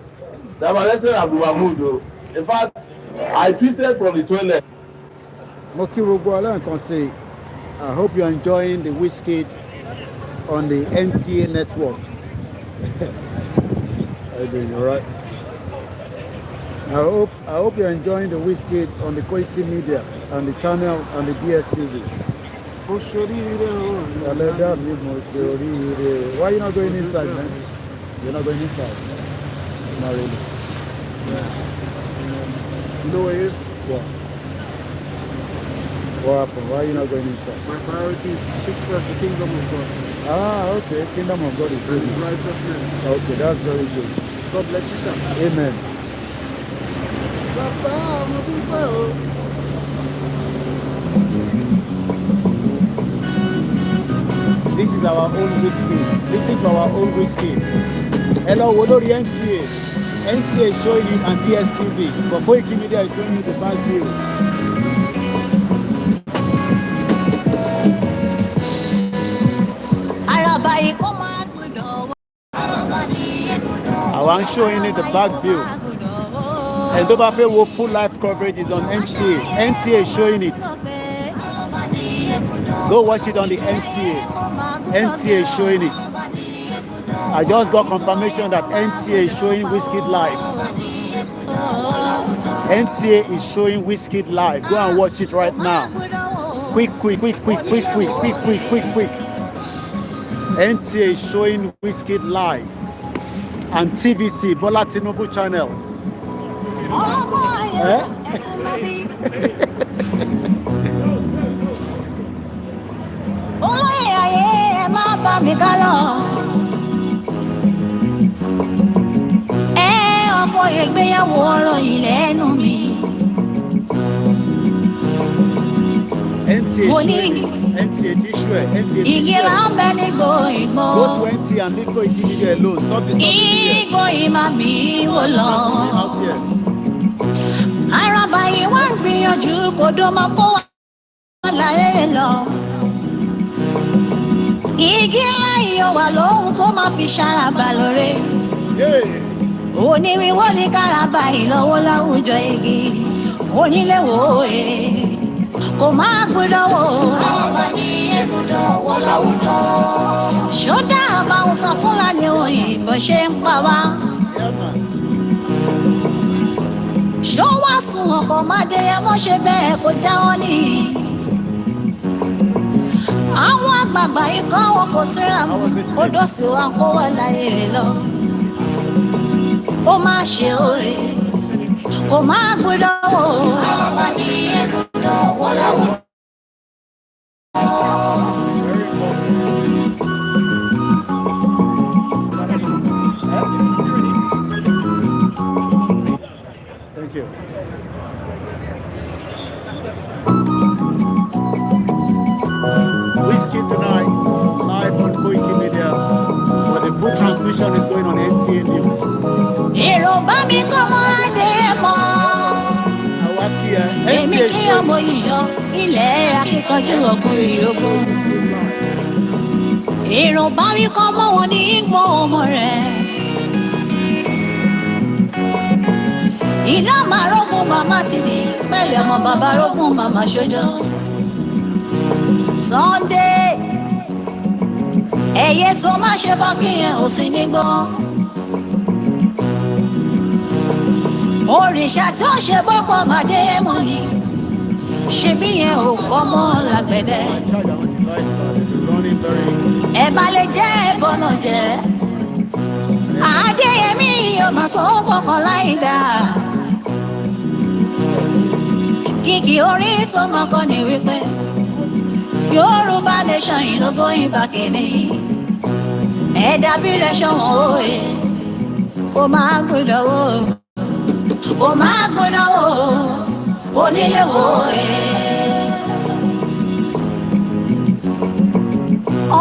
They have arrested Abdul Mahmoud. In fact, I tweeted from the toilet. Moki Rogwala can say, I hope you're enjoying the Wizkid on the NTA network. How you doing? All right. I hope you're enjoying the Wizkid on the Koikimedia and the channels and the DSTV. Why are you not going inside, man? You're not going inside. Not really. Yeah. You know what it is? What? What happened? Why are you not going inside? My priority is to seek first the kingdom of God. Ah, okay. Kingdom of God is good. His righteousness. Okay, that's very good. God bless you, sir. Amen. This is our own Wizkid. Listen to our own Wizkid. Hello, Wolori NTA. NTA is showing you on DSTV, but Koikimedia is showing you the back view. I'm showing you the back view. And Dobafe Wo full life coverage is on NTA. NTA is showing it. Go watch it on the NTA. NTA is showing it. I just got confirmation that NTA is showing Wizkid live. NTA is showing Wizkid live. Go and watch it right now. Quick. NTA is showing Wizkid live. And TVC, Bola Tinubu channel. NTA tissue, Go to NTA and leave Koikimedia alone. Stop this out here. Arabayi wá ń gbìyànjú kò dọ́mọ kó wá láyé lọ. Igi ńlá iyọ̀ wà lóhun tó máa fi ṣàràbà lóore. Oníwíwọ́ ní káràbà ìlọ́wọ́ láwùjọ igi. Onílé wò ó kò máa gbọ́dọ̀ wò. Àràbà ní ẹ̀gbọ́dọ̀ wọ láwùjọ. Ṣódà àbáwọn sọ Fúlàní òyìnbó ṣe ń pa wá. Ṣó wá sùn ọkọ̀ máde ẹmọ́ ṣe bẹ́ẹ̀ kó jáwọ́ ní. Àwọn àgbààgbà ikọ̀ wọn kò tíra mú odò sí wa kó wà láyé rẹ̀ lọ. Ó máa ṣe òre kò máa gbọ́dọ̀ wò. Àràbà ní ẹ̀gbọ́dọ̀ wọ láwùjọ. Thank you. Wizkid tonight, live on Koikimedia, but the full transmission is going on NTA News. Èrò bá mi kọ́ mọ́ adé mọ́. Èmi kí ọmọ yìnyín ilẹ̀ akíkanjú ọ̀fun ìyókù. èrò bá wí kọ́ mọ́ wọn ní gbọ́ ọmọ rẹ̀. Iná máa rógún màmá ti di pẹ̀lẹ́ ọmọ bàbá rógún màmá ṣojo. Sunday ẹyẹ tó má ṣe bọ́ kí yẹn ò sí ní gbọ́. Òrìṣà tí ó ṣe bọ́pọ̀ màdé mọ́ ni ṣebí yẹn ò kọ́ mọ́ lágbẹ̀dẹ. Ẹ bá lè jẹ́ ẹ̀bọ̀nà jẹ́ Adéyẹmí yóò máa sọ kọ̀ọ̀kan láì dáa. Kìkì orí tó máa kọ́ ni wípé Yorùbá nation yìí ló going back again. Ẹ̀dá bí rẹ̀ ṣọ̀wọ́n òye kó máa gbọ́dọ̀ wò kó máa gbọ́dọ̀ wò onílé wò òye.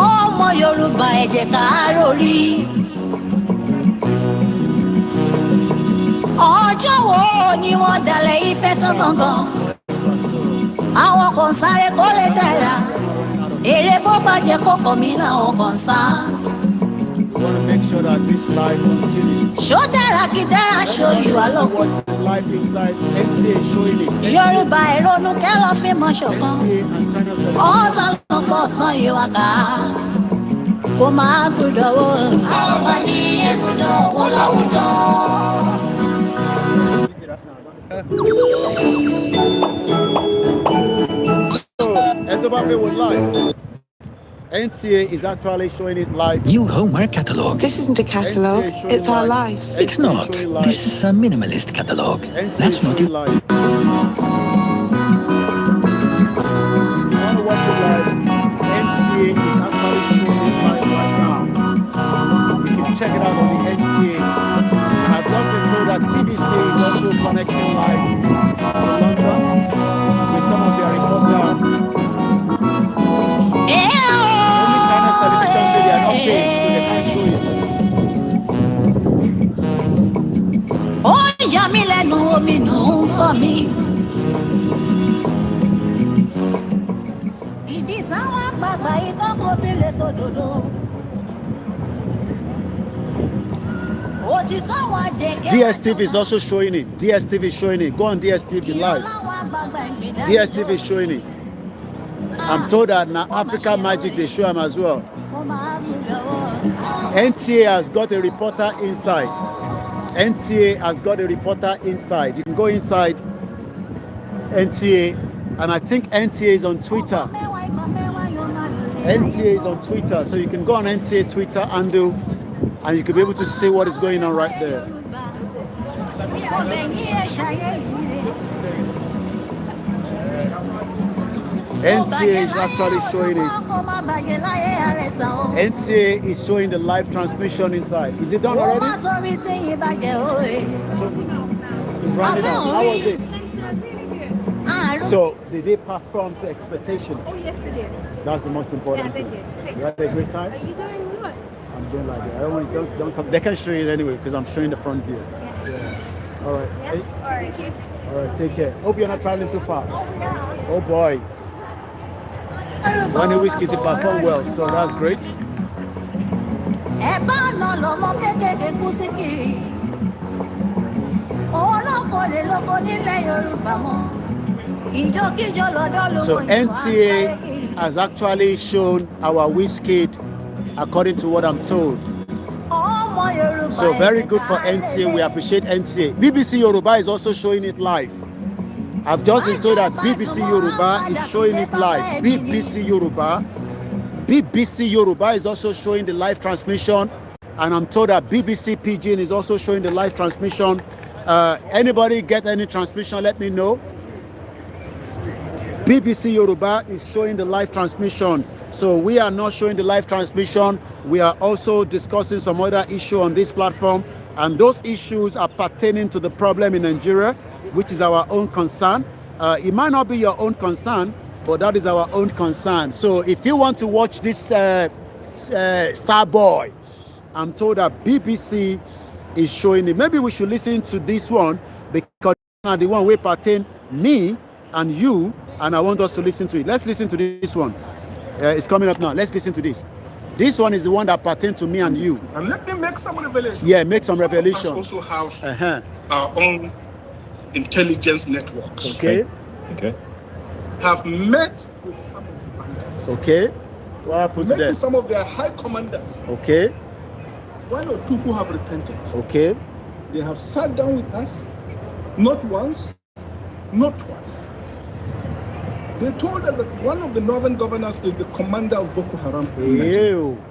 Ọmọ Yorùbá ẹ jẹ́ ká rórí. Ọjọ́ wo ni wọ́n dalẹ̀ Ifẹ̀ tán gangan? Àwọn kan sáré kó lè dára. Èrè bó bàjẹ́ kókò mi làwọn kan sá. We want to make sure that this live continues. Ṣó dára kí dára ṣó ìwà lóko. Live inside NTA showing it. Yorùbá ìrònú kẹ́lọ́ fi mọ̀ ṣọ̀kan. Ọ̀sán ló pọ̀ tán ìwà ká. Kó máa gbọ́dọ̀ wò. Àwọn ọba ní ẹgbẹ̀dọ̀ wọ láwùjọ. With live. NTA is actually showing it live. New homework catalog. This isn't a catalog, it's our life. It's not. This is a minimalist catalog. That's not it. Live. You want to watch it live? NTA is actually showing it live right now. You can check it out on the NTA. And I've just been told that TBC is also connecting live to London with some of their reporters. Ó yà mí lẹ́nu omi nù ń kọ́ mi. Ìdí táwọn àgbààgbà ikán kò fi lè sòdòdó. DSTV is also showing it. DSTV is showing it. Go on DSTV live. DSTV is showing it. I'm told that now Africa Magic they show them as well. NTA has got a reporter inside. NTA has got a reporter inside. You can go inside NTA, and I think NTA is on Twitter. NTA is on Twitter, so you can go on NTA Twitter and you can be able to see what is going on right there. NTA is actually showing it. NTA is showing the live transmission inside. Is it done already? So, it's running out. How was it? So, did they perform to expectation? Oh, yes, they did. That's the most important thing. You had a great time? Are you doing what? I'm doing like that. I don't come. They can show you it anyway because I'm showing the front view. Yeah. All right. Yeah. All right. Thank you. All right. Take care. Hope you're not traveling too far. Oh boy. When Wizkid did perform well, so that's great. So NTA has actually shown our Wizkid according to what I'm told. So very good for NTA. We appreciate NTA. BBC Yoruba is also showing it live. I've just been told that BBC Yoruba is showing it live. BBC Yoruba is also showing the live transmission. And I'm told that BBC Pidgin is also showing the live transmission. Anybody get any transmission, let me know. BBC Yoruba is showing the live transmission. So we are not showing the live transmission. We are also discussing some other issue on this platform. And those issues are pertaining to the problem in Nigeria, which is our own concern. It might not be your own concern, but that is our own concern. So if you want to watch this Star Boy, I'm told that BBC is showing it. Maybe we should listen to this one because the one will pertain me and you, and I want us to listen to it. Let's listen to this one. It's coming up now. Let's listen to this. This one is the one that pertains to me and you. And let me make some revelations. Yeah, make some revelations. Some of us also have our own intelligence networks. Okay. Okay. Have met with some of the bandits. Okay. What happened to met them? with some of their high commanders. Okay. One or two who have repented. Okay. They have sat down with us, not once, not twice. They told us that one of the northern governors is the commander of Boko Haram. Ew.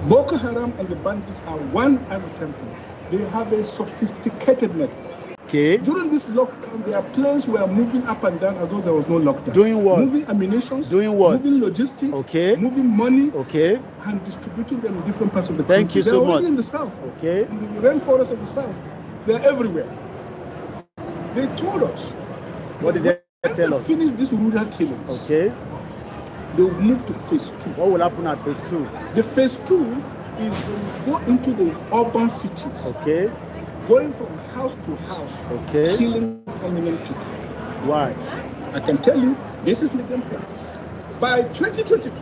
Boko Haram and the bandits are one and the same thing. They have a sophisticated network. Okay. During this lockdown, their planes were moving up and down as though there was no lockdown. Doing what? Moving ammunition. Doing what? Moving logistics. Okay. Moving money. Okay. And distributing them in different parts of the country. Thank you so They're much. already in the south. Okay. In the rainforest of the south. They're everywhere. They told us. What did they tell us? Finish this rural killings. Okay. They will move to phase 2. What will happen at phase 2? The phase 2 is when we go into the urban cities. Okay. Going from house to house. Okay. Killing prominent people. Why? I can tell you, this is the game plan. By 2022,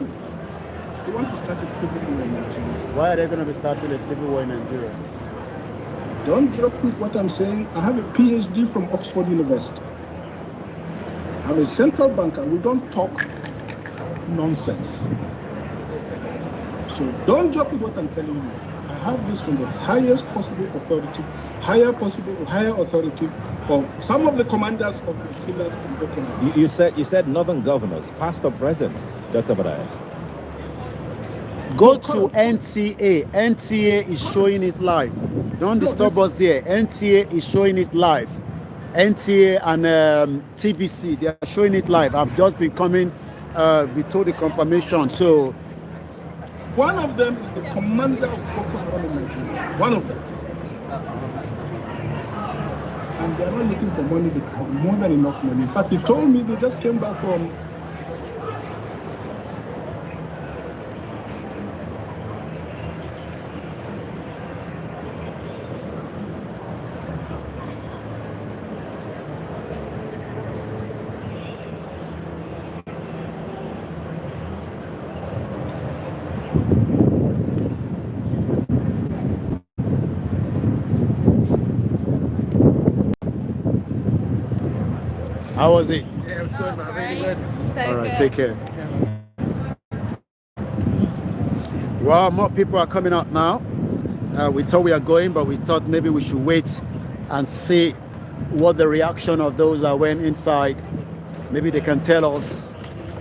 they want to start a civil war in Nigeria. Why are they going to be starting a civil war in Nigeria? Don't joke with what I'm saying. I have a PhD from Oxford University. I'm a central banker. We don't talk nonsense. So don't joke with what I'm telling you. I have this from the highest possible authority, higher authority of some of the commanders of the killers in Boko Haram. You said northern governors, past or present, Dr. Badaya. Go to NTA. NTA is showing it live. Don't disturb us here. NTA is showing it live. NTA and TVC, they are showing it live. I've just been coming, we told the confirmation. So one of them is the commander of Boko Haram in Nigeria. One of them. And they're not looking for money, they have more than enough money. In fact, he told me they just came back from how was it? Yeah, it was good, man. Really good. So all right, good. take care. Well, more people are coming out now. We thought we are going, but we thought maybe we should wait and see what the reaction of those that went inside. Maybe they can tell us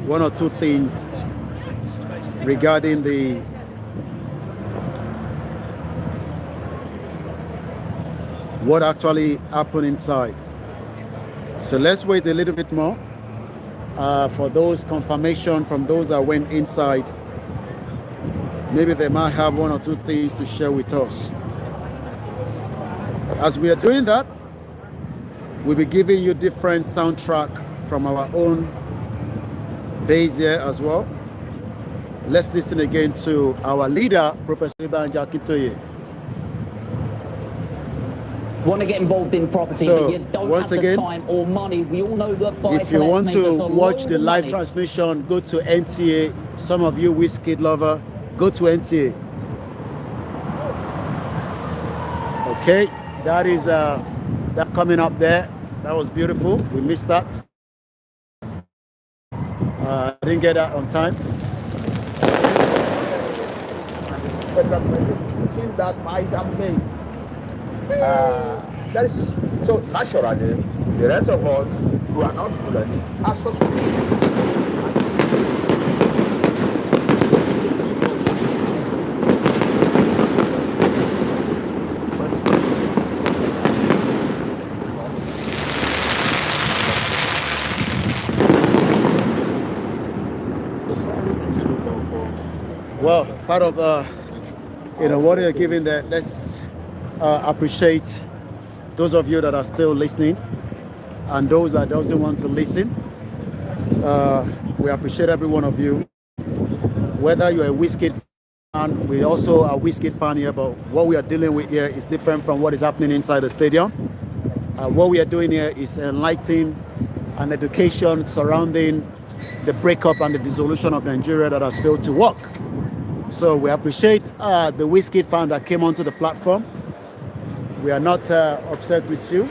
one or two things regarding what actually happened inside. So let's wait a little bit more for those confirmation from those that went inside. Maybe they might have one or two things to share with us. As we are doing that, we'll be giving you different soundtrack from our own base here as well. Let's listen again to our leader, Professor Ibanja Akintoye. Want to get involved in property, So, but you don't once have again, the time or money. We all know that if you want to watch the live transmission, go to NTA. Some of you Wizkid lover, go to NTA. Okay, that is that coming up there. That was beautiful. We missed that. I didn't get that on time. Federal government is pushing that by that name. That is so naturally the rest of us who are not Fulani are suspicious. Well, part of what you're giving there, let's appreciate those of you that are still listening and those that doesn't want to listen. We appreciate every one of you. Whether you're a Wizkid fan, we also are Wizkid fan here, but what we are dealing with here is different from what is happening inside the stadium. What we are doing here is enlightening and education surrounding the breakup and the dissolution of Nigeria that has failed to work. So we appreciate the Wizkid fan that came onto the platform. We are not upset with you.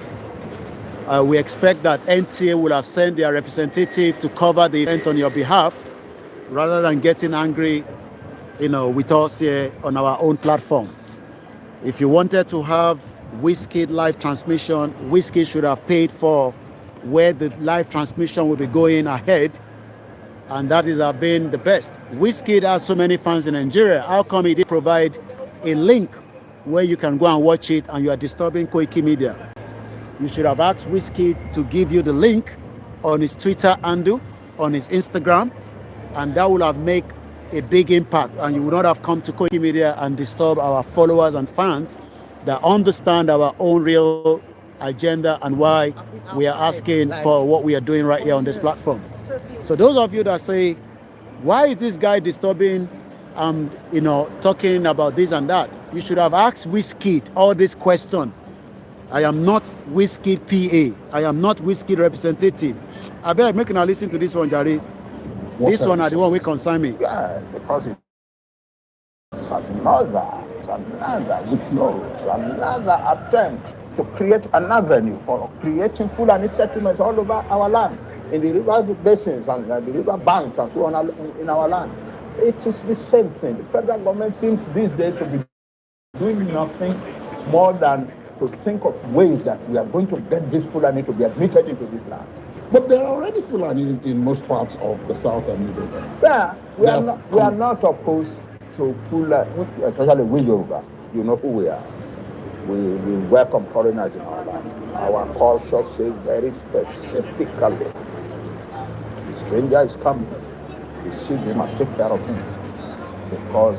We expect that NTA will have sent their representative to cover the event on your behalf, rather than getting angry, with us here on our own platform. If you wanted to have Wizkid live transmission, Wizkid should have paid for where the live transmission will be going ahead, and that is have been the best. Wizkid has so many fans in Nigeria. How come he did provide a link where you can go and watch it, and you are disturbing Koikimedia? You should have asked Wizkid to give you the link on his Twitter handle, on his Instagram, and that would have made a big impact, and you would not have come to Koikimedia and disturb our followers and fans that understand our own real agenda and why we are asking for what we are doing right here on this platform. So those of you that say, why is this guy disturbing, talking about this and that, you should have asked Wizkid all this question. I am not Wizkid PA. I am not Wizkid representative. I beg, make una listen to this one, Jari. This one are the one we concern me. Yeah, because it's another attempt to create an avenue for creating Fulani settlements all over our land, in the river basins and the river banks and so on in our land. It is the same thing. The federal government seems these days to be doing nothing more than to think of ways that we are going to get this Fulani to be admitted into this land. But there are already Fulanis in most parts of the south and middle belt. Yeah, we are not opposed to Fulani, especially we Yoruba. You know who we are. We welcome foreigners in our land. Our culture says very specifically, the stranger is coming. Receive him and take care of him, because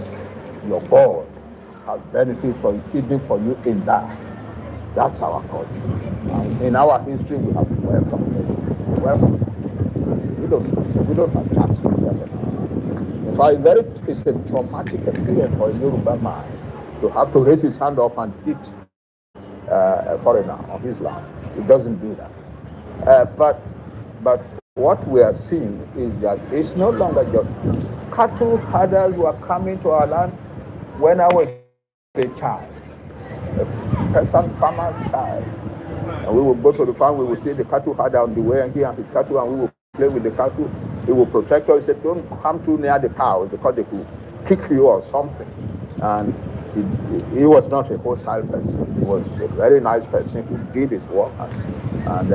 your God has benefits hidden for you in that. That's our culture. And in our history, we have welcomed them. Welcome. We don't attack strangers in our land. In fact, it's a traumatic experience for a Yoruba man to have to raise his hand up and hit a foreigner on his land. He doesn't do that. But what we are seeing is that it's no longer just cattle herders who are coming to our land. When I was a child, a peasant farmer's child, and we would go to the farm, we would see the cattle herder on the way, and he and his cattle, and we would play with the cattle. He would protect us. He said, don't come too near the cows because they could kick you or something. And he was not a hostile person. He was a very nice person who did his work. And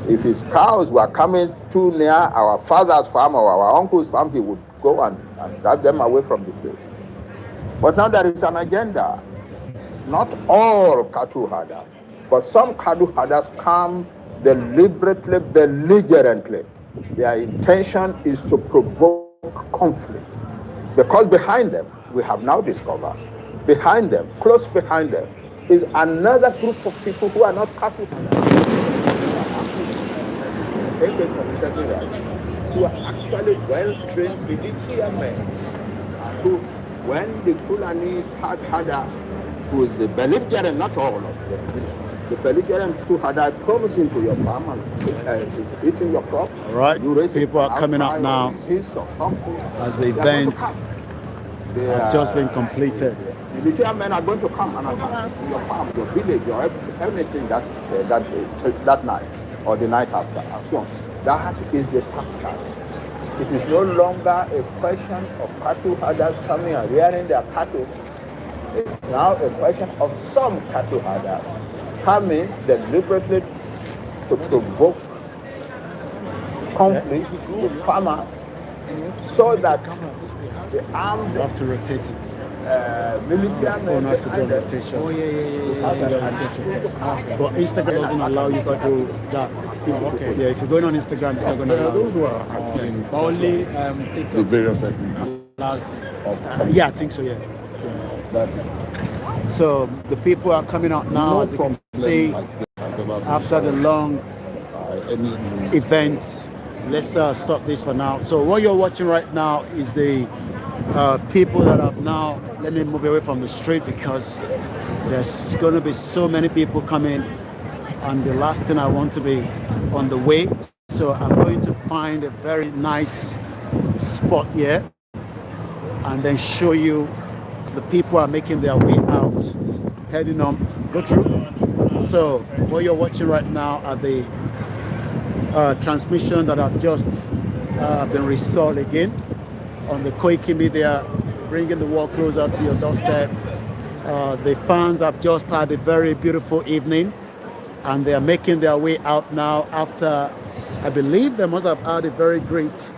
if his cows were coming too near our father's farm or our uncle's farm, he would go and drive them away from the place. But now there is an agenda. Not all cattle herders, but some cattle herders come deliberately, belligerently. Their intention is to provoke conflict. Because behind them, we have now discovered, behind them, close behind them, is another group of people who are not cattle herders. Who are actually well-trained military men, who, when the Fulani herder, who is the belligerent, not all of them, the belligerent herder comes into your farm and is eating your crop. All right, people are coming up now as the events have just been completed. The military men are going to come and attack your farm, your village, your everything that night or the night after, and so on. That is the tactic. It is no longer a question of cattle herders coming and rearing their cattle. It's now a question of some cattle herders coming deliberately to provoke conflict with farmers, so that the armed You have to rotate it. military men Has to do behind them. rotation. Oh, yeah. But Instagram doesn't allow you to do that. Okay. Yeah, if you're going on Instagram, it's not going to There are allow those you. who are acting But only the TikTok various techniques. allows you. Yeah, I think so, yeah. So the people are coming out now, as you can see, after the long events. Let's stop this for now. So what you're watching right now is the people that have now, let me move away from the street because there's going to be so many people coming, and the last thing I want to be on the way. So I'm going to find a very nice spot here, and then show you the people are making their way out, heading on. Go through. So what you're watching right now are the transmission that have just been restored again on the Koikimedia, bringing the world closer to your doorstep. The fans have just had a very beautiful evening, and they are making their way out now after, I believe they must have had a very great,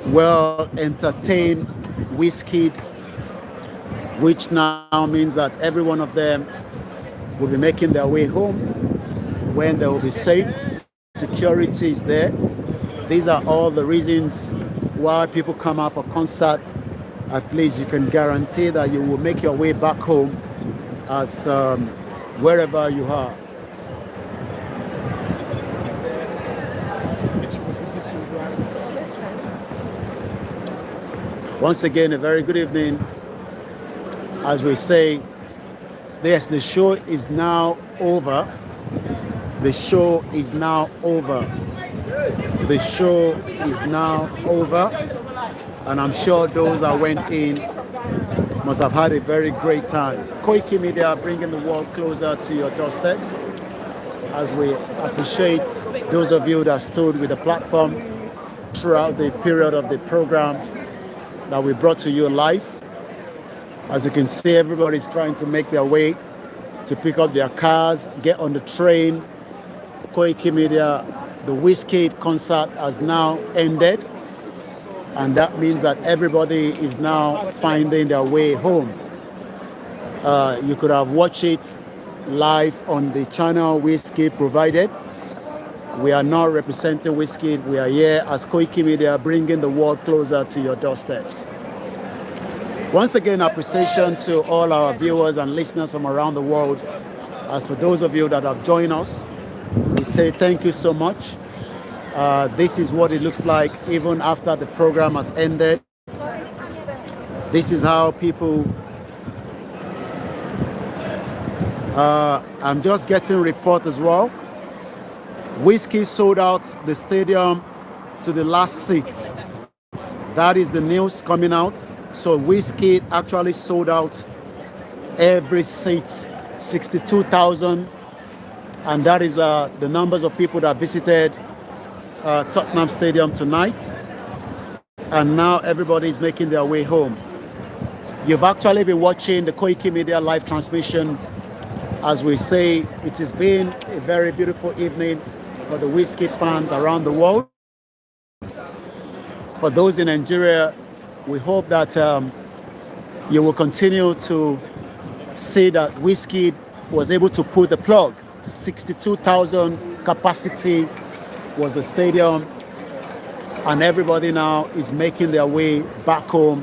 well-entertained Wizkid, which now means that every one of them will be making their way home when they will be safe. Security is there. These are all the reasons why people come out for concert. At least you can guarantee that you will make your way back home as wherever you are. Once again, a very good evening. As we say, yes, the show is now over. The show is now over. The show is now over. And I'm sure those that went in must have had a very great time. Koikimedia bringing the world closer to your doorsteps, as we appreciate those of you that stood with the platform throughout the period of the program that we brought to you live. As you can see, everybody's trying to make their way to pick up their cars, get on the train. Koikimedia, the Wizkid concert has now ended, and that means that everybody is now finding their way home. You could have watched it live on the channel Wizkid provided. We are not representing Wizkid. We are here as Koikimedia, bringing the world closer to your doorsteps. Once again, appreciation to all our viewers and listeners from around the world. As for those of you that have joined us, we say thank you so much. This is what it looks like even after the program has ended. This is how people... I'm just getting a report as well. Wizkid sold out the stadium to the last seat. That is the news coming out. So Wizkid actually sold out every seat, 62,000. And that is the numbers of people that visited Tottenham Stadium tonight. And now everybody is making their way home. You've actually been watching the Koikimedia live transmission. As we say, it has been a very beautiful evening for the Wizkid fans around the world. For those in Nigeria, we hope that you will continue to see that Wizkid was able to pull the plug. 62,000 capacity was the stadium, and everybody now is making their way back home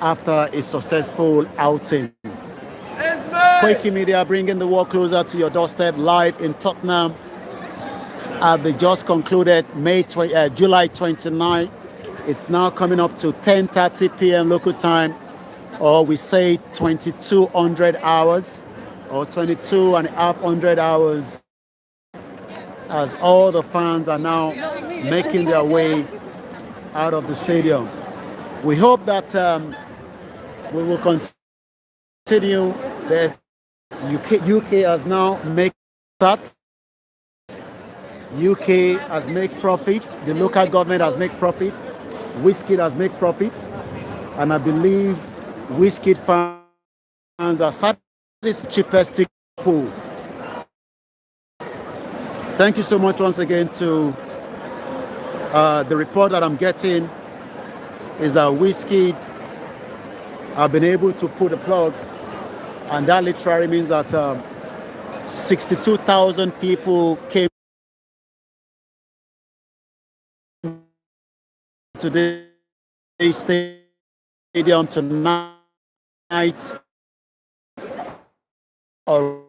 after a successful outing. Koikimedia bringing the world closer to your doorstep live in Tottenham at the just concluded July 29. It's now coming up to 10:30 p.m. local time, or we say 2200 hours or 22,500 hours, as all the fans are now making their way out of the stadium. We hope that we will continue. The UK has now made that. UK has made profit. The local government has made profit. Wizkid has made profit. And I believe Wizkid fans are satisfied cheapest ticket pool. Thank you so much once again to the report that I'm getting is that Wizkid have been able to pull the plug, and that literally means that 62,000 people came to the stadium tonight, or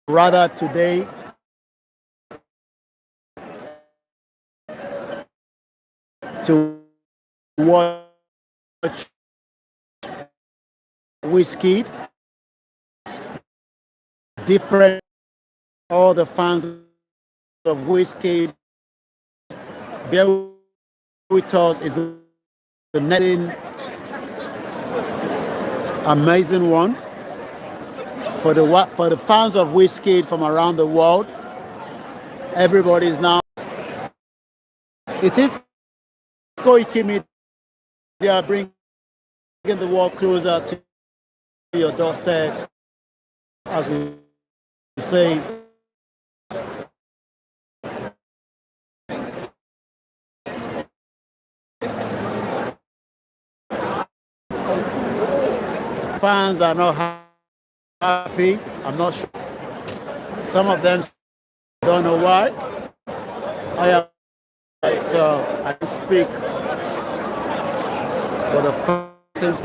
rather today, to watch Wizkid. Different, all the fans of Wizkid, bear with us, is the netting amazing one for the fans of Wizkid from around the world. Everybody is now. It is Koikimedia bringing the world closer to your doorstep, as we say. Fans are not happy. I'm not sure. Some of them don't know why. So I speak for the fans.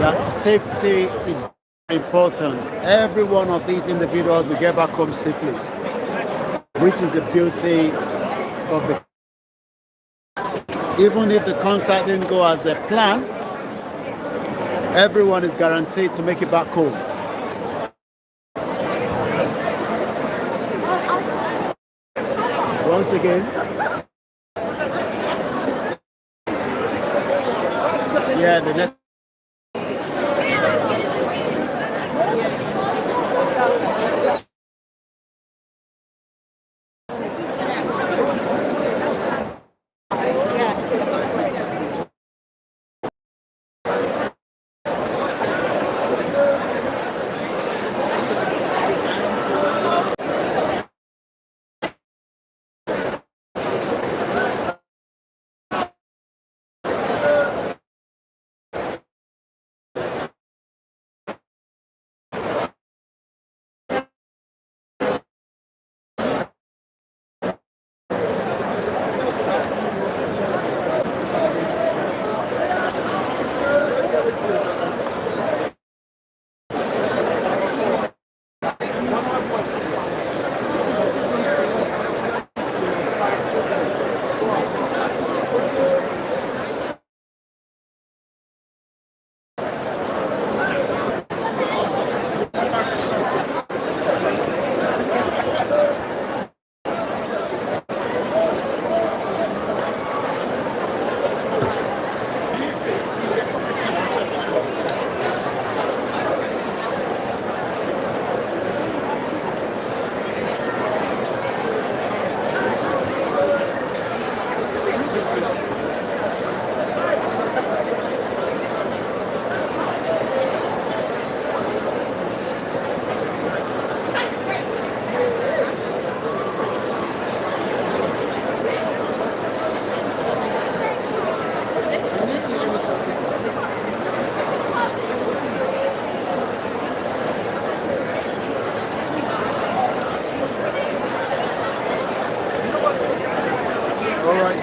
That safety is important. Every one of these individuals will get back home safely, which is the beauty of the. Even if the concert didn't go as they planned, everyone is guaranteed to make it back home. Once again, yeah, the next.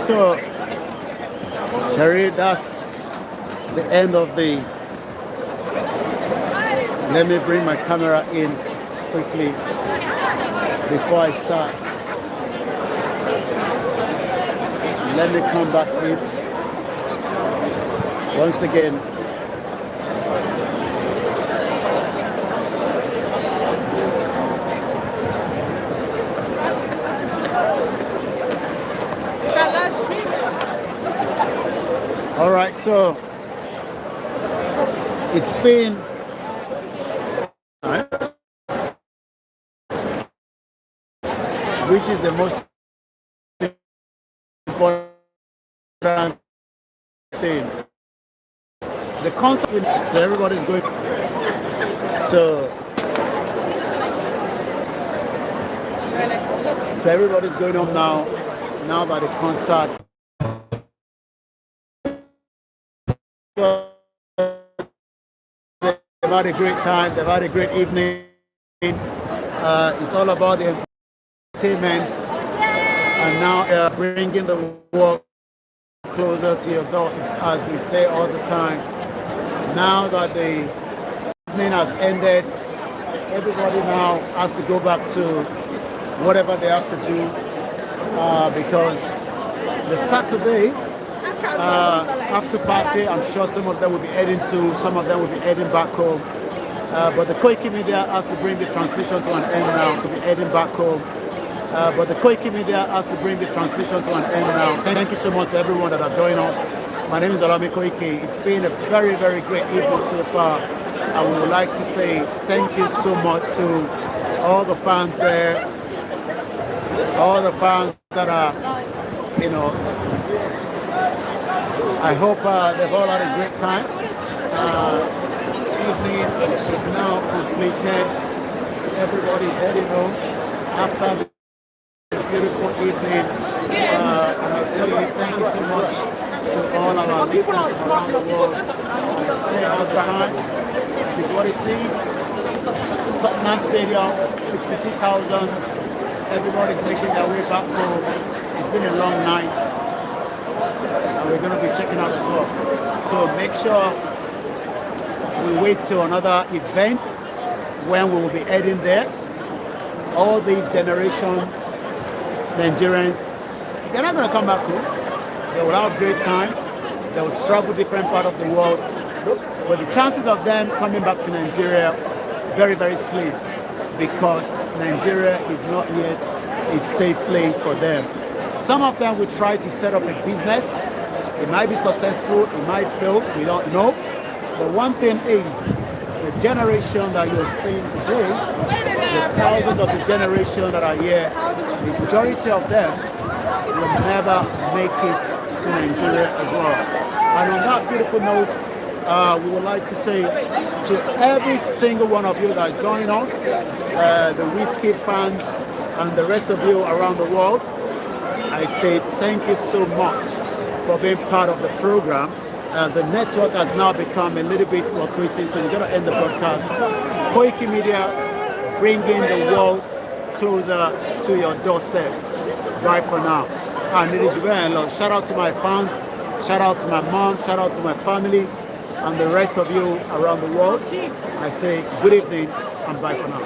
So, Sherry, that's the end of the. Let me bring my camera in quickly before I start. Let me come back in once again. All right, so it's been which is the most important thing. The concert, so everybody's going. So everybody's going home now. Now that the concert. They've had a great time. They've had a great evening. It's all about the entertainment, and now they're bringing the work closer to your doorsteps, as we say all the time. Now that the evening has ended, everybody now has to go back to whatever they have to do, because the Saturday after party, I'm sure some of them will be heading to, some of them will be heading back home. But the Koikimedia has to bring the transmission to an end now, to be heading back home. But the Koikimedia has to bring the transmission to an end now. Thank you so much to everyone that have joined us. My name is Olami Koiki. It's been a very, very great evening so far. I would like to say thank you so much to all the fans there, all the fans that are, you know, I hope they've all had a great time. Evening is now completed. Everybody's heading home after the beautiful evening. And I say thank you so much to all of our listeners from around the world. As I say all the time, it is what it is. Tottenham Stadium, 62,000. Everybody's making their way back home. It's been a long night. And we're going to be checking out as well. So make sure we wait till another event when we will be heading there. All these generation Nigerians, they're not going to come back home. They will have a great time. They will travel different part of the world. But the chances of them coming back to Nigeria, very, very slim, because Nigeria is not yet a safe place for them. Some of them will try to set up a business. It might be successful, it might fail, we don't know. But one thing is, the generation that you're seeing today, the thousands of the generation that are here, the majority of them will never make it to Nigeria as well. And on that beautiful note, we would like to say to every single one of you that join us, the Wizkid fans and the rest of you around the world, I say thank you so much for being part of the program. The network has now become a little bit fluctuating, so we're going to end the broadcast. Koikimedia, bringing the world closer to your doorstep. Bye for now. And shout out to my fans, shout out to my mom, shout out to my family, and the rest of you around the world. I say good evening and bye for now.